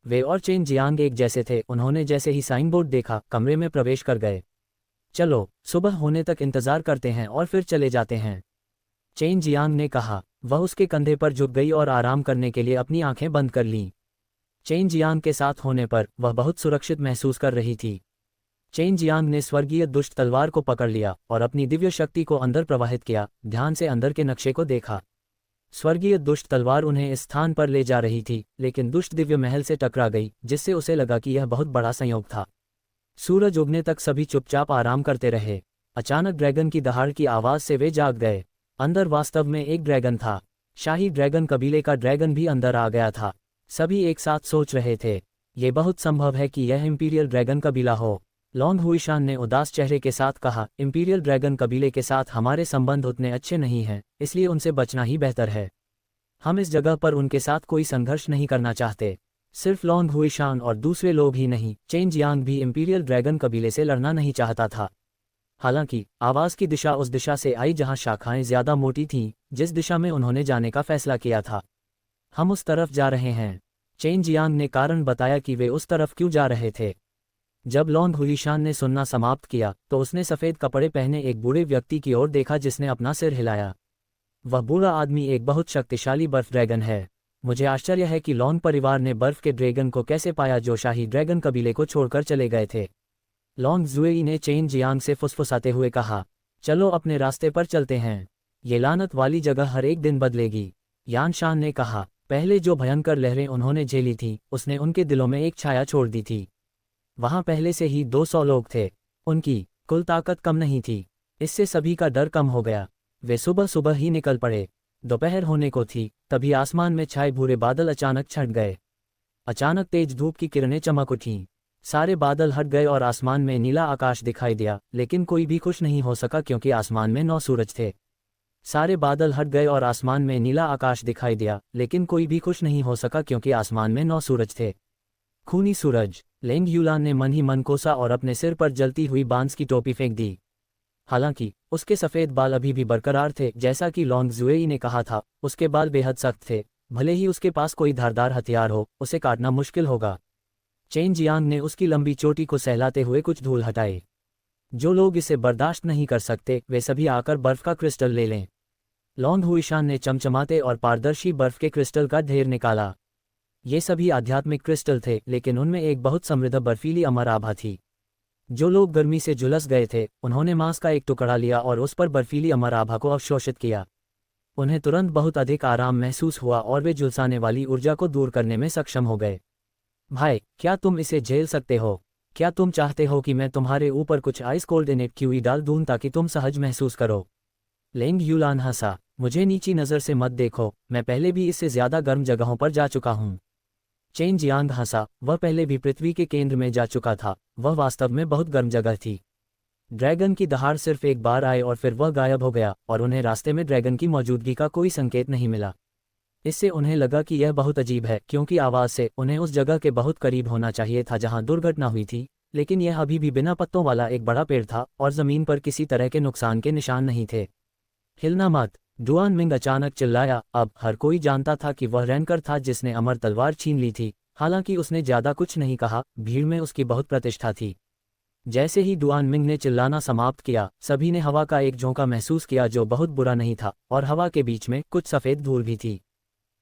वे और चेन जियांग एक जैसे थे। उन्होंने जैसे ही साइन बोर्ड देखा, कमरे में प्रवेश कर गए। चलो, सुबह होने तक इंतजार करते हैं और फिर चले जाते हैं, चेन जियांग ने कहा। वह उसके कंधे पर झुक गई और आराम करने के लिए अपनी आंखें बंद कर लीं। चेन जियांग के साथ होने पर वह बहुत सुरक्षित महसूस कर रही थी। चेन जियांग ने स्वर्गीय दुष्ट तलवार को पकड़ लिया और अपनी दिव्य शक्ति को अंदर प्रवाहित किया, ध्यान से अंदर के नक्शे को देखा। स्वर्गीय दुष्ट तलवार उन्हें इस स्थान पर ले जा रही थी, लेकिन दुष्ट दिव्य महल से टकरा गई, जिससे उसे लगा कि यह बहुत बड़ा संयोग था। सूरज उगने तक सभी चुपचाप आराम करते रहे। अचानक ड्रैगन की दहाड़ की आवाज से वे जाग गए। अंदर वास्तव में एक ड्रैगन था। शाही ड्रैगन कबीले का ड्रैगन भी अंदर आ गया था। सभी एक साथ सोच रहे थे, ये बहुत संभव है कि यह इंपीरियल ड्रैगन कबीला हो। लॉन्ग हुईशान ने उदास चेहरे के साथ कहा, इंपीरियल ड्रैगन कबीले के साथ हमारे संबंध उतने अच्छे नहीं हैं, इसलिए उनसे बचना ही बेहतर है। हम इस जगह पर उनके साथ कोई संघर्ष नहीं करना चाहते। सिर्फ लॉन्ग हुईशान और दूसरे लोग ही नहीं, चेन जियांग भी इंपीरियल ड्रैगन कबीले से लड़ना नहीं चाहता था। हालांकि आवाज की दिशा उस दिशा से आई जहां शाखाएं ज्यादा मोटी थीं, जिस दिशा में उन्होंने जाने का फैसला किया था। हम उस तरफ जा रहे हैं। चेन जियांग ने कारण बताया कि वे उस तरफ क्यों जा रहे थे। जब लॉन्ग हुईशान ने सुनना समाप्त किया, तो उसने सफ़ेद कपड़े पहने एक बूढ़े व्यक्ति की ओर देखा जिसने अपना सिर हिलाया। वह बूढ़ा आदमी एक बहुत शक्तिशाली बर्फ ड्रैगन है। मुझे आश्चर्य है कि लॉन्ग परिवार ने बर्फ के ड्रैगन को कैसे पाया जो शाही ड्रैगन कबीले को छोड़कर चले गए थे। लॉन्ग जुएई ने चेन जियांग से फुसफुसाते हुए कहा, चलो अपने रास्ते पर चलते हैं। ये लानत वाली जगह हर एक दिन बदलेगी। यान शान ने कहा, पहले जो भयंकर लहरें उन्होंने झेली थीं, उसने उनके दिलों में एक छाया छोड़ दी थी। वहां पहले से ही 200 लोग थे। उनकी कुल ताकत कम नहीं थी। इससे सभी का डर कम हो गया। वे सुबह सुबह ही निकल पड़े। दोपहर होने को थी, तभी आसमान में छाए भूरे बादल अचानक छट गए। अचानक तेज धूप की किरणें चमक उठीं। सारे बादल हट गए और आसमान में नीला आकाश दिखाई दिया, लेकिन कोई भी खुश नहीं हो सका क्योंकि आसमान में 9 सूरज थे। सारे बादल हट गए और आसमान में नीला आकाश दिखाई दिया, लेकिन कोई भी खुश नहीं हो सका क्योंकि आसमान में 9 सूरज थे। खूनी सूरज। लेंग यूलान ने मन ही मन कोसा और अपने सिर पर जलती हुई बांस की टोपी फेंक दी। हालांकि उसके सफ़ेद बाल अभी भी बरकरार थे। जैसा कि लॉन्ग जुएई ने कहा था, उसके बाल बेहद सख्त थे। भले ही उसके पास कोई धारदार हथियार हो, उसे काटना मुश्किल होगा। चेन जियांग ने उसकी लंबी चोटी को सहलाते हुए कुछ धूल हटाए। जो लोग इसे बर्दाश्त नहीं कर सकते, वे सभी आकर बर्फ का क्रिस्टल ले लें। लॉन्ग हुईशान ने चमचमाते और पारदर्शी बर्फ के क्रिस्टल का ढेर निकाला। ये सभी आध्यात्मिक क्रिस्टल थे, लेकिन उनमें एक बहुत समृद्ध बर्फीली अमर आभा थी। जो लोग गर्मी से झुलस गए थे, उन्होंने मांस का एक टुकड़ा लिया और उस पर बर्फीली अमर आभा को अवशोषित किया। उन्हें तुरंत बहुत अधिक आराम महसूस हुआ और वे झुलसाने वाली ऊर्जा को दूर करने में सक्षम हो गए। भाई, क्या तुम इसे झेल सकते हो? क्या तुम चाहते हो कि मैं तुम्हारे ऊपर कुछ आइस कोल्ड इनेक्यूई डाल दूं ताकि तुम सहज महसूस करो? लेंग यूलान हंसा, मुझे नीची नज़र से मत देखो, मैं पहले भी इससे ज़्यादा गर्म जगहों पर जा चुका हूँ। चेन जियांग हंसा, वह पहले भी पृथ्वी के केंद्र में जा चुका था। वह वास्तव में बहुत गर्म जगह थी। ड्रैगन की दहाड़ सिर्फ एक बार आए और फिर वह गायब हो गया और उन्हें रास्ते में ड्रैगन की मौजूदगी का कोई संकेत नहीं मिला। इससे उन्हें लगा कि यह बहुत अजीब है, क्योंकि आवाज़ से उन्हें उस जगह के बहुत करीब होना चाहिए था जहां दुर्घटना हुई थी, लेकिन यह अभी भी बिना पत्तों वाला एक बड़ा पेड़ था और ज़मीन पर किसी तरह के नुकसान के निशान नहीं थे। हिलना मत, डुआन मिंग अचानक चिल्लाया। अब हर कोई जानता था कि वह रैनकर था जिसने अमर तलवार छीन ली थी। हालांकि उसने ज़्यादा कुछ नहीं कहा, भीड़ में उसकी बहुत प्रतिष्ठा थी। जैसे ही डुआन मिंग ने चिल्लाना समाप्त किया, सभी ने हवा का एक झोंका महसूस किया जो बहुत बुरा नहीं था, और हवा के बीच में कुछ सफ़ेद धूल भी थी।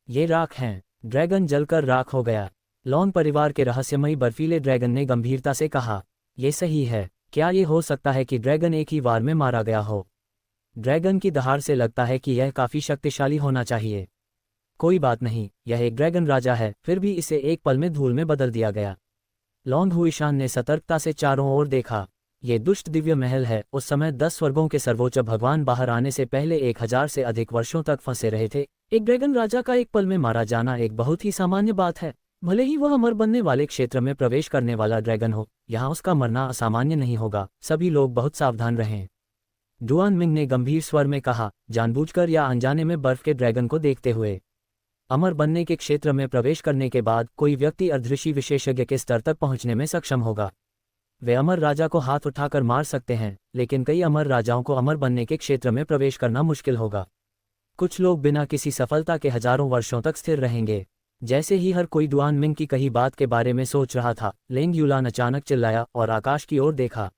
ये राख हैं। ड्रैगन जलकर राख हो गया। लॉन्ग परिवार के रहस्यमयी बर्फीले ड्रैगन ने गंभीरता से कहा, ये सही है। क्या ये हो सकता है कि ड्रैगन एक ही वार में मारा गया हो? ड्रैगन की दहाड़ से लगता है कि यह काफी शक्तिशाली होना चाहिए। कोई बात नहीं, यह एक ड्रैगन राजा है, फिर भी इसे एक पल में धूल में बदल दिया गया। लॉन्ग हुईशान ने सतर्कता से चारों ओर देखा। ये दुष्ट दिव्य महल है। उस समय 10 स्वर्गों के सर्वोच्च भगवान बाहर आने से पहले 1000 से अधिक वर्षों तक फंसे रहे थे। एक ड्रैगन राजा का एक पल में मारा जाना एक बहुत ही सामान्य बात है। भले ही वह अमर बनने वाले क्षेत्र में प्रवेश करने वाला ड्रैगन हो, यहाँ उसका मरना असामान्य नहीं होगा। सभी लोग बहुत सावधान रहें। डुआन मिंग ने गंभीर स्वर में कहा, जानबूझकर या अनजाने में बर्फ के ड्रैगन को देखते हुए। अमर बनने के क्षेत्र में प्रवेश करने के बाद कोई व्यक्ति अर्धऋषि विशेषज्ञ के स्तर तक पहुंचने में सक्षम होगा। वे अमर राजा को हाथ उठाकर मार सकते हैं, लेकिन कई अमर राजाओं को अमर बनने के क्षेत्र में प्रवेश करना मुश्किल होगा। कुछ लोग बिना किसी सफलता के हजारों वर्षों तक स्थिर रहेंगे। जैसे ही हर कोई डुआन मिंग की कही बात के बारे में सोच रहा था, लेंग यूलान अचानक चिल्लाया और आकाश की ओर देखा।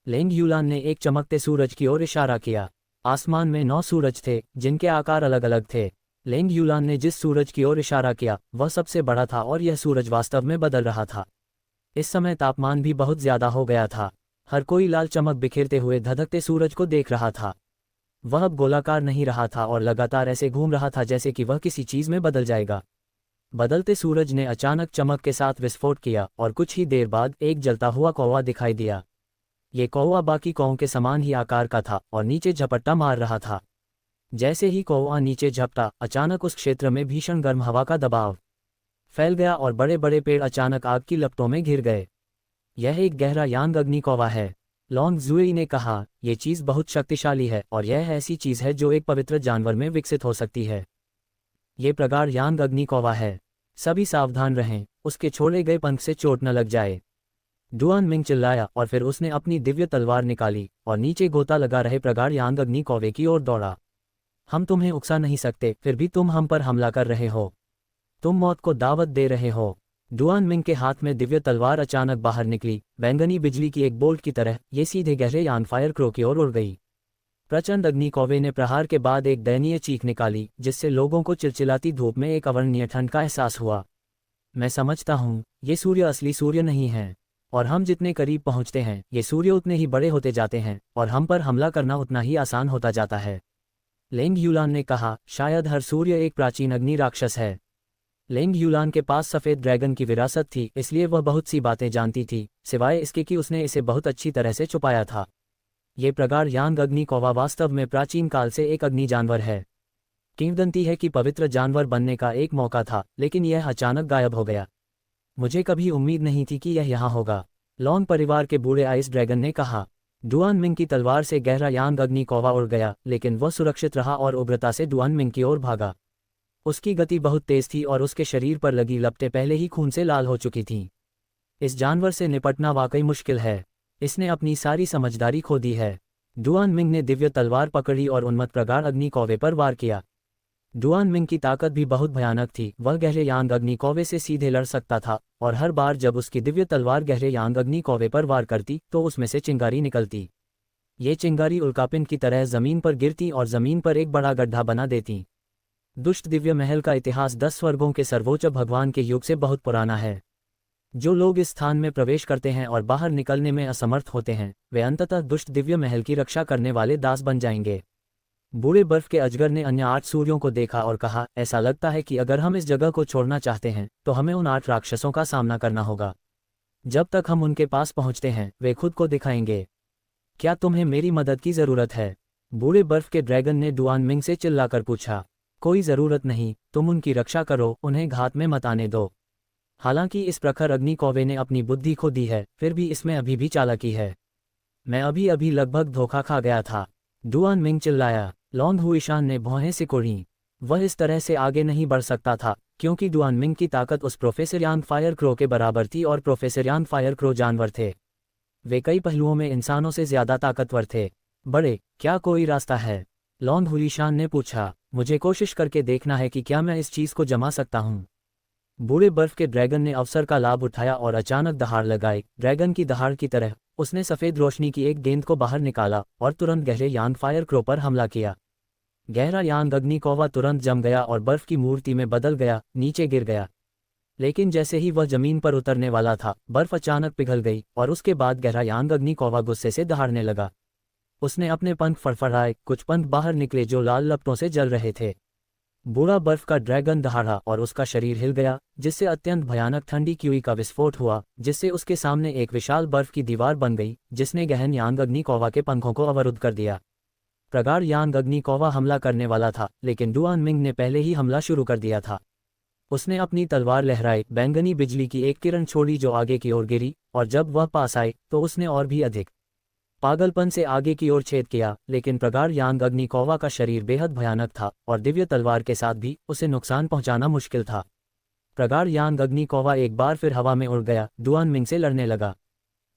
लेंग यूलान ने एक चमकते सूरज की ओर इशारा किया। आसमान में 9 सूरज थे, जिनके आकार अलग अलग थे। लेंग यूलान ने जिस सूरज की ओर इशारा किया वह सबसे बड़ा था और यह सूरज वास्तव में बदल रहा था। इस समय तापमान भी बहुत ज्यादा हो गया था। हर कोई लाल चमक बिखेरते हुए धधकते सूरज को देख रहा था। वह अब गोलाकार नहीं रहा था और लगातार ऐसे घूम रहा था जैसे कि वह किसी चीज में बदल जाएगा। बदलते सूरज ने अचानक चमक के साथ विस्फोट किया और कुछ ही देर बाद एक जलता हुआ कौवा दिखाई दिया। ये कौवा बाकी कौवों के समान ही आकार का था और नीचे झपट्टा मार रहा था। जैसे ही कौवा नीचे झपटा, अचानक उस क्षेत्र में भीषण गर्म हवा का दबाव फैल गया और बड़े बड़े पेड़ अचानक आग की लपटों में घिर गए। यह एक गहरा यांग अग्नि कौवा है, लॉन्ग जुई ने कहा। यह चीज बहुत शक्तिशाली है और यह ऐसी चीज है जो एक पवित्र जानवर में विकसित हो सकती है। ये प्रगाढ़ यांग अग्नि कौवा है। सभी सावधान रहें, उसके छोड़े गए पंख से चोट न लग जाए। डुआन मिंग चिल्लाया और फिर उसने अपनी दिव्य तलवार निकाली और नीचे गोता लगा रहे प्रगाढ़ यांग अग्नि कौवे की ओर दौड़ा। हम तुम्हें उकसा नहीं सकते, फिर भी तुम हम पर हमला कर रहे हो। तुम मौत को दावत दे रहे हो। डुआन मिंग के हाथ में दिव्य तलवार अचानक बाहर निकली, बैंगनी बिजली की एक बोल्ट की तरह। ये सीधे गहरे यान फायर क्रो की ओर उड़ गई। प्रचंड अग्नि कौवे ने प्रहार के बाद एक दयनीय चीख निकाली, जिससे लोगों को चिलचिलाती धूप में एक अवर्णनीय ठंड का एहसास हुआ। मैं समझता हूँ, ये सूर्य असली सूर्य नहीं है, और हम जितने करीब पहुँचते हैं ये सूर्य उतने ही बड़े होते जाते हैं और हम पर हमला करना उतना ही आसान होता जाता है। लेंग यूलान ने कहा, शायद हर सूर्य एक प्राचीन अग्नि राक्षस है। लेंग यूलान के पास सफ़ेद ड्रैगन की विरासत थी, इसलिए वह बहुत सी बातें जानती थी, सिवाय इसके कि उसने इसे बहुत अच्छी तरह से छुपाया था। ये प्रगाढ़ यांग अग्नि कौवा वास्तव में प्राचीन काल से एक अग्नि जानवर है। किंवदंती है कि पवित्र जानवर बनने का एक मौका था, लेकिन यह अचानक गायब हो गया। मुझे कभी उम्मीद नहीं थी कि यह यहाँ होगा, लॉन्ग परिवार के बूढ़े आइस ड्रैगन ने कहा। डुआन मिंग की तलवार से गहरा यांग अग्नि कौवा उड़ गया, लेकिन वह सुरक्षित रहा और उग्रता से डुआन मिंग की ओर भागा। उसकी गति बहुत तेज थी और उसके शरीर पर लगी लपटें पहले ही खून से लाल हो चुकी थीं। इस जानवर से निपटना वाकई मुश्किल है। इसने अपनी सारी समझदारी खो दी है। डुआन मिंग ने दिव्य तलवार पकड़ी और उन्मत्त प्रगाढ़ अग्नि कौवे पर वार किया। डुआन मिंग की ताकत भी बहुत भयानक थी। वह गहरे यांग अग्नि कौवे से सीधे लड़ सकता था और हर बार जब उसकी दिव्य तलवार गहरे यांग अग्नि कौवे पर वार करती तो उसमें से चिंगारी निकलती। ये चिंगारी उल्कापिंड की तरह जमीन पर गिरती और जमीन पर एक बड़ा गड्ढा बना देती। दुष्ट दिव्य महल का इतिहास 10 स्वर्गों के सर्वोच्च भगवान के युग से बहुत पुराना है। जो लोग इस स्थान में प्रवेश करते हैं और बाहर निकलने में असमर्थ होते हैं, वे अंततः दुष्ट दिव्य महल की रक्षा करने वाले दास बन जाएंगे। बूढ़े बर्फ के अजगर ने अन्य 8 सूर्यों को देखा और कहा, ऐसा लगता है कि अगर हम इस जगह को छोड़ना चाहते हैं तो हमें उन 8 राक्षसों का सामना करना होगा। जब तक हम उनके पास पहुंचते हैं वे खुद को दिखाएंगे। क्या तुम्हें मेरी मदद की जरूरत है? बूढ़े बर्फ के ड्रैगन ने डुआन मिंग से चिल्लाकर पूछा। कोई जरूरत नहीं, तुम उनकी रक्षा करो, उन्हें घात में मत आने दो। हालांकि इस प्रखर अग्नि कौवे ने अपनी बुद्धि खो दी है, फिर भी इसमें अभी भी चालाकी है। मैं अभी लगभग धोखा खा गया था, डुआन मिंग चिल्लाया। लॉन्ग हुईशान ने भौहें सिकोड़ी। वह इस तरह से आगे नहीं बढ़ सकता था, क्योंकि डुआन मिंग की ताकत उस प्रोफेसर यांग फायर क्रो के बराबर थी और प्रोफेसर यांग फायर क्रो जानवर थे। वे कई पहलुओं में इंसानों से ज्यादा ताकतवर थे। बड़े, क्या कोई रास्ता है? लॉन्ग हुईशान ने पूछा। मुझे कोशिश करके देखना है कि क्या मैं इस चीज को जमा सकता हूँ। बूढ़े बर्फ के ड्रैगन ने अवसर का लाभ उठाया और अचानक दहाड़ लगाई। ड्रैगन की दहाड़ की तरह उसने सफेद रोशनी की एक गेंद को बाहर निकाला और तुरंत गहरे यांग फायर क्रो पर हमला किया। गहरा यांग अग्नि कौवा तुरंत जम गया और बर्फ की मूर्ति में बदल गया, नीचे गिर गया। लेकिन जैसे ही वह जमीन पर उतरने वाला था, बर्फ अचानक पिघल गई और उसके बाद गहरा यांग अग्नि कौवा गुस्से से दहाड़ने लगा। उसने अपने पंख फड़फड़ाए, कुछ पंख बाहर निकले जो लाल लपटों से जल रहे थे। बूढ़ा बर्फ का ड्रैगन दहाड़ा और उसका शरीर हिल गया, जिससे अत्यंत भयानक ठंडी क्यूई का विस्फोट हुआ, जिससे उसके सामने एक विशाल बर्फ की दीवार बन गई, जिसने गहन यांग अग्नि कौवा के पंखों को अवरुद्ध कर दिया। प्रगाढ़ यांग अग्नि कौवा हमला करने वाला था, लेकिन डुआन मिंग ने पहले ही हमला शुरू कर दिया था। उसने अपनी तलवार लहराई, बैंगनी बिजली की एक किरण छोड़ी जो आगे की ओर गिरी, और जब वह पास आई तो उसने और भी अधिक पागलपन से आगे की ओर छेद किया। लेकिन प्रगाढ़ यांग अग्नि कौवा का शरीर बेहद भयानक था और दिव्य तलवार के साथ भी उसे नुकसान पहुंचाना मुश्किल था। प्रगाढ़ यांग अग्नि कौवा एक बार फिर हवा में उड़ गया, डुआन मिंग से लड़ने लगा।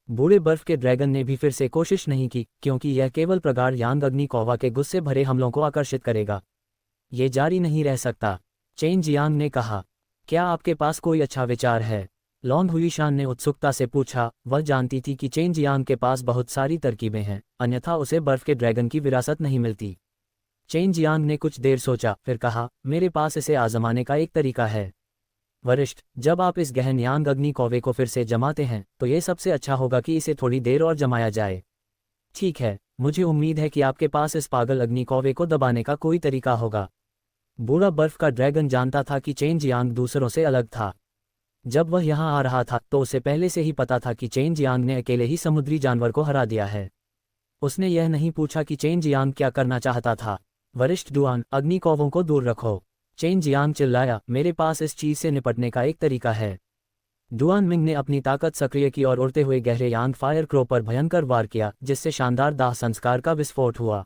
बूढ़े बर्फ के ड्रैगन ने भी फिर से कोशिश नहीं की, क्योंकि यह केवल प्रगाढ़ यांग अग्नि कौवा के गुस्से भरे हमलों को आकर्षित करेगा। ये जारी नहीं रह सकता, चेन जियांग ने कहा। क्या आपके पास कोई अच्छा विचार है? लॉन्ग हुईशान ने उत्सुकता से पूछा। वह जानती थी कि चेन जियांग के पास बहुत सारी तरकीबें हैं, अन्यथा उसे बर्फ के ड्रैगन की विरासत नहीं मिलती। चेन जियांग ने कुछ देर सोचा, फिर कहा, मेरे पास इसे आजमाने का एक तरीका है। वरिष्ठ, जब आप इस गहन यांग अग्नि कौवे को फिर से जमाते हैं तो यह सबसे अच्छा होगा कि इसे थोड़ी देर और जमाया जाए। ठीक है, मुझे उम्मीद है कि आपके पास इस पागल अग्नि कौवे को दबाने का कोई तरीका होगा। बूढ़ा बर्फ का ड्रैगन जानता था कि चेन जियांग दूसरों से अलग था। जब वह यहाँ आ रहा था तो उसे पहले से ही पता था कि चेन जियांग ने अकेले ही समुद्री जानवर को हरा दिया है। उसने यह नहीं पूछा कि चेन जियांग क्या करना चाहता था। वरिष्ठ डुआन, अग्नि कौवों को दूर रखो, चेन जियांग चिल्लाया। मेरे पास इस चीज से निपटने का एक तरीका है। डुआन मिंग ने अपनी ताकत सक्रिय की और उड़ते हुए गहरे यांग फायर क्रो पर भयंकर वार किया, जिससे शानदार दाह संस्कार का विस्फोट हुआ।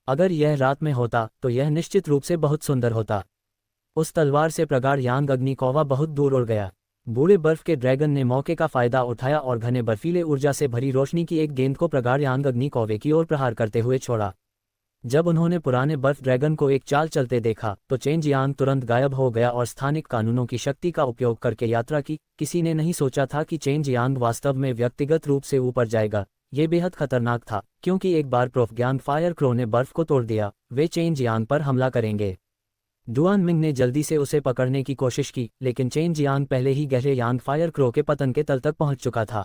अगर यह रात में होता तो यह निश्चित रूप से बहुत सुंदर होता। उस तलवार से प्रगाढ़ यांग अग्नि कौवा बहुत दूर उड़ गया। बूढ़े बर्फ के ड्रैगन ने मौके का फायदा उठाया और घने बर्फीले ऊर्जा से भरी रोशनी की एक गेंद को प्रगाढ़ यांग अग्नि कौवे की ओर प्रहार करते हुए छोड़ा। जब उन्होंने पुराने बर्फ ड्रैगन को एक चाल चलते देखा तो चेन जियांग तुरंत गायब हो गया और स्थानिक कानूनों की शक्ति का उपयोग करके यात्रा की। किसी ने नहीं सोचा था कि चेन जियांग वास्तव में व्यक्तिगत रूप से ऊपर जाएगा। ये बेहद खतरनाक था, क्योंकि एक बार प्रोफग्यांग फायर क्रो ने बर्फ को तोड़ दिया, वे चेन जियांग पर हमला करेंगे। डुआन मिंग ने जल्दी से उसे पकड़ने की कोशिश की, लेकिन चेन जियांग पहले ही गहरे यांग फायर क्रो के पतन के तल तक पहुंच चुका था।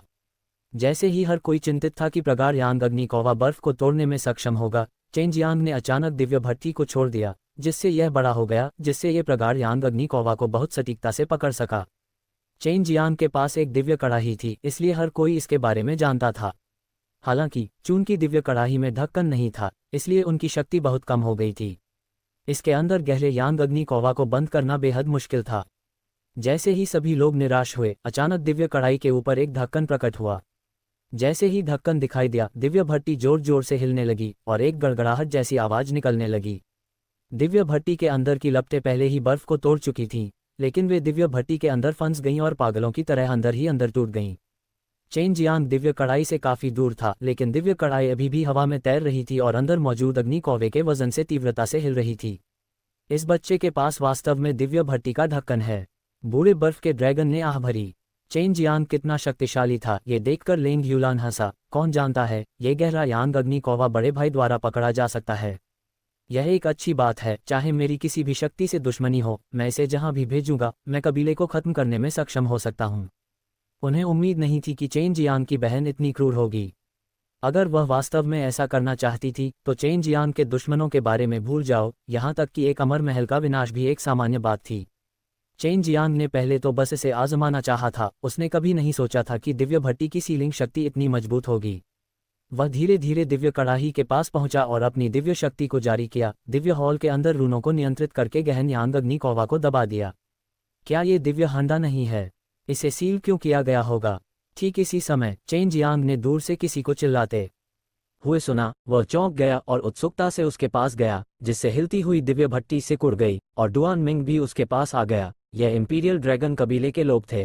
जैसे ही हर कोई चिंतित था कि प्रगाढ़ यांग अग्नि कौवा बर्फ को तोड़ने में सक्षम होगा, चेन जियांग ने अचानक दिव्य भट्टी को छोड़ दिया, जिससे यह बड़ा हो गया, जिससे ये प्रगाढ़ यांग अग्नि कौवा को बहुत सटीकता से पकड़ सका। चेन जियांग के पास एक दिव्य कड़ाही थी, इसलिए हर कोई इसके बारे में जानता था। हालांकि चून की दिव्य कड़ाही में ढक्कन नहीं था, इसलिए उनकी शक्ति बहुत कम हो गई थी। इसके अंदर गहरे यांग अग्नि कौवा को बंद करना बेहद मुश्किल था। जैसे ही सभी लोग निराश हुए, अचानक दिव्य कड़ाही के ऊपर एक ढक्कन प्रकट हुआ। जैसे ही ढक्कन दिखाई दिया, दिव्य भट्टी जोर जोर से हिलने लगी और एक गड़गड़ाहट जैसी आवाज निकलने लगी। दिव्य भट्टी के अंदर की लपटें पहले ही बर्फ को तोड़ चुकी थीं, लेकिन वे दिव्य भट्टी के अंदर फंस गईं और पागलों की तरह अंदर ही अंदर टूट गईं। चेन जियांग दिव्य कड़ाई से काफी दूर था, लेकिन दिव्य कड़ाई अभी भी हवा में तैर रही थी और अंदर मौजूद अग्नि कौवे के वजन से तीव्रता से हिल रही थी। इस बच्चे के पास वास्तव में दिव्य भट्टी का ढक्कन है। बूढ़े बर्फ के ड्रैगन ने आह भरी। चेन जियांग कितना शक्तिशाली था, ये देखकर लेंग ह्यूलान हंसा। कौन जानता है, ये गहरा यांग अग्नि कौवा बड़े भाई द्वारा पकड़ा जा सकता है। यह एक अच्छी बात है, चाहे मेरी किसी भी शक्ति से दुश्मनी हो, मैं इसे जहां भी भेजूंगा, मैं कबीले को खत्म करने में सक्षम हो सकता हूं। उन्हें उम्मीद नहीं थी कि चेन जियांग की बहन इतनी क्रूर होगी। अगर वह वास्तव में ऐसा करना चाहती थी तो चेन जियांग के दुश्मनों के बारे में भूल जाओ, यहाँ तक कि एक अमर महल का विनाश भी एक सामान्य बात थी। चेन जियांग ने पहले तो बस इसे आजमाना चाहा था, उसने कभी नहीं सोचा था कि दिव्य भट्टी की सीलिंग शक्ति इतनी मजबूत होगी। वह धीरे धीरे दिव्य कड़ाही के पास पहुंचा और अपनी दिव्य शक्ति को जारी किया। दिव्य हॉल के अंदर रूनों को नियंत्रित करके गहन यांग अग्नि कौवा को दबा दिया। क्या ये दिव्य हंडा नहीं है? इसे सील क्यों किया गया होगा? ठीक इसी समय चेन जियांग ने दूर से किसी को चिल्लाते हुए सुना। वह चौंक गया और उत्सुकता से उसके पास गया, जिससे हिलती हुई दिव्य भट्टी सिकुड़ गई और डुआन मिंग भी उसके पास आ गया। यह इंपीरियल ड्रैगन कबीले के लोग थे।